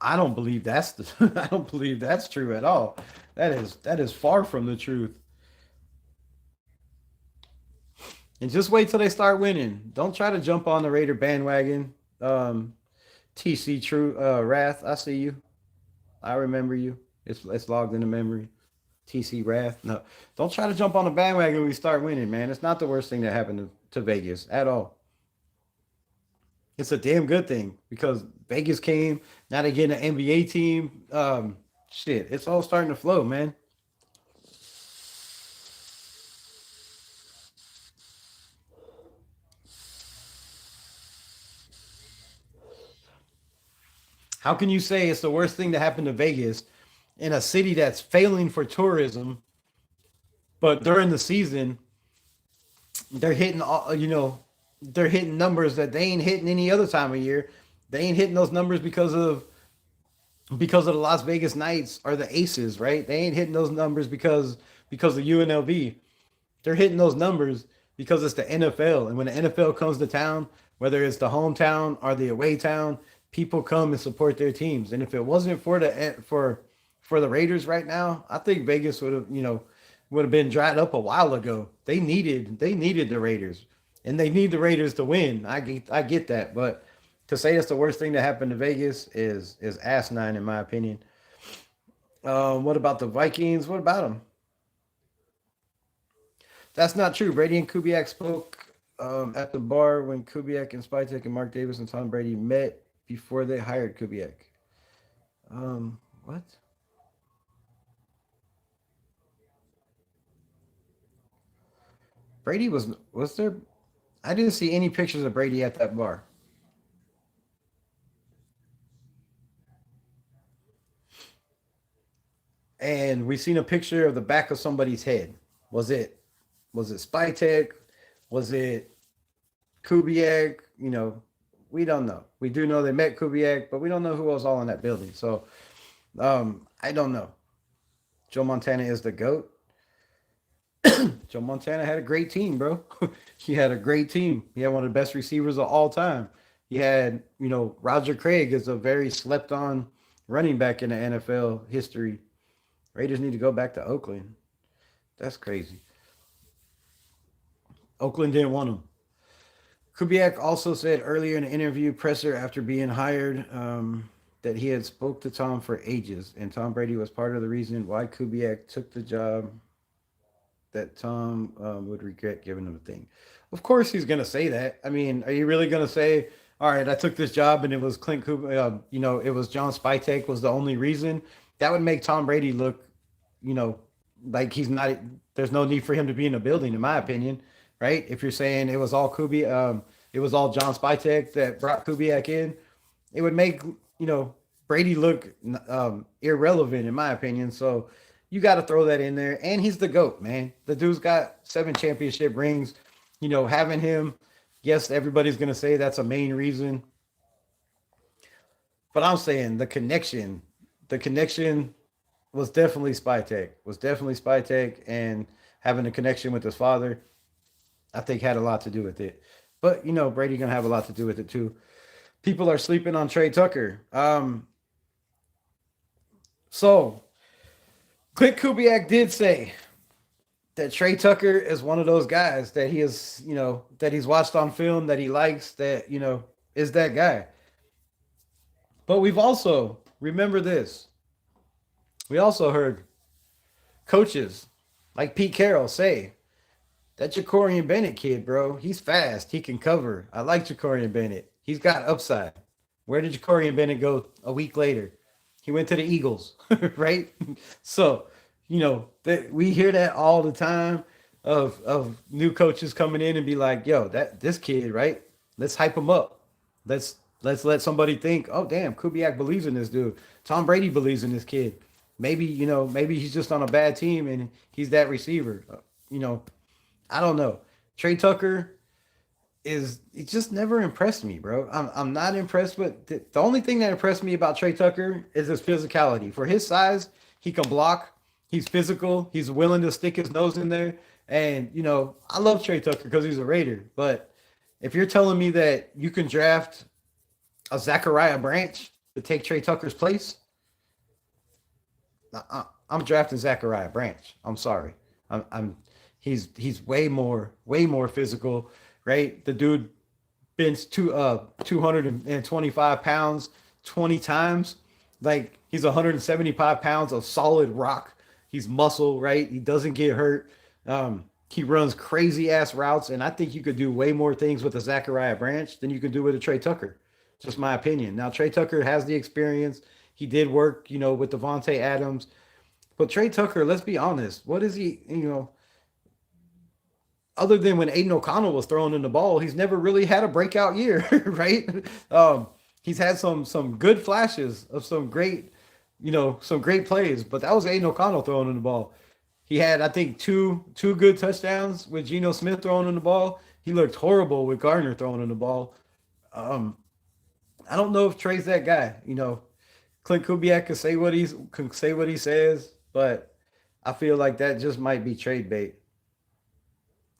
I don't believe I don't believe that's true at all. That is far from the truth. And just wait till they start winning. Don't try to jump on the Raider bandwagon. TC True Wrath, I see you. I remember you. It's logged in the memory. TC Wrath. No, don't try to jump on the bandwagon when we start winning, man. It's not the worst thing that happened to Vegas at all. It's a damn good thing because Vegas came. Now they get an NBA team. Shit, it's all starting to flow, man. How can you say it's the worst thing to happen to Vegas in a city that's failing for tourism, but during the season they're hitting all they're hitting numbers that they ain't hitting any other time of year. They ain't hitting those numbers because of the Las Vegas Knights or the Aces, right? They ain't hitting those numbers because of UNLV. They're hitting those numbers because it's the NFL. And when the NFL comes to town, whether it's the hometown or the away town, people come and support their teams. And if it wasn't for the Raiders right now, I think Vegas would have been dried up a while ago. They needed the Raiders, and they need the Raiders to win. I get that, but to say it's the worst thing to happen to Vegas is asinine in my opinion. What about the Vikings? What about them? That's not true. Brady and Kubiak spoke at the bar when Kubiak and Spytek and Mark Davis and Tom Brady met before they hired Kubiak. What? Brady was there? I didn't see any pictures of Brady at that bar. And we seen a picture of the back of somebody's head. Was it Spytek? Was it Kubiak? We don't know. We do know they met Kubiak, but we don't know who was all in that building. So I don't know. Joe Montana is the GOAT. Joe Montana had a great team, bro. He had a great team. He had one of the best receivers of all time. He had, Roger Craig is a very slept on running back in the NFL history. Raiders need to go back to Oakland. That's crazy. Oakland didn't want him. Kubiak also said earlier in an interview presser after being hired that he had spoke to Tom for ages, and Tom Brady was part of the reason why Kubiak took the job. That Tom would regret giving him a thing. Of course, he's gonna say that. I mean, are you really gonna say, "All right, I took this job and it was Clint Kubiak, it was John Spytek was the only reason"? That would make Tom Brady look, you know, like he's not. There's no need for him to be in the building, in my opinion, right? If you're saying it was all Kubiak, it was all John Spytek that brought Kubiak in, it would make Brady look irrelevant, in my opinion. So you got to throw that in there. And he's the GOAT, man. The dude's got 7 championship rings. Having him, yes, everybody's gonna say that's a main reason, but I'm saying the connection was definitely Spytek, and having a connection with his father, I think had a lot to do with it. But Brady gonna have a lot to do with it too. People are sleeping on Trey Tucker. So Clint Kubiak did say that Trey Tucker is one of those guys that he is, that he's watched on film, that he likes, that, is that guy. But we've also, remember this, we also heard coaches like Pete Carroll say, that Jacorian Bennett kid, bro, he's fast. He can cover. I like Jacorian Bennett. He's got upside. Where did Jacorian Bennett go a week later? He went to the Eagles, right? So, that we hear that all the time of new coaches coming in and be like, "Yo, this kid, right? Let's hype him up. Let's let somebody think, oh damn, Kubiak believes in this dude. Tom Brady believes in this kid. Maybe he's just on a bad team and he's that receiver. You know, I don't know. Trey Tucker is it just never impressed me, bro. I'm not impressed with the only thing that impressed me about Trey Tucker is his physicality. For his size, he can block. He's physical. He's willing to stick his nose in there. And I love Trey Tucker because he's a Raider. But if you're telling me that you can draft a Zachariah Branch to take Trey Tucker's place, I'm drafting Zachariah Branch. I'm sorry. He's way more physical, right? The dude benched 225 pounds 20 times. Like he's 175 pounds of solid rock. He's muscle, right? He doesn't get hurt. He runs crazy ass routes, and I think you could do way more things with a Zachariah Branch than you could do with a Trey Tucker. Just my opinion. Now Trey Tucker has the experience. He did work, with Devontae Adams. But Trey Tucker, let's be honest, what is he, other than when Aiden O'Connell was throwing in the ball, he's never really had a breakout year, right? He's had some good flashes of some great plays, but that was Aiden O'Connell throwing in the ball. He had, I think, two good touchdowns with Geno Smith throwing in the ball. He looked horrible with Gardner throwing in the ball. I don't know if Trey's that guy. Clint Kubiak can say what he says, but I feel like that just might be trade bait.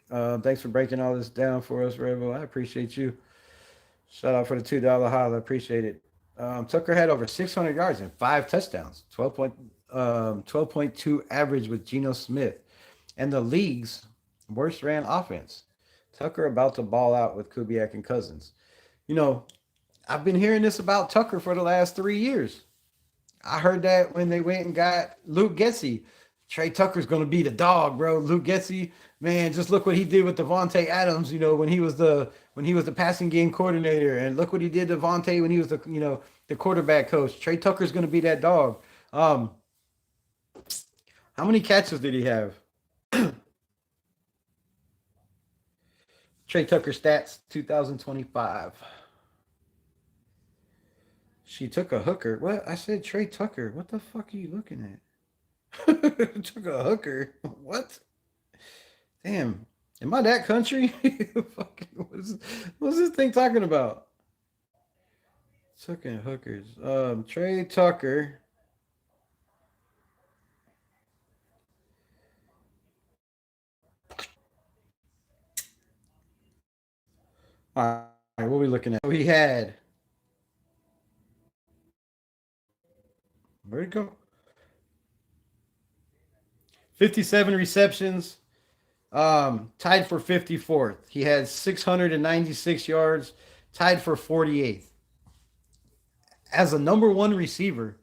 Thanks for breaking all this down for us, Rebel. I appreciate you. Shout out for the $2 holla. Appreciate it. Tucker had over 600 yards and 5 touchdowns, 12.2 average with Geno Smith, and the league's worst ran offense. Tucker about to ball out with Kubiak and Cousins. I've been hearing this about Tucker for the last 3 years. I heard that when they went and got Luke Getsy. Trey Tucker's going to be the dog, bro. Luke Getsy, man, just look what he did with Devontae Adams, when he was the passing game coordinator, and look what he did to Devontae when he was the quarterback coach. Trey Tucker's going to be that dog. How many catches did he have? Trey Tucker stats 2025. She took a hooker. What? I said Trey Tucker. What the fuck are you looking at? Took a hooker. What? Damn. Am I that country? Fucking, what's this thing talking about? Sucking hookers. Trey Tucker. All right, what are we looking at? We had. Where'd it go? 57 receptions. Tied for 54th. He had 696 yards, tied for 48th. As a number one receiver,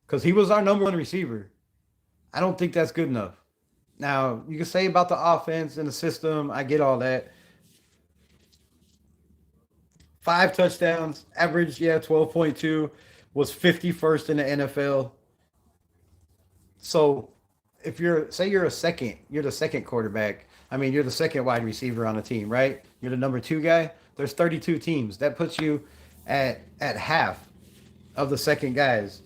because he was our number one receiver, I don't think that's good enough. Now, you can say about the offense and the system, I get all that. 5 touchdowns, average, 12.2, was 51st in the NFL. So if you're the second quarterback. I mean, you're the second wide receiver on the team, right? You're the number two guy. There's 32 teams. That puts you at half of the second guys.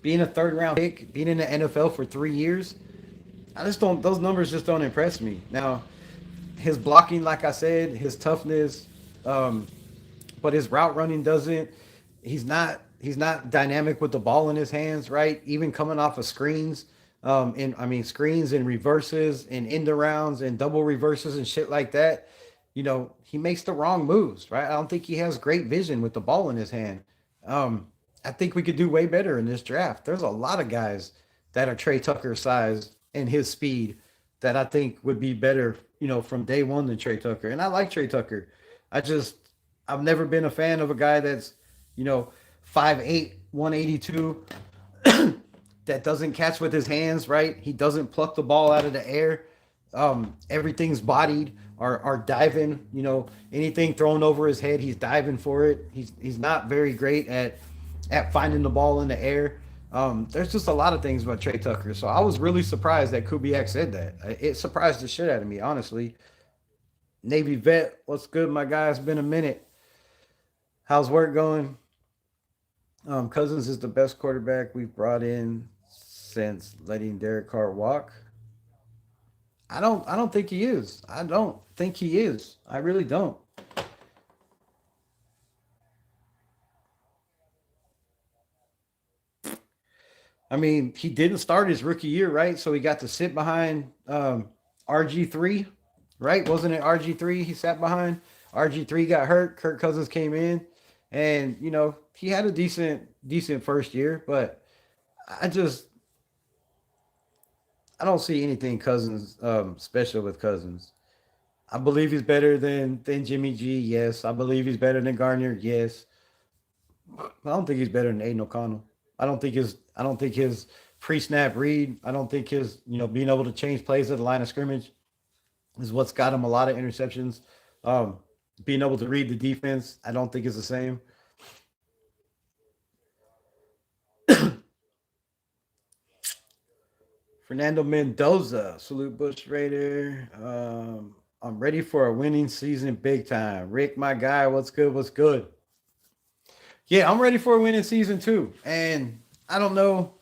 Being a third round pick, being in the NFL for 3 years, I just don't. Those numbers just don't impress me. Now, his blocking, like I said, his toughness, but his route running doesn't. He's not dynamic with the ball in his hands, right? Even coming off of screens, screens and reverses and end arounds and double reverses and shit like that. He makes the wrong moves, right? I don't think he has great vision with the ball in his hand. I think we could do way better in this draft. There's a lot of guys that are Trey Tucker size and his speed that I think would be better, from day one than Trey Tucker. And I like Trey Tucker. I've never been a fan of a guy that's, 5'8", 182, that doesn't catch with his hands, right? He doesn't pluck the ball out of the air. Everything's bodied or diving, anything thrown over his head, he's diving for it. He's not very great at finding the ball in the air. There's just a lot of things about Trey Tucker. So I was really surprised that Kubiak said that. It surprised the shit out of me, honestly. Navy vet, what's good, my guy? It's been a minute. How's work going? Cousins is the best quarterback we've brought in since letting Derek Carr walk. I don't think he is. I don't think he is. I really don't. I mean, he didn't start his rookie year, right? So he got to sit behind RG3, right? Wasn't it RG3 he sat behind? RG3 got hurt. Kirk Cousins came in, and he had a decent first year, but I just I don't see anything Cousins special with Cousins. I believe he's better than Jimmy G. Yes, I believe he's better than Gardner. Yes, I don't think he's better than Aiden O'Connell. I don't think his pre-snap read. I don't think his being able to change plays at the line of scrimmage is what's got him a lot of interceptions. Um, Being able to read the defense, I don't think is the same. Fernando Mendoza, salute Bush Raider. I'm ready for a winning season, big time. Rick, my guy, what's good? What's good? Yeah, I'm ready for a winning season too. And I don't know,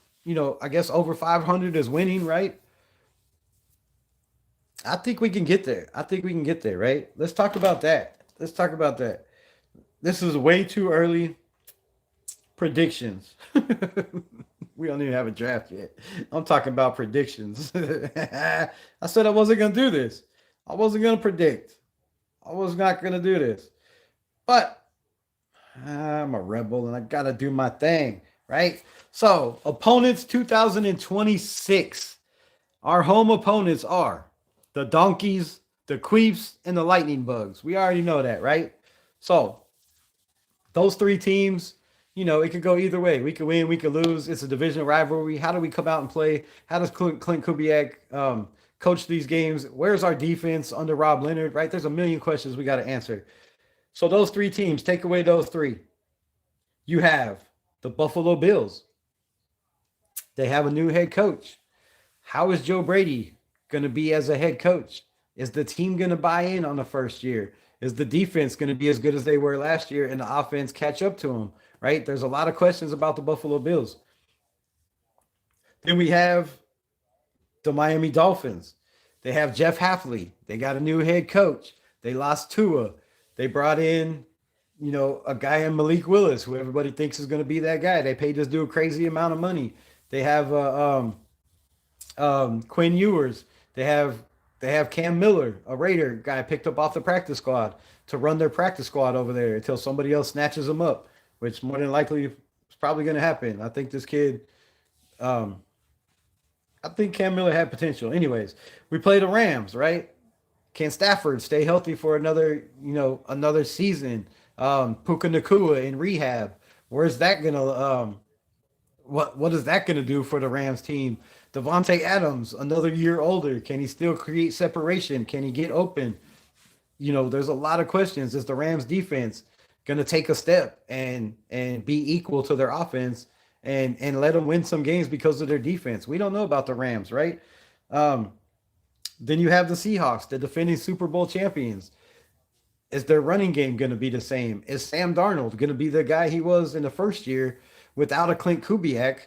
I guess over 500 is winning, right? I think we can get there. I think we can get there, right? Let's talk about that. Let's talk about that. This is way too early. Predictions. We don't even have a draft yet. I'm talking about predictions. I said I wasn't going to do this. I wasn't going to predict. I was not going to do this. But I'm a rebel and I got to do my thing, right? So, opponents 2026. Our home opponents are the Donkeys, the Queeps, and the Lightning Bugs. We already know that, right? So, those three teams, it could go either way. We could win, we could lose. It's a divisional rivalry. How do we come out and play? How does Clint Kubiak coach these games? Where's our defense under Rob Leonard, right? There's a million questions we got to answer. So those three teams, take away those three. You have the Buffalo Bills. They have a new head coach. How is Joe Brady going to be as a head coach? Is the team going to buy in on the first year? Is the defense going to be as good as they were last year and the offense catch up to them? Right? There's a lot of questions about the Buffalo Bills. Then we have the Miami Dolphins. They have Jeff Hafley. They got a new head coach. They lost Tua. They brought in, a guy in Malik Willis, who everybody thinks is going to be that guy. They paid this dude a crazy amount of money. They have Quinn Ewers. They have Cam Miller, a Raider guy picked up off the practice squad to run their practice squad over there until somebody else snatches him up, which more than likely is probably going to happen. I think this kid, I think Cam Miller had potential. Anyways, we play the Rams, right? Can Stafford stay healthy for another season? Puka Nakua in rehab. Where's that gonna what is that gonna do for the Rams team? Devontae Adams, another year older. Can he still create separation? Can he get open? There's a lot of questions. Is the Rams defense gonna take a step and be equal to their offense and let them win some games because of their defense? We don't know about the Rams, right? Then you have the Seahawks, the defending Super Bowl champions. Is their running game going to be the same? Is Sam Darnold going to be the guy he was in the first year without a Clint Kubiak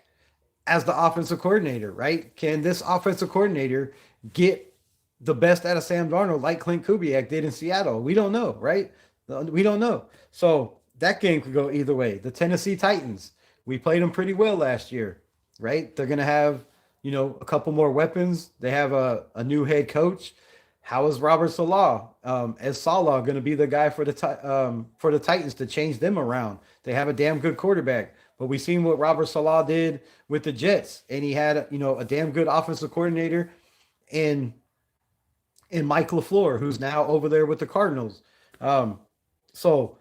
as the offensive coordinator, right? Can this offensive coordinator get the best out of Sam Darnold like Clint Kubiak did in Seattle? We don't know, right? We don't know. So that game could go either way. The Tennessee Titans, we played them pretty well last year, right? They're going to have, a couple more weapons. They have a new head coach. How is Robert Salah? Is Salah going to be the guy for the Titans to change them around? They have a damn good quarterback, but we've seen what Robert Salah did with the Jets, and he had a damn good offensive coordinator in Mike LaFleur, who's now over there with the Cardinals. So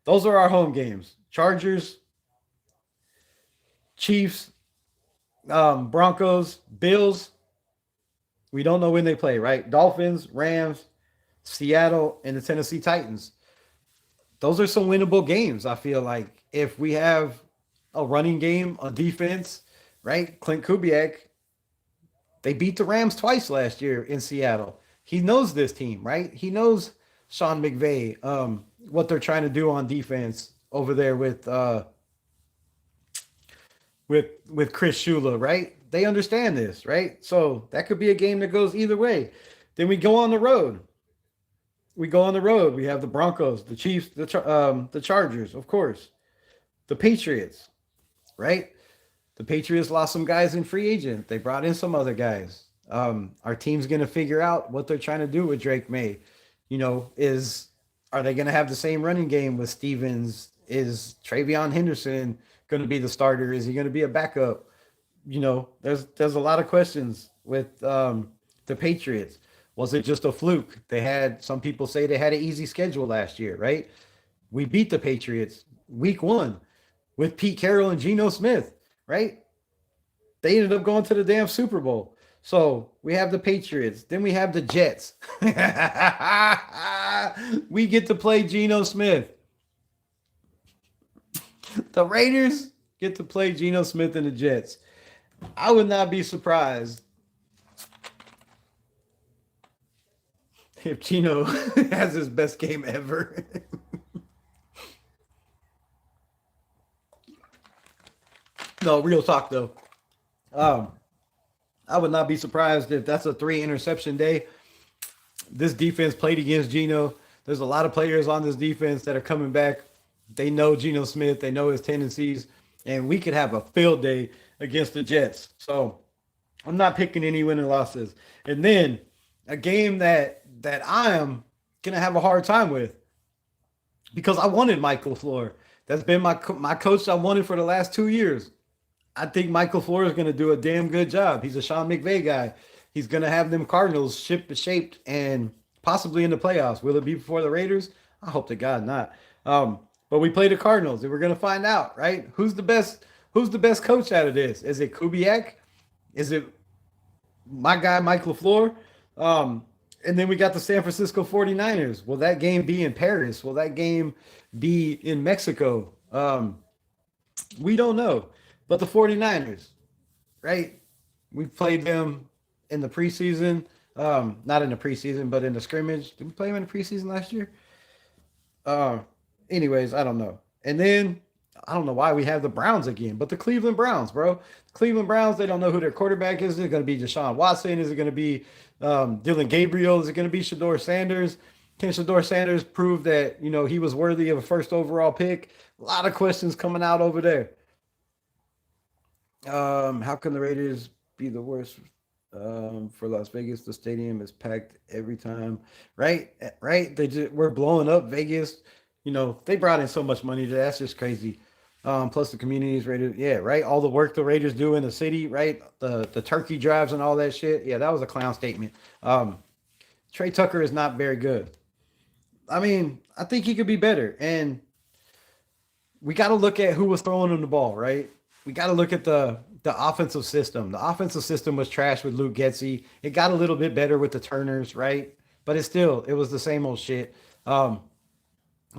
those are our home games: Chargers, Chiefs, Broncos, Bills. We don't know when they play, right? Dolphins, Rams, Seattle, and the Tennessee Titans. Those are some winnable games, I feel like. If we have a running game, a defense, right? Clint Kubiak, they beat the Rams twice last year in Seattle. He knows this team, right? He knows Sean McVay, what they're trying to do on defense over there with Chris Shula, right? They understand this, right? So that could be a game that goes either way. Then we go on the road. We have the Broncos, the Chiefs, the Chargers, of course, the Patriots, right? The Patriots lost some guys in free agent. They brought in some other guys. Our team's going to figure out what they're trying to do with Drake May. Are they going to have the same running game with Stevens? Is Travion Henderson going to be the starter? Is he going to be a backup? There's a lot of questions with the Patriots. Was it just a fluke? Some people say they had an easy schedule last year, right? We beat the Patriots week 1 with Pete Carroll and Geno Smith, right? They ended up going to the damn Super Bowl. So we have the Patriots. Then we have the Jets. We get to play Geno Smith. The Raiders get to play Geno Smith and the Jets. I would not be surprised if Geno has his best game ever. No, real talk though. I would not be surprised if that's a 3 interception day. This defense played against Geno. There's a lot of players on this defense that are coming back. They know Geno Smith. They know his tendencies. And we could have a field day against the Jets. So I'm not picking any winning losses. And then a game that I am going to have a hard time with because I wanted Mike LaFleur. That's been my coach I wanted for the last 2 years. I think Mike LaFleur is going to do a damn good job. He's a Sean McVay guy. He's going to have them Cardinals shaped and possibly in the playoffs. Will it be before the Raiders? I hope to God not. But we play the Cardinals, and we're going to find out, right? Who's the best coach out of this? Is it Kubiak? Is it my guy, Mike LaFleur? And then we got the San Francisco 49ers. Will that game be in Paris? Will that game be in Mexico? We don't know. But the 49ers, right? We played them in the preseason. Not in the preseason, but in the scrimmage. Did we play them in the preseason last year? Uh, anyways, I don't know. And then I don't know why we have the Browns again, but the Cleveland Browns, bro. Cleveland Browns, they don't know who their quarterback is. Is it going to be Deshaun Watson? Is it going to be Dylan Gabriel? Is it going to be Shador Sanders? Can Shador Sanders prove that, he was worthy of a first overall pick? A lot of questions coming out over there. How can the Raiders be the worst for Las Vegas? The stadium is packed every time, right? Right? We're blowing up Vegas. They brought in so much money. That's just crazy. Plus the communities Raiders, yeah, right. All the work the Raiders do in the city, right? The turkey drives and all that shit. Yeah, that was a clown statement. Trey Tucker is not very good. I mean, I think he could be better, and we got to look at who was throwing him the ball, right? We got to look at the offensive system. The offensive system was trash with Luke Getsy. It got a little bit better with the Turners, right? But it was the same old shit. The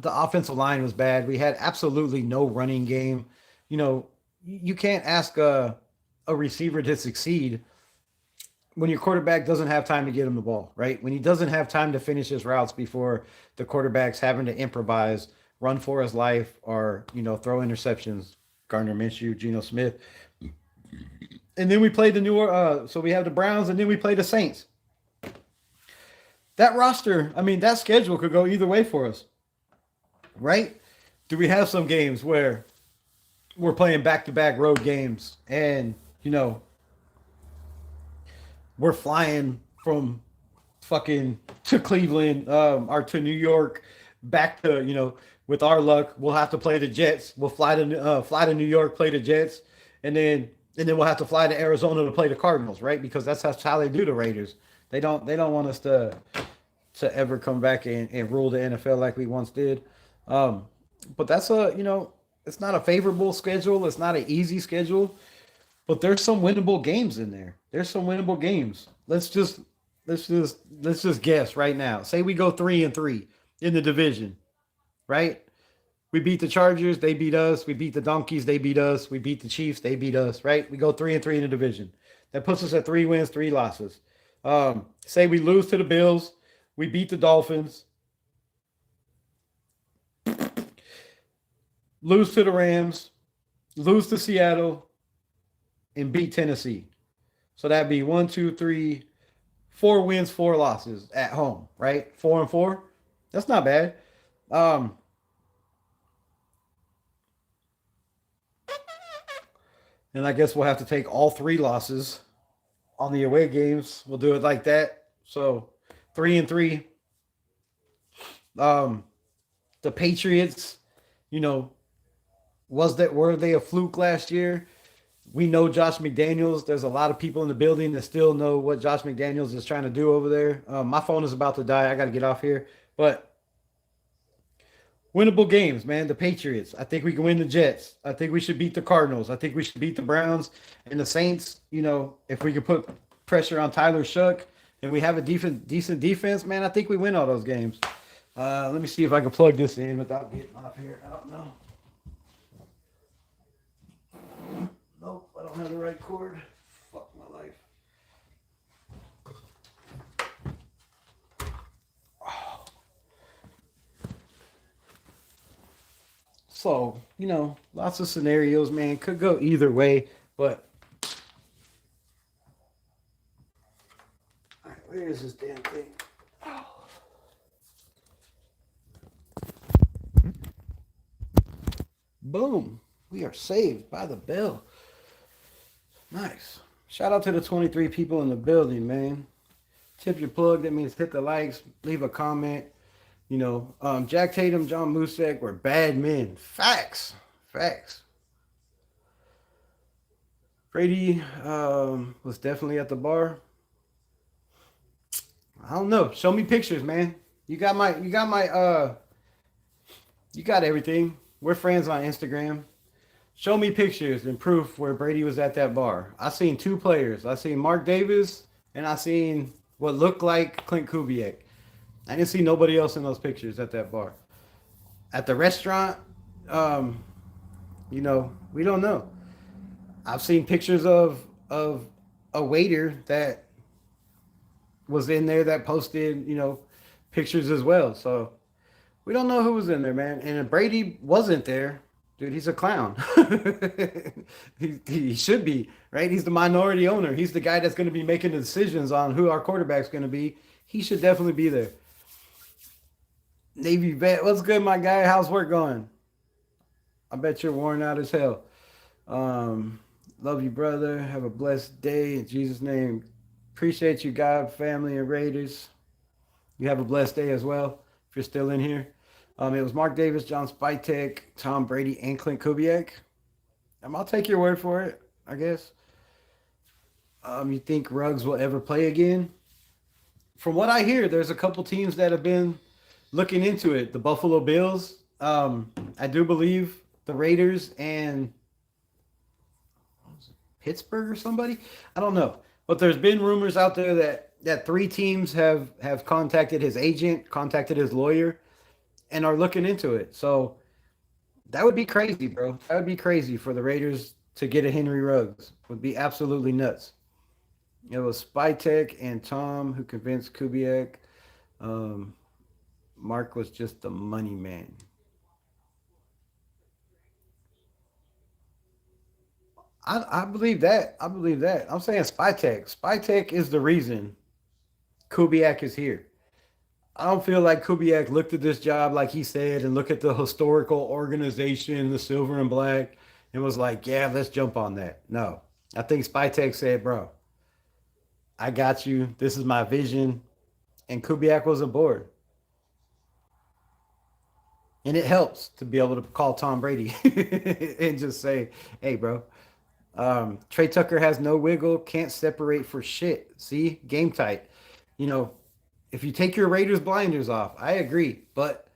offensive line was bad. We had absolutely no running game. You can't ask a receiver to succeed when your quarterback doesn't have time to get him the ball, right? When he doesn't have time to finish his routes before the quarterback's having to improvise, run for his life, or throw interceptions. Gardner Minshew, Geno Smith, and then we played the so we have the Browns, and then we play the Saints. That roster, I mean, that schedule could go either way for us, right? Do we have some games where we're playing back-to-back road games, and we're flying from fucking to Cleveland or to New York, back to with our luck we'll have to play the Jets. We'll fly to New York, play the Jets, and then we'll have to fly to Arizona to play the Cardinals, right? Because that's how they do the Raiders. They don't want us to ever come back and rule the NFL like we once did. But that's it's not a favorable schedule. It's not an easy schedule, but there's some winnable games in there. There's some winnable games. Let's just guess right now. Say we go 3-3 in the division, right? We beat the Chargers, they beat us. We beat the Donkeys, they beat us. We beat the Chiefs, they beat us, right? We go 3-3 in the division. That puts us at 3 wins, 3 losses. Say we lose to the Bills, we beat the Dolphins, lose to the Rams, lose to Seattle, and beat Tennessee. So that'd be 1, 2, 3, 4 wins, 4 losses at home, right? 4-4. That's not bad. And I guess we'll have to take all 3 losses on the away games. We'll do it like that. So 3-3. The Patriots, were they a fluke last year? We know Josh McDaniels. There's a lot of people in the building that still know what Josh McDaniels is trying to do over there. My phone is about to die. I got to get off here. But winnable games, man. The Patriots. I think we can win the Jets. I think we should beat the Cardinals. I think we should beat the Browns and the Saints. If we could put pressure on Tyler Shuck and we have a decent defense, man, I think we win all those games. Let me see if I can plug this in without getting off here. I don't know. Nope, I don't have the right cord. Fuck my life. So, lots of scenarios, man. Could go either way, but all right, where is this damn thing? Boom. We are saved by the bell. Nice. Shout out to the 23 people in the building, man. Tip your plug. That means hit the likes, leave a comment. Jack Tatum, John Musek were bad men. Facts. Brady was definitely at the bar. I don't know. Show me pictures, man. You got everything. We're friends on Instagram. Show me pictures and proof where Brady was at that bar. I seen 2 players. I seen Mark Davis and I seen what looked like Clint Kubiak. I didn't see nobody else in those pictures at that bar. At the restaurant, we don't know. I've seen pictures of a waiter that was in there that posted, pictures as well. So We don't know who was in there, man. And if Brady wasn't there, dude, he's a clown. He should be, right? He's the minority owner. He's the guy that's going to be making the decisions on who our quarterback's going to be. He should definitely be there. Navy vet, what's good, my guy? How's work going? I bet you're worn out as hell. Um, Love you, brother. Have a blessed day in Jesus' name. Appreciate you, God, family, and Raiders. You have a blessed day as well. If you're still in here, it was Mark Davis, John Spytek, Tom Brady, and Clint Kubiak. I'll take your word for it, I guess. You think Ruggs will ever play again? From what I hear, there's a couple teams that have been looking into it. The Buffalo Bills, I do believe the Raiders and Pittsburgh or somebody. I don't know, but there's been rumors out there that three teams have contacted his agent, contacted his lawyer, and are looking into it. So that would be crazy, bro. That would be crazy for the Raiders to get a Henry Ruggs. Would be absolutely nuts. It was Spytek and Tom who convinced Kubiak. Um, Mark was just the money man. I believe that. I believe that. I'm saying Spytek. Spytek is the reason Kubiak is here. I don't feel like Kubiak looked at this job like he said and look at the historical organization, the silver and black, and was like, yeah, let's jump on that. No. I think Spytek said, bro, I got you. This is my vision. And Kubiak was aboard. And it helps to be able to call Tom Brady and just say, hey, bro, Trey Tucker has no wiggle, can't separate for shit. See, game tight. You know, if you take your Raiders blinders off, I agree. But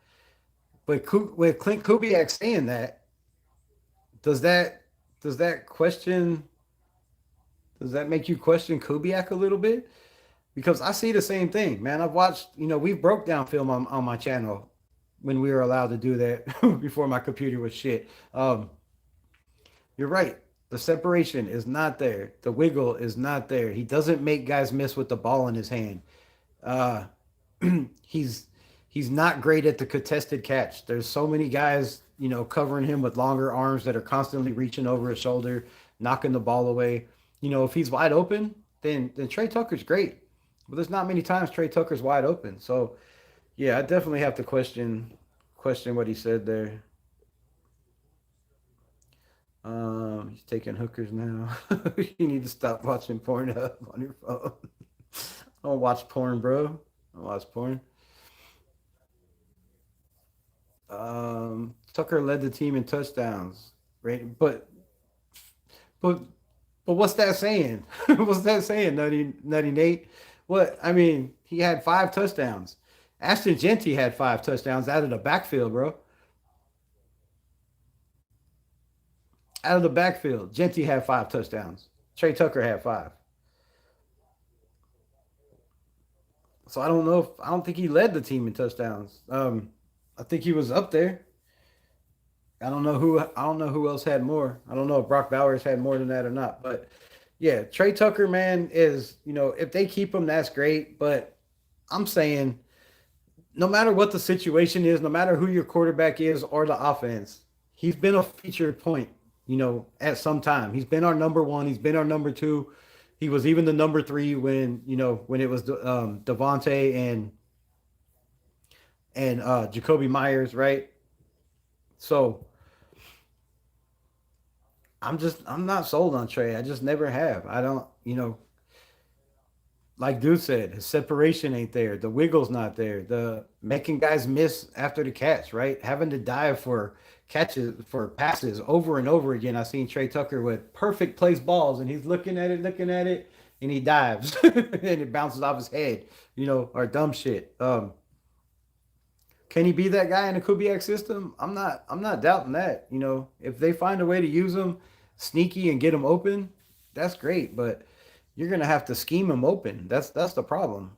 with Clint Kubiak saying that, does that does that question does that make you question Kubiak a little bit? Because I see the same thing, man. I've watched, we've broke down film on my channel when we were allowed to do that before my computer was shit. You're right. The separation is not there. The wiggle is not there. He doesn't make guys miss with the ball in his hand. Uh, he's he's not great at the contested catch. There's so many guys, covering him with longer arms that are constantly reaching over his shoulder, knocking the ball away. If he's wide open, then Trey Tucker's great. But there's not many times Trey Tucker's wide open. So yeah, I definitely have to question what he said there. He's taking hookers now. You need to stop watching porn up on your phone. I don't watch porn, bro. I don't watch porn. Tucker led the team in touchdowns, right? But but what's that saying? What's that saying, Nutty Nate? What I mean, he had 5 touchdowns. Ashton Genty had 5 touchdowns out of the backfield, bro. Out of the backfield, Genty had 5 touchdowns. Trey Tucker had 5. So I don't think he led the team in touchdowns. I think he was up there. I don't know who else had more. I don't know if Brock Bowers had more than that or not. But yeah, Trey Tucker, man, is, if they keep him, that's great. But I'm saying no matter what the situation is, no matter who your quarterback is or the offense, he's been a featured point, at some time. He's been our number one. He's been our number two. He was even the number three when it was Devontae and Jacoby Myers, right? So I'm not sold on Trey. I just never have. I don't, like dude said, his separation ain't there. The wiggle's not there. The making guys miss after the catch, right? Having to dive for catches for passes over and over again. I've seen Trey Tucker with perfect place balls, and he's looking at it, and he dives, and it bounces off his head, or dumb shit. Can he be that guy in the Kubiak system? I'm not doubting that. If they find a way to use him sneaky and get him open, that's great. But you're gonna have to scheme him open. That's the problem.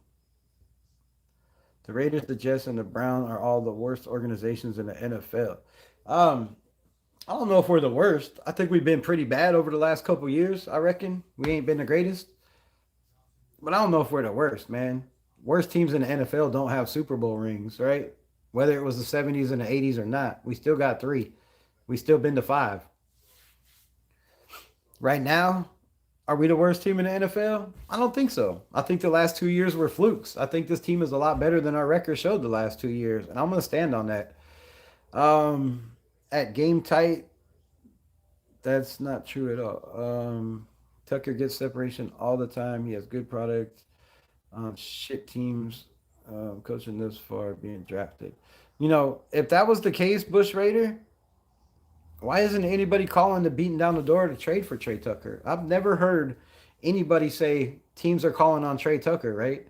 The Raiders, the Jets, and the Brown are all the worst organizations in the NFL. Um, I don't know if we're the worst. I think we've been pretty bad over the last couple years. I reckon we ain't been the greatest, but I don't know if we're the worst, man. Worst teams in the NFL don't have Super Bowl rings, right? Whether it was the 70s and the 80s or not, we still got three. We still been to five. Right now, are we the worst team in the NFL? I don't think so. I think the last 2 years were flukes. I think this team is a lot better than our record showed the last 2 years, and I'm gonna stand on that. Um, at game tight, that's not true at all. Tucker gets separation all the time. He has good product. Shit teams coaching this far being drafted. If that was the case, Bush Raider, why isn't anybody calling to beating down the door to trade for Trey Tucker? I've never heard anybody say teams are calling on Trey Tucker, right?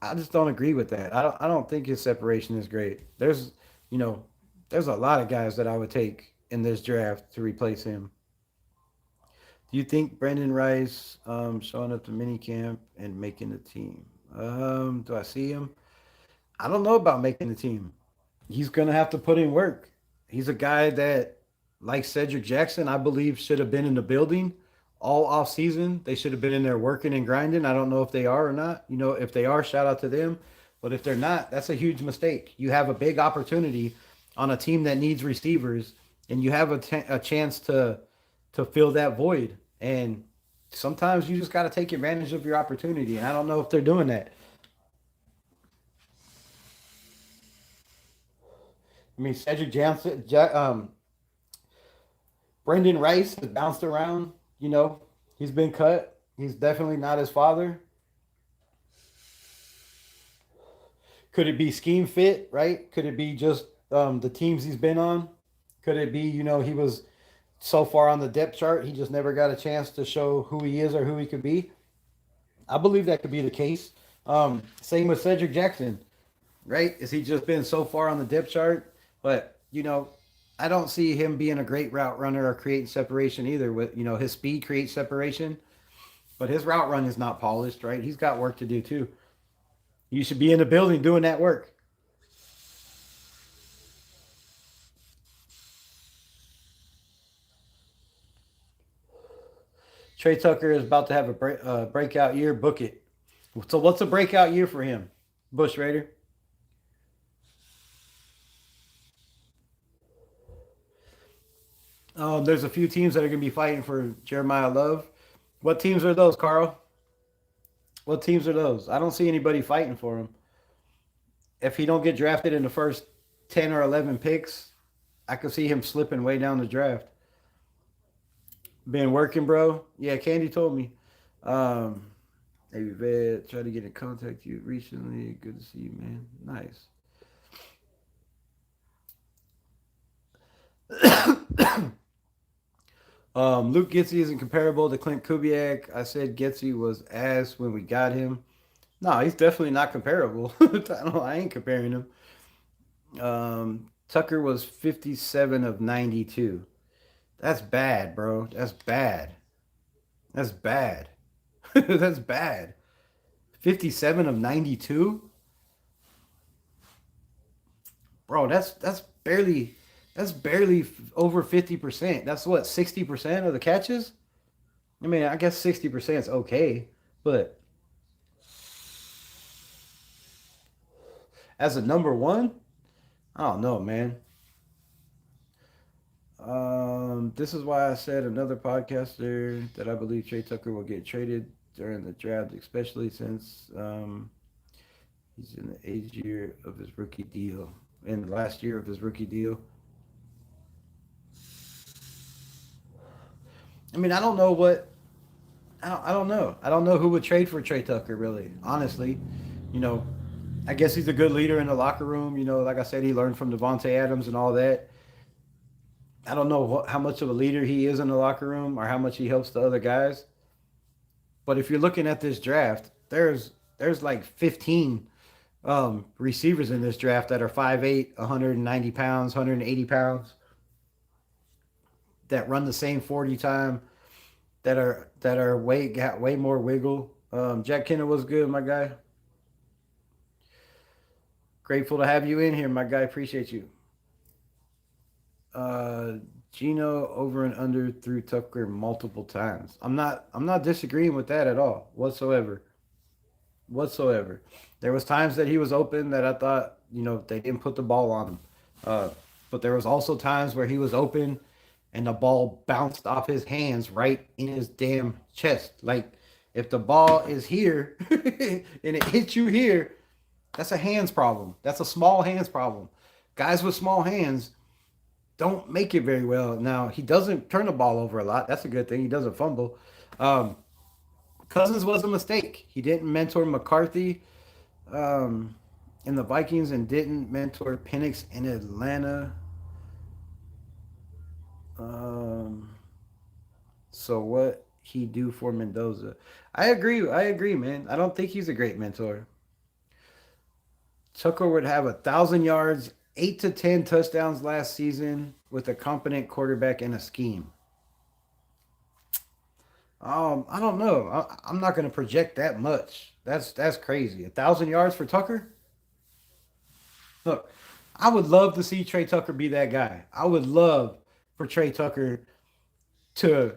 I just don't agree with that. I don't think his separation is great. You know, there's a lot of guys that I would take in this draft to replace him. Do you think Brandon Rice showing up to minicamp and making the team? Do I see him? I don't know about making the team. He's gonna have to put in work. He's a guy that, like Cedric Jackson, I believe should have been in the building all off season. They should have been in there working and grinding. I don't know if they are or not. If they are, shout out to them. But if they're not, that's a huge mistake. You have a big opportunity on a team that needs receivers, and you have a chance to fill that void. And sometimes you just got to take advantage of your opportunity. And I don't know if they're doing that. I mean, Cedric Johnson, Brendan Rice has bounced around. He's been cut. He's definitely not his father. Could it be scheme fit, right? Could it be just the teams he's been on? Could it be, he was so far on the depth chart, he just never got a chance to show who he is or who he could be? I believe that could be the case. Same with Cedric Jackson, right? Is he just been so far on the depth chart? But, I don't see him being a great route runner or creating separation either. With his speed creates separation, but his route run is not polished, right? He's got work to do too. You should be in the building doing that work. Trey Tucker is about to have a breakout year. Book it. So what's a breakout year for him, Bush Raider? There's a few teams that are going to be fighting for Jeremiah Love. What teams are those, Carl? What teams are those? I don't see anybody fighting for him. If he don't get drafted in the first 10 or 11 picks, I could see him slipping way down the draft. Been working, bro. Yeah, Candy told me. Um, Maybe Vet tried to get in contact with you recently. Good to see you, man. Nice. Luke Getsy isn't comparable to Clint Kubiak. I said Getsy was ass when we got him. No, he's definitely not comparable. I ain't comparing him. Tucker was 57 of 92. That's bad, bro. That's bad. That's bad. That's bad. 57 of 92? Bro, that's barely over 50%. That's what, 60% of the catches? I mean, I guess 60% is okay, but as a number one, I don't know, man. This is why I said another podcaster that I believe Trey Tucker will get traded during the draft, especially since he's in the eighth year of his rookie deal. In the last year of his rookie deal. I mean, I don't know what. I don't know. I don't know who would trade for Trey Tucker, really. Honestly, you know, I guess he's a good leader in the locker room. Like I said, he learned from Devontae Adams and all that. I don't know how much of a leader he is in the locker room or how much he helps the other guys. But if you're looking at this draft, there's like 15 receivers in this draft that are 5'8", 190 pounds, 180 pounds, that run the same 40 time, that are got way more wiggle. Jack Kenner was good, my guy. Grateful to have you in here, my guy. Appreciate you. Uh, Gino over and under through Tucker multiple times. I'm not disagreeing with that at all whatsoever. whatsoever. There was times that he was open that I thought, they didn't put the ball on him. Uh, but there was also times where he was open and the ball bounced off his hands right in his damn chest. Like if the ball is here and it hits you here, that's a hands problem. That's a small hands problem. Guys with small hands don't make it very well. Now he doesn't turn the ball over a lot. That's a good thing. He doesn't fumble. Um, Cousins was a mistake. He didn't mentor McCarthy um, in the Vikings and didn't mentor Penix in Atlanta. Um, so what he do for Mendoza? I agree. I agree, man. I don't think he's a great mentor. Tucker would have 1,000 yards, 8 to 10 touchdowns last season with a competent quarterback and a scheme. I don't know. I'm not going to project that much. That's crazy. 1,000 yards for Tucker. Look, I would love to see Trey Tucker be that guy. I would love for Trey Tucker to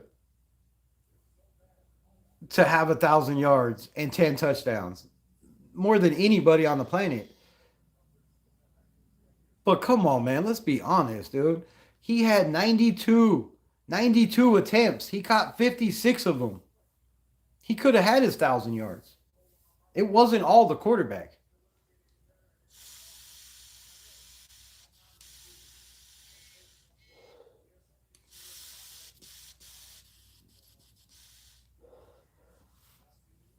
have 1,000 yards and 10 touchdowns, more than anybody on the planet. But come on, man, let's be honest, dude. He had 92 attempts. He caught 56 of them. He could have had his 1,000 yards. It wasn't all the quarterback.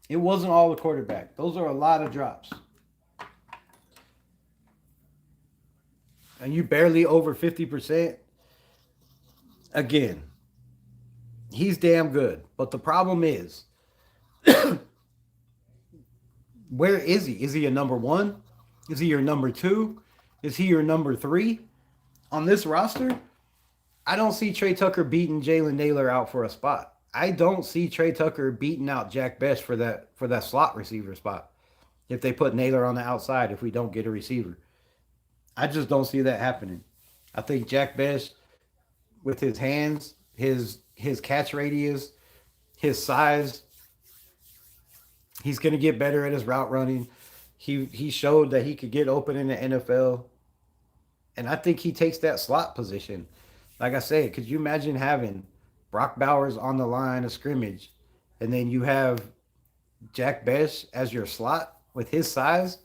It wasn't all the quarterback. Those are a lot of drops. And you barely over 50%. Again, he's damn good. But the problem is, where is he? Is he a number one? Is he your number two? Is he your number three on this roster? I don't see Trey Tucker beating Jalen Naylor out for a spot. I don't see Trey Tucker beating out Jack Best for that slot receiver spot. If they put Naylor on the outside, if we don't get a receiver, I just don't see that happening. I think Jack Best, with his hands, his catch radius, his size, he's going to get better at his route running. He showed that he could get open in the NFL, and I think he takes that slot position. Like I said, could you imagine having Brock Bowers on the line of scrimmage, and then you have Jack Best as your slot with his size?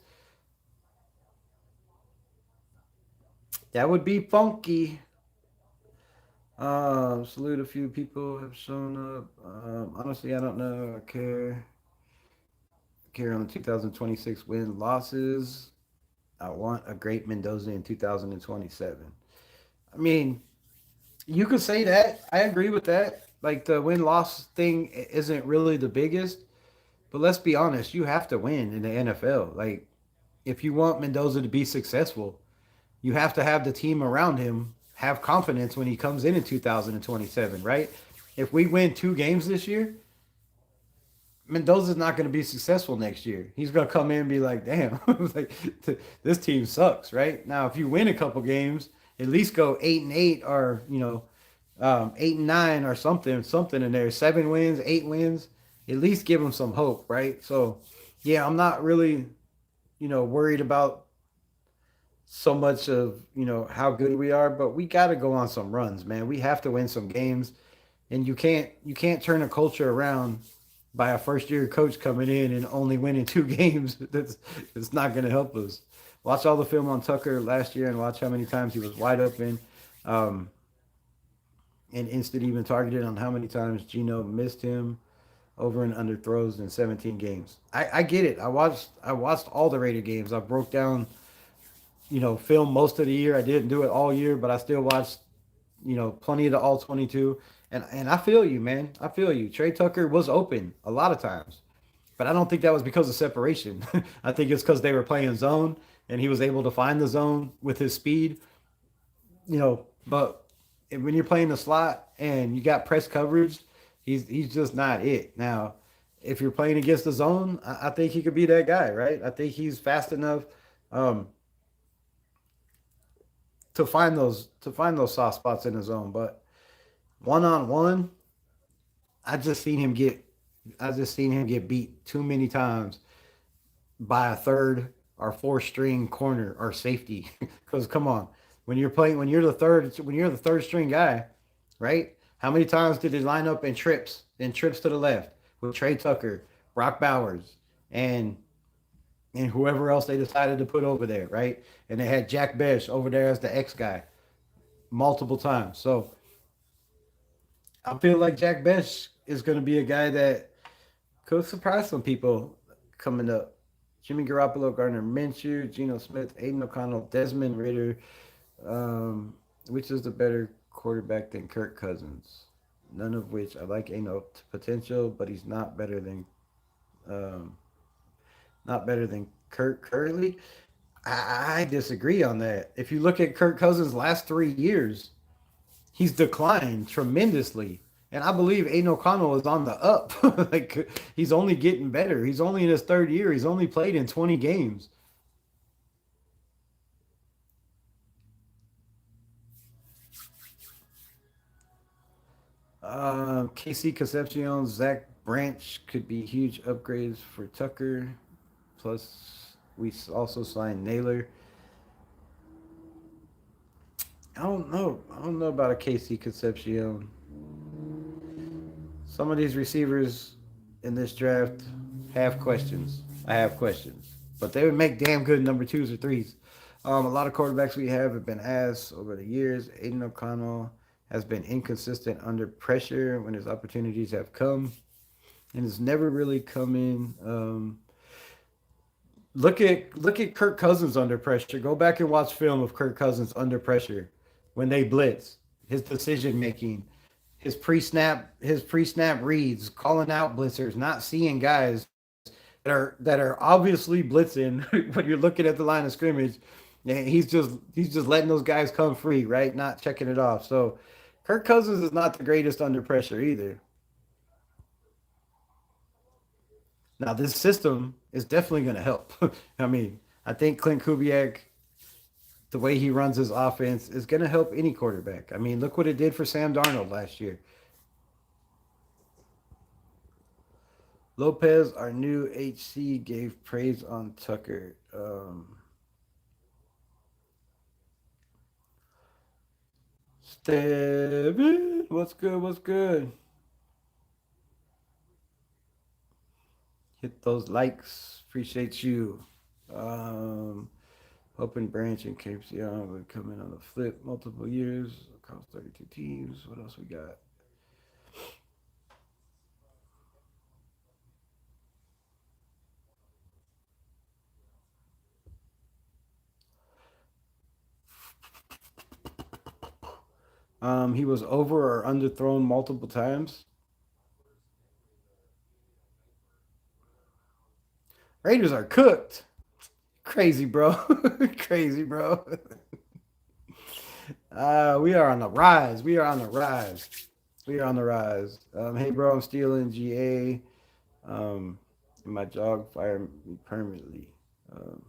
That would be funky. Salute a few people have shown up. Honestly, I don't know. I care on the 2026 win losses. I want a great Mendoza in 2027. I mean, you could say that. I agree with that. Like the win loss thing isn't really the biggest, but let's be honest, you have to win in the NFL. Like if you want Mendoza to be successful, you have to have the team around him have confidence when he comes in 2027, right? If we win 2 games this year, Mendoza's not going to be successful next year. He's going to come in and be like, damn, like this team sucks, right? Now, if you win a couple games, at least go 8-8 or, 8-9 or something in there. 7 wins, 8 wins, at least give them some hope, right? So, yeah, I'm not really, worried about so much of, how good we are, but we got to go on some runs, man. We have to win some games, and you can't turn a culture around by a first year coach coming in and only winning 2 games. That's not going to help us. Watch all the film on Tucker last year and watch how many times he was wide open, um, and instant even targeted on how many times Gino missed him over and under throws in 17 games. I get it. I watched all the Raider games. I broke down, film most of the year. I didn't do it all year, but I still watched, plenty of the all 22. And I feel you, man. I feel you. Trey Tucker was open a lot of times, but I don't think that was because of separation. I think it's because they were playing zone and he was able to find the zone with his speed, but when you're playing the slot and you got press coverage, he's just not it. Now, if you're playing against the zone, I think he could be that guy, right? I think he's fast enough um, to find those soft spots in the zone. But one on one, I just seen him get beat too many times by a third or fourth string corner or safety. Because come on, when you're playing, when you're the third string guy, right? How many times did they line up in trips to the left with Trey Tucker, Brock Bowers, and and whoever else they decided to put over there, right? And they had Jack Besh over there as the X guy multiple times. So I feel like Jack Besh is going to be a guy that could surprise some people coming up. Jimmy Garoppolo, Gardner Minshew, Geno Smith, Aiden O'Connell, Desmond Ritter. Which is the better quarterback than Kirk Cousins? None of which I like Aino potential, but he's um, not better than Kirk Curley. I disagree on that. If you look at Kirk Cousins' last 3 years, he's declined tremendously. And I believe Aiden O'Connell is on the up. Like he's only getting better. He's only in his third year. He's only played in 20 games. KC Concepcion, Zach Branch could be huge upgrades for Tucker. Plus, we also signed Naylor. I don't know. I don't know about a KC Concepcion. Some of these receivers in this draft have questions. I have questions, but they would make damn good number twos or threes. A lot of quarterbacks we have been ass over the years. Aiden O'Connell has been inconsistent under pressure when his opportunities have come, and has never really come in. Look at Kirk Cousins under pressure. Go back and watch film of Kirk Cousins under pressure when they blitz. His decision making, his pre-snap reads, calling out blitzers, not seeing guys that are obviously blitzing when you're looking at the line of scrimmage. And he's just letting those guys come free, right? Not checking it off. So Kirk Cousins is not the greatest under pressure either. Now this system is definitely going to help. I mean, I think Clint Kubiak, the way he runs his offense, is going to help any quarterback. I mean, look what it did for Sam Darnold last year. Lopez, our new HC, gave praise on Tucker. Steven, what's good? What's good? Hit those likes. Appreciate you. Um, Hoping Branch and Cape Sion would come in on the flip multiple years across 32 teams. What else we got? He was over or underthrown multiple times. Raiders are cooked. Crazy, bro. Crazy, bro. We are on the rise. We are on the rise. We are on the rise. Hey, bro, I'm stealing GA. Um, my job fired me permanently. Um,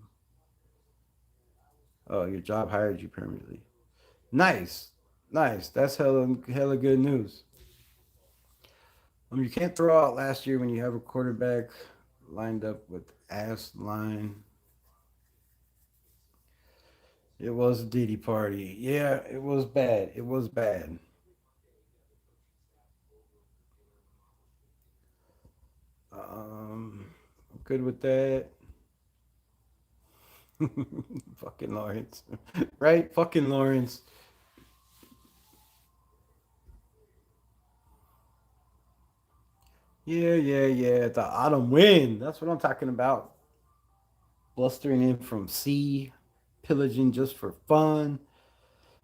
oh, your job hired you permanently. Nice, nice. That's hella good news. You can't throw out last year when you have a quarterback lined up with ass line. It was a Diddy party. Yeah, it was bad. It was bad. I'm good with that. Fucking Lawrence. Right? Fucking Lawrence. Yeah, yeah, yeah. The autumn wind. That's what I'm talking about. Blustering in from sea, pillaging just for fun.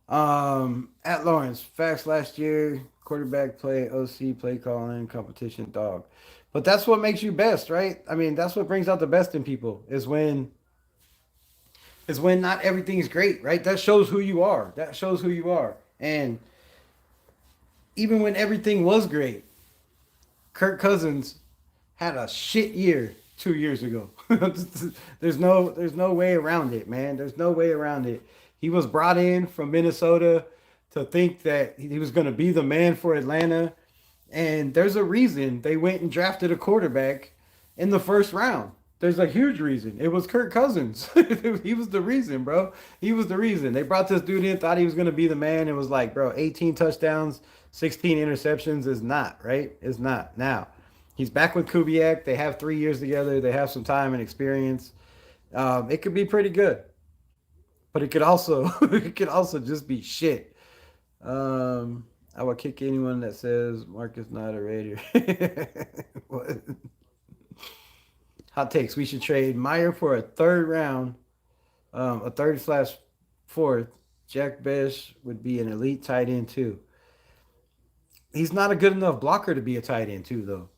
At Lawrence, facts last year, quarterback play, OC play calling, competition dog. But that's what makes you best, right? I mean, that's what brings out the best in people is when not everything is great, right? That shows who you are. That shows who you are. And even when everything was great, Kirk Cousins had a shit year 2 years ago. There's no way around it, man. There's no way around it. He was brought in from Minnesota to think that he was going to be the man for Atlanta, and there's a reason they went and drafted a quarterback in the first round. There's a huge reason. It was Kirk Cousins. He was the reason, bro. He was the reason. They brought this dude in, thought he was going to be the man. It was like, bro, 18 touchdowns, 16 interceptions is not, right? It's not. Now, he's back with Kubiak. They have 3 years together. They have some time and experience. It could be pretty good, but it could also it could also just be shit. I would kick anyone that says Mark is not a Raider. What? Hot takes. We should trade Meyer for a third round, a third slash fourth. Jack Besh would be an elite tight end too. He's not a good enough blocker to be a tight end too, though.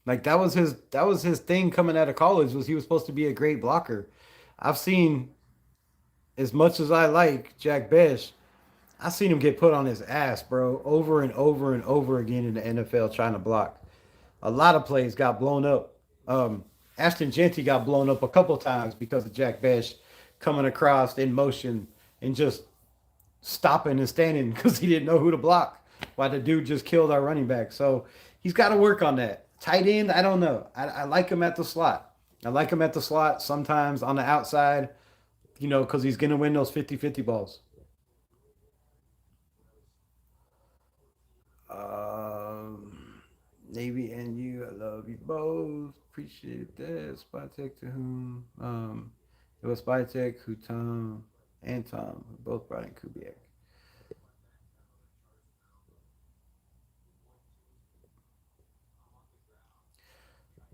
Like that was his thing coming out of college was he was supposed to be a great blocker. I've seen as much as I like Jack Besh, I've seen him get put on his ass, bro, over and over and over again in the NFL trying to block. A lot of plays got blown up. Ashton Genty got blown up a couple times because of Jack Besh coming across in motion and just stopping and standing because he didn't know who to block. Why the dude just killed our running back. So he's got to work on that. Tight end, I don't know. I like him at the slot. I like him at the slot sometimes on the outside, because he's going to win those 50-50 balls. Um, Navy and you, I love you both. Appreciate that. Spytech to whom? It was Spytech who Tom who both brought in Kubiak.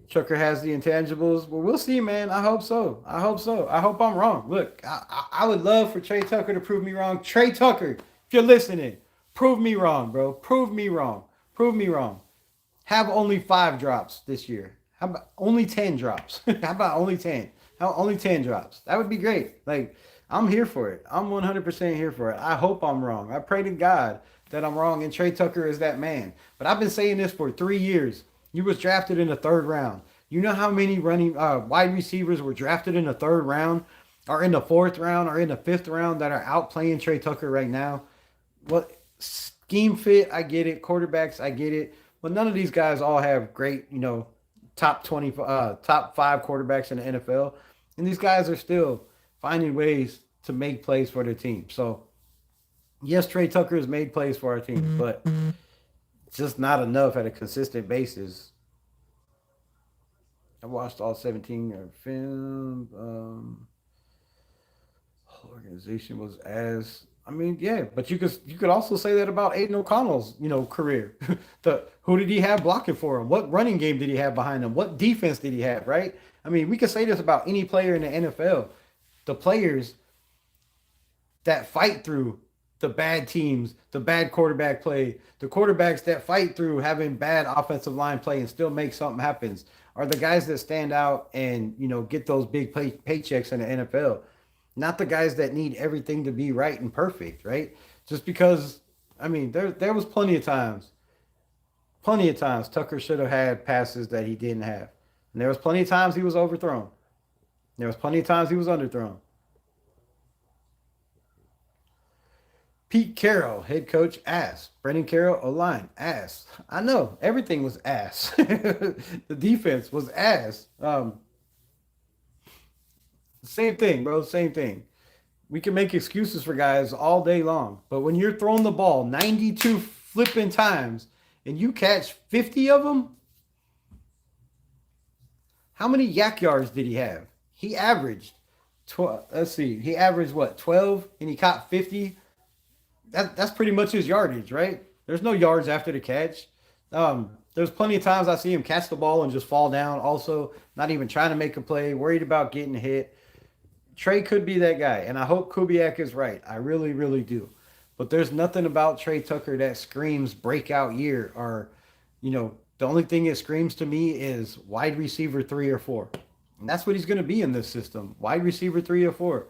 Chucker has the intangibles. Well, we'll see, man. I hope so. I hope so. I hope I'm wrong. Look, I would love for Trey Tucker to prove me wrong. Trey Tucker, if you're listening, prove me wrong, bro. Prove me wrong. Prove me wrong. Have only 5 drops this year. How about only 10 drops? How about only 10? How only 10 drops? That would be great. Like, I'm here for it. I'm 100% here for it. I hope I'm wrong. I pray to God that I'm wrong and Trey Tucker is that man. But I've been saying this for 3 years. You was drafted in the third round. You know how many running wide receivers were drafted in the third round, or in the fourth round, or in the fifth round that are outplaying Trey Tucker right now? What scheme fit? I get it. Quarterbacks, I get it. But none of these guys all have great, top 20, top 5 quarterbacks in the NFL, and these guys are still finding ways to make plays for their team. So yes, Trey Tucker has made plays for our team, but it's just not enough at a consistent basis. I watched all 17 of film. Whole organization was as I mean, yeah, but you could also say that about Aiden O'Connell's career. Who did he have blocking for him? What running game did he have behind him? What defense did he have? Right? I mean, we could say this about any player in the NFL. The players that fight through the bad teams, the bad quarterback play, the quarterbacks that fight through having bad offensive line play and still make something happen are the guys that stand out and get those big paychecks in the NFL. Not the guys that need everything to be right and perfect, right? Just because, I mean, there was plenty of times Tucker should have had passes that he didn't have, and there was plenty of times he was overthrown. There was plenty of times he was underthrown. Pete Carroll, head coach, ass. Brendan Carroll, O-line, ass. I know everything was ass. The defense was ass. Same thing, bro. Same thing. We can make excuses for guys all day long, but when you're throwing the ball 92 flipping times and you catch 50 of them, how many yak yards did he have? He averaged 12. Let's see. He averaged what, 12, and he caught 50. That's pretty much his yardage, right? There's no yards after the catch. There's plenty of times I see him catch the ball and just fall down. Also, not even trying to make a play, worried about getting hit. Trey could be that guy, and I hope Kubiak is right. I really, really do. But there's nothing about Trey Tucker that screams breakout year, or, the only thing it screams to me is wide receiver 3 or 4. And that's what he's going to be in this system. Wide receiver 3 or 4.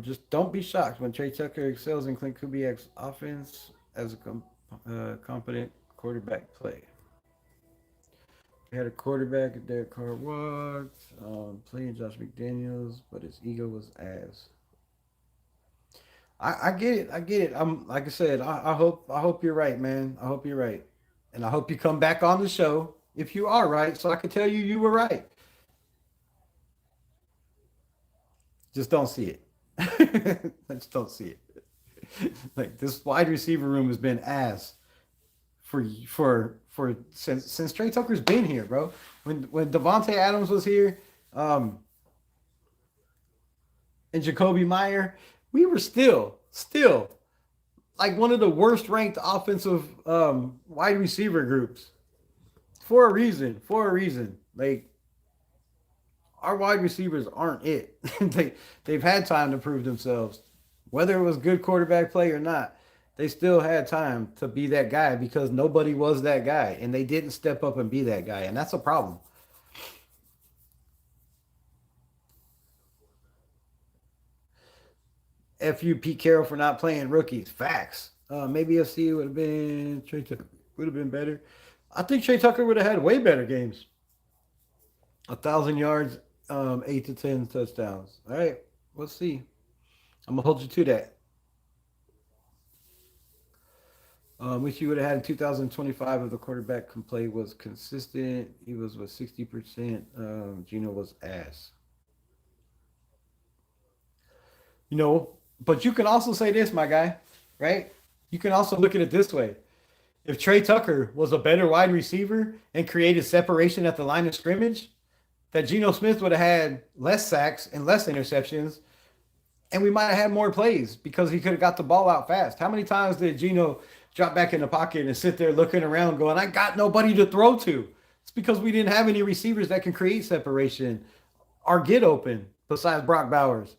Just don't be shocked when Trey Tucker excels in Clint Kubiak's offense as a competent quarterback play. We had a quarterback at Derek Carr walked, playing Josh McDaniels, but his ego was ass. I get it. I get it. I'm like I said. I hope you're right, man. I hope you're right, and I hope you come back on the show if you are right, so I can tell you you were right. Just don't see it. I just don't see it. Like this wide receiver room has been ass for since Trey Tucker's been here, bro. When Devontae Adams was here, um, and Jacoby Meyer, we were still like one of the worst ranked offensive wide receiver groups for a reason. For a reason, like our wide receivers aren't it. They've had time to prove themselves, whether it was good quarterback play or not. They still had time to be that guy because nobody was that guy, and they didn't step up and be that guy, and that's a problem. Fu Pete Carroll for not playing rookies. Facts. Maybe FC would have been Trey Tucker would have been better. I think Trey Tucker would have had way better games. 1,000 yards, 8 to 10 touchdowns. All right, we'll see. I'm gonna hold you to that. Which you would have had in 2025 if the quarterback can play was consistent. He was with 60%. Gino was ass. But you can also say this, my guy, right? You can also look at it this way. If Trey Tucker was a better wide receiver and created separation at the line of scrimmage, that Geno Smith would have had less sacks and less interceptions, and we might have had more plays because he could have got the ball out fast. How many times did Geno drop back in the pocket and sit there looking around going, I got nobody to throw to? It's because we didn't have any receivers that can create separation or get open besides Brock Bowers.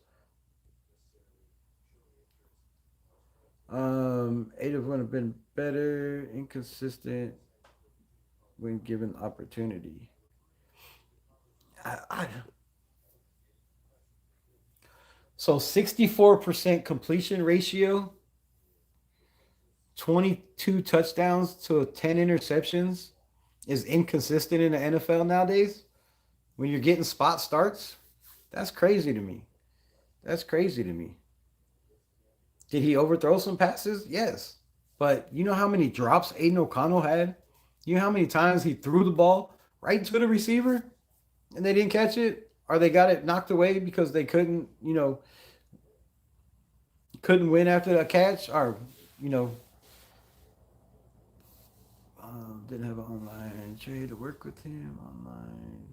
Ada would have been better, inconsistent when given opportunity. I, so 64% completion ratio, 22 touchdowns to 10 interceptions is inconsistent in the NFL nowadays. When you're getting spot starts, that's crazy to me. That's crazy to me. Did he overthrow some passes? Yes. But you know how many drops Aiden O'Connell had? You know how many times he threw the ball right to the receiver and they didn't catch it? Or they got it knocked away because they couldn't win after a catch? Or, you know, didn't have an online trade to work with him online.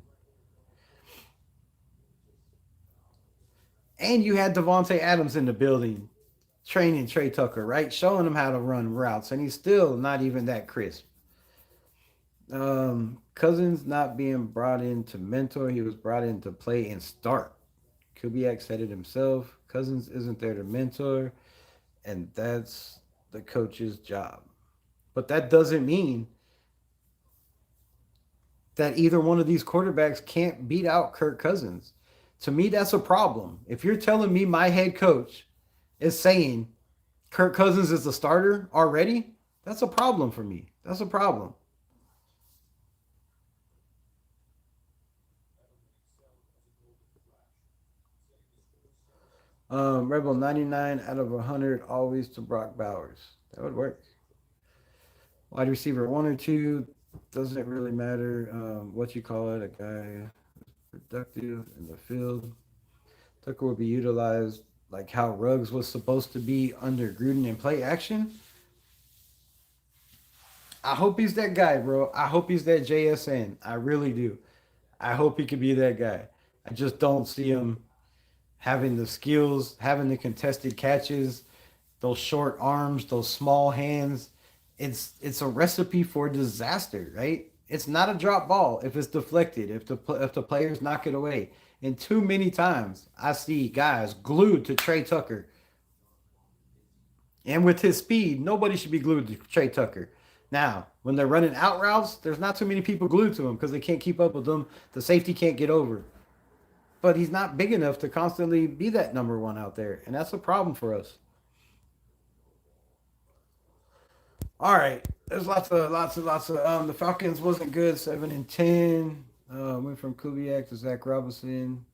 And you had Devontae Adams in the building training Trey Tucker, right? Showing him how to run routes, and he's still not even that crisp. Cousins not being brought in to mentor, he was brought in to play and start. Kubiak said it himself. Cousins isn't there to mentor, and that's the coach's job. But that doesn't mean that either one of these quarterbacks can't beat out Kirk Cousins. To me, that's a problem. If you're telling me my head coach is saying Kirk Cousins is the starter already, that's a problem for me. That's a problem. Rebel 99 out of 100 always to Brock Bowers. That would work. Wide receiver one or two doesn't really matter what you call it. A guy productive in the field. Tucker will be utilized like how Ruggs was supposed to be under Gruden in play action. I hope he's that guy, bro. I hope he's that JSN. I really do. I hope he could be that guy. I just don't see him having the skills, having the contested catches, those short arms, those small hands. It's a recipe for disaster, right? It's not a drop ball if it's deflected, if the players knock it away. And too many times I see guys glued to Trey Tucker. And with his speed, nobody should be glued to Trey Tucker. Now, when they're running out routes, there's not too many people glued to him because they can't keep up with them. The safety can't get over. But he's not big enough to constantly be that number one out there. And that's a problem for us. All right. There's lots of the Falcons wasn't good, 7-10. Went from Kubiak to Zach Robinson.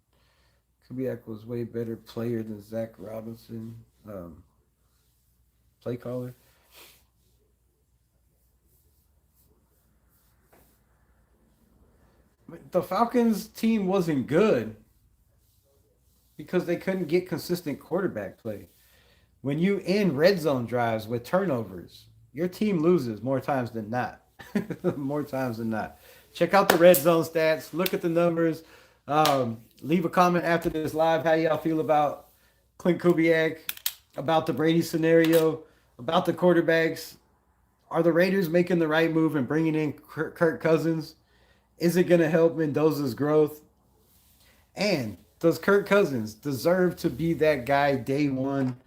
Kubiak was way better player than Zach Robinson. play caller. The Falcons team wasn't good because they couldn't get consistent quarterback play. When you end red zone drives with turnovers, your team loses more times than not. More times than not. Check out the red zone stats. Look at the numbers. Leave a comment after this live. How y'all feel about Clint Kubiak, about the Brady scenario, about the quarterbacks? Are the Raiders making the right move and bringing in Kirk Cousins? Is it going to help Mendoza's growth? And does Kirk Cousins deserve to be that guy day one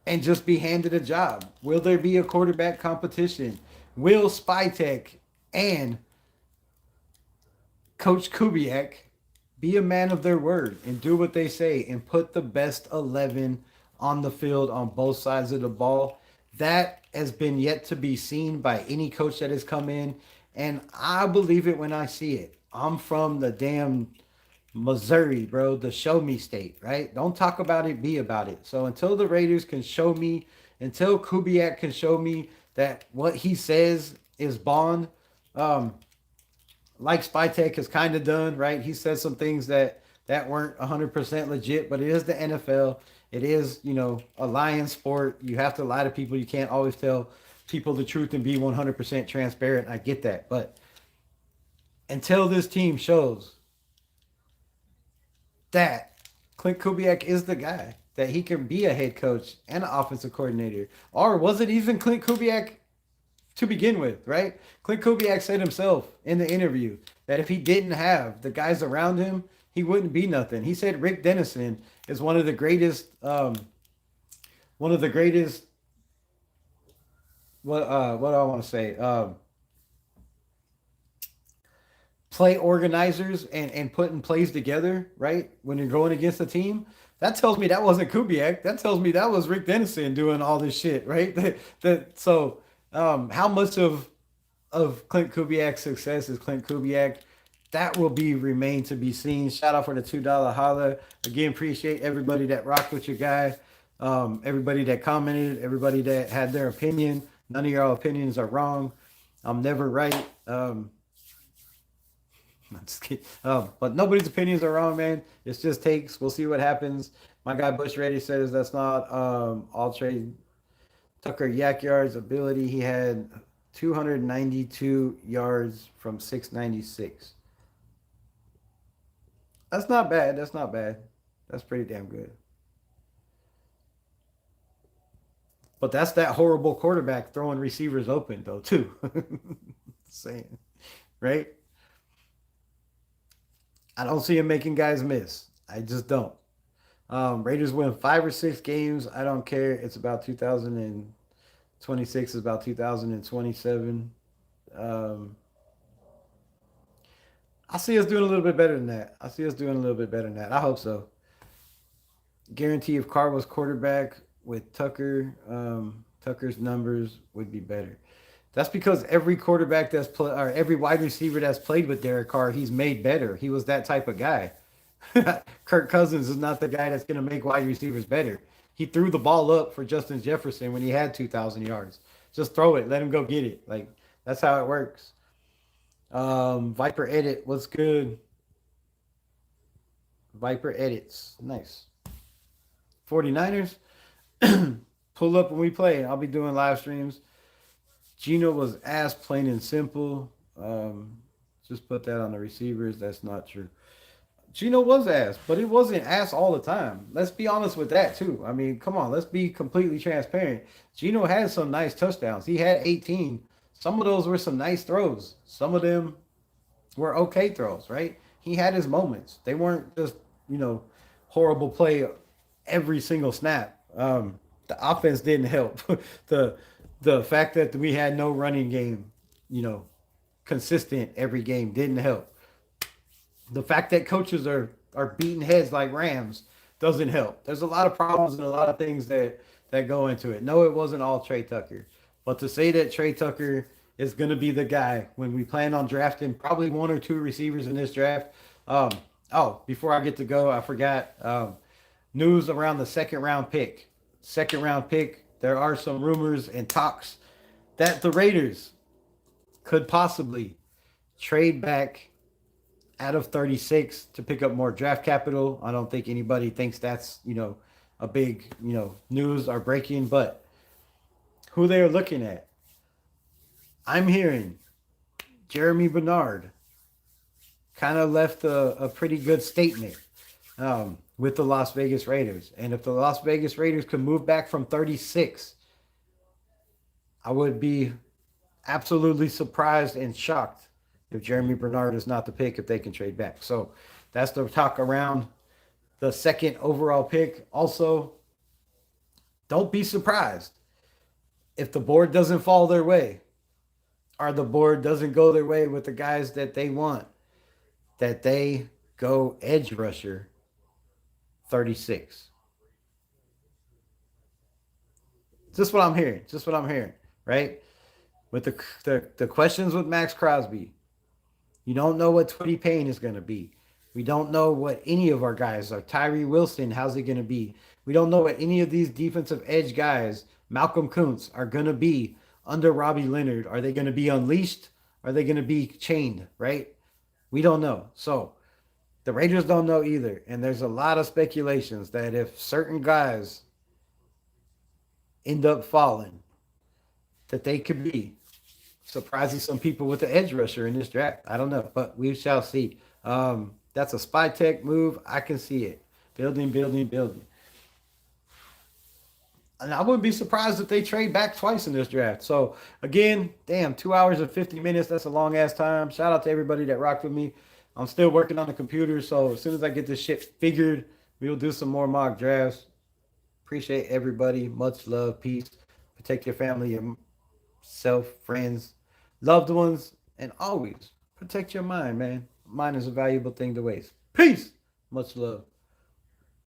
and just be handed a job? Will there be a quarterback competition? Will Spytek and Coach Kubiak be a man of their word and do what they say and put the best 11 on the field on both sides of the ball? That has been yet to be seen by any coach that has come in, and I believe it when I see it. I'm from the damn Missouri, bro, the show me state, right? Don't talk about it, be about it. So until the Raiders can show me, until Kubiak can show me that what he says is bond, like Spytek has kind of done, right? He said some things that weren't 100% legit, but it is the NFL. It is, a lying sport. You have to lie to people. You can't always tell people the truth and be 100% transparent. I get that. But until this team shows that Clint Kubiak is the guy, that he can be a head coach and an offensive coordinator, or was it even Clint Kubiak to begin with, right? Clint Kubiak said himself in the interview that if he didn't have the guys around him, he wouldn't be nothing. He said Rick Dennison is one of the greatest, what do I want to say? Play organizers and putting plays together, right? When you're going against a team, that tells me that wasn't Kubiak. That tells me that was Rick Dennison doing all this shit, right? How much of Clint Kubiak's success is Clint Kubiak? That will be remain to be seen. Shout out for the $2 holla. Again, appreciate everybody that rocked with your guy. Everybody that commented, everybody that had their opinion. None of your opinions are wrong. I'm never right. I'm just kidding. But nobody's opinions are wrong, man. It's just takes. We'll see what happens. My guy Bush Ready says that's not all trade Tucker Yak yards ability. He had 292 yards from 696. That's not bad. That's not bad. That's pretty damn good. But that's that horrible quarterback throwing receivers open, though, too. Saying, right? I don't see him making guys miss. I just don't. Raiders win 5 or 6 games. I don't care. It's about 2026. It's about 2027. I see us doing a little bit better than that. I hope so. Guarantee if Carr was quarterback with Tucker, Tucker's numbers would be better. That's because every quarterback or every wide receiver that's played with Derek Carr, he's made better. He was that type of guy. Kirk Cousins is not the guy that's going to make wide receivers better. He threw the ball up for Justin Jefferson when he had 2,000 yards. Just throw it. Let him go get it. Like, that's how it works. Viper Edit, what's good? Viper Edits. Nice. 49ers. Pull up when we play. I'll be doing live streams. Gino was ass plain and simple. Just put that on the receivers. That's not true. Gino was ass, but it wasn't ass all the time. Let's be honest with that too. I mean, come on, let's be completely transparent. Gino had some nice touchdowns. He had 18. Some of those were some nice throws. Some of them were okay throws, right? He had his moments. They weren't just, horrible play every single snap. The offense didn't help. The fact that we had no running game, consistent every game didn't help. The fact that coaches are beating heads like Rams doesn't help. There's a lot of problems and a lot of things that go into it. No, it wasn't all Trey Tucker. But to say that Trey Tucker is going to be the guy when we plan on drafting probably 1 or 2 receivers in this draft. Before I get to go, I forgot news around the second round pick. Second round pick there are some rumors and talks that the Raiders could possibly trade back out of 36 to pick up more draft capital. I don't think anybody thinks that's, a big, news or breaking, but who they're looking at. I'm hearing Jeremy Bernard kind of left a pretty good statement with the Las Vegas Raiders. And if the Las Vegas Raiders could move back from 36, I would be absolutely surprised and shocked if Jeremy Bernard is not the pick if they can trade back. So that's the talk around the second overall pick. Also, don't be surprised if the board doesn't fall their way or the board doesn't go their way with the guys that they want, that they go edge rusher 36. Just what I'm hearing. Just what I'm hearing, right? With the questions with Max Crosby, you don't know what Twitty Payne is going to be. We don't know what any of our guys are. Tyree Wilson, how's he going to be? We don't know what any of these defensive edge guys, Malcolm Kuntz, are going to be under Robbie Leonard. Are they going to be unleashed? Are they going to be chained, right? We don't know. So the Raiders don't know either. And there's a lot of speculations that if certain guys end up falling, that they could be surprising some people with the edge rusher in this draft. I don't know, but we shall see. That's a spy tech move. I can see it. Building, building, building. And I wouldn't be surprised if they trade back twice in this draft. So, again, damn, 2 hours and 50 minutes. That's a long ass time. Shout out to everybody that rocked with me. I'm still working on the computer. So, as soon as I get this shit figured, we'll do some more mock drafts. Appreciate everybody. Much love. Peace. Protect your family, yourself, friends, loved ones, and always protect your mind, man. Mind is a valuable thing to waste. Peace. Much love.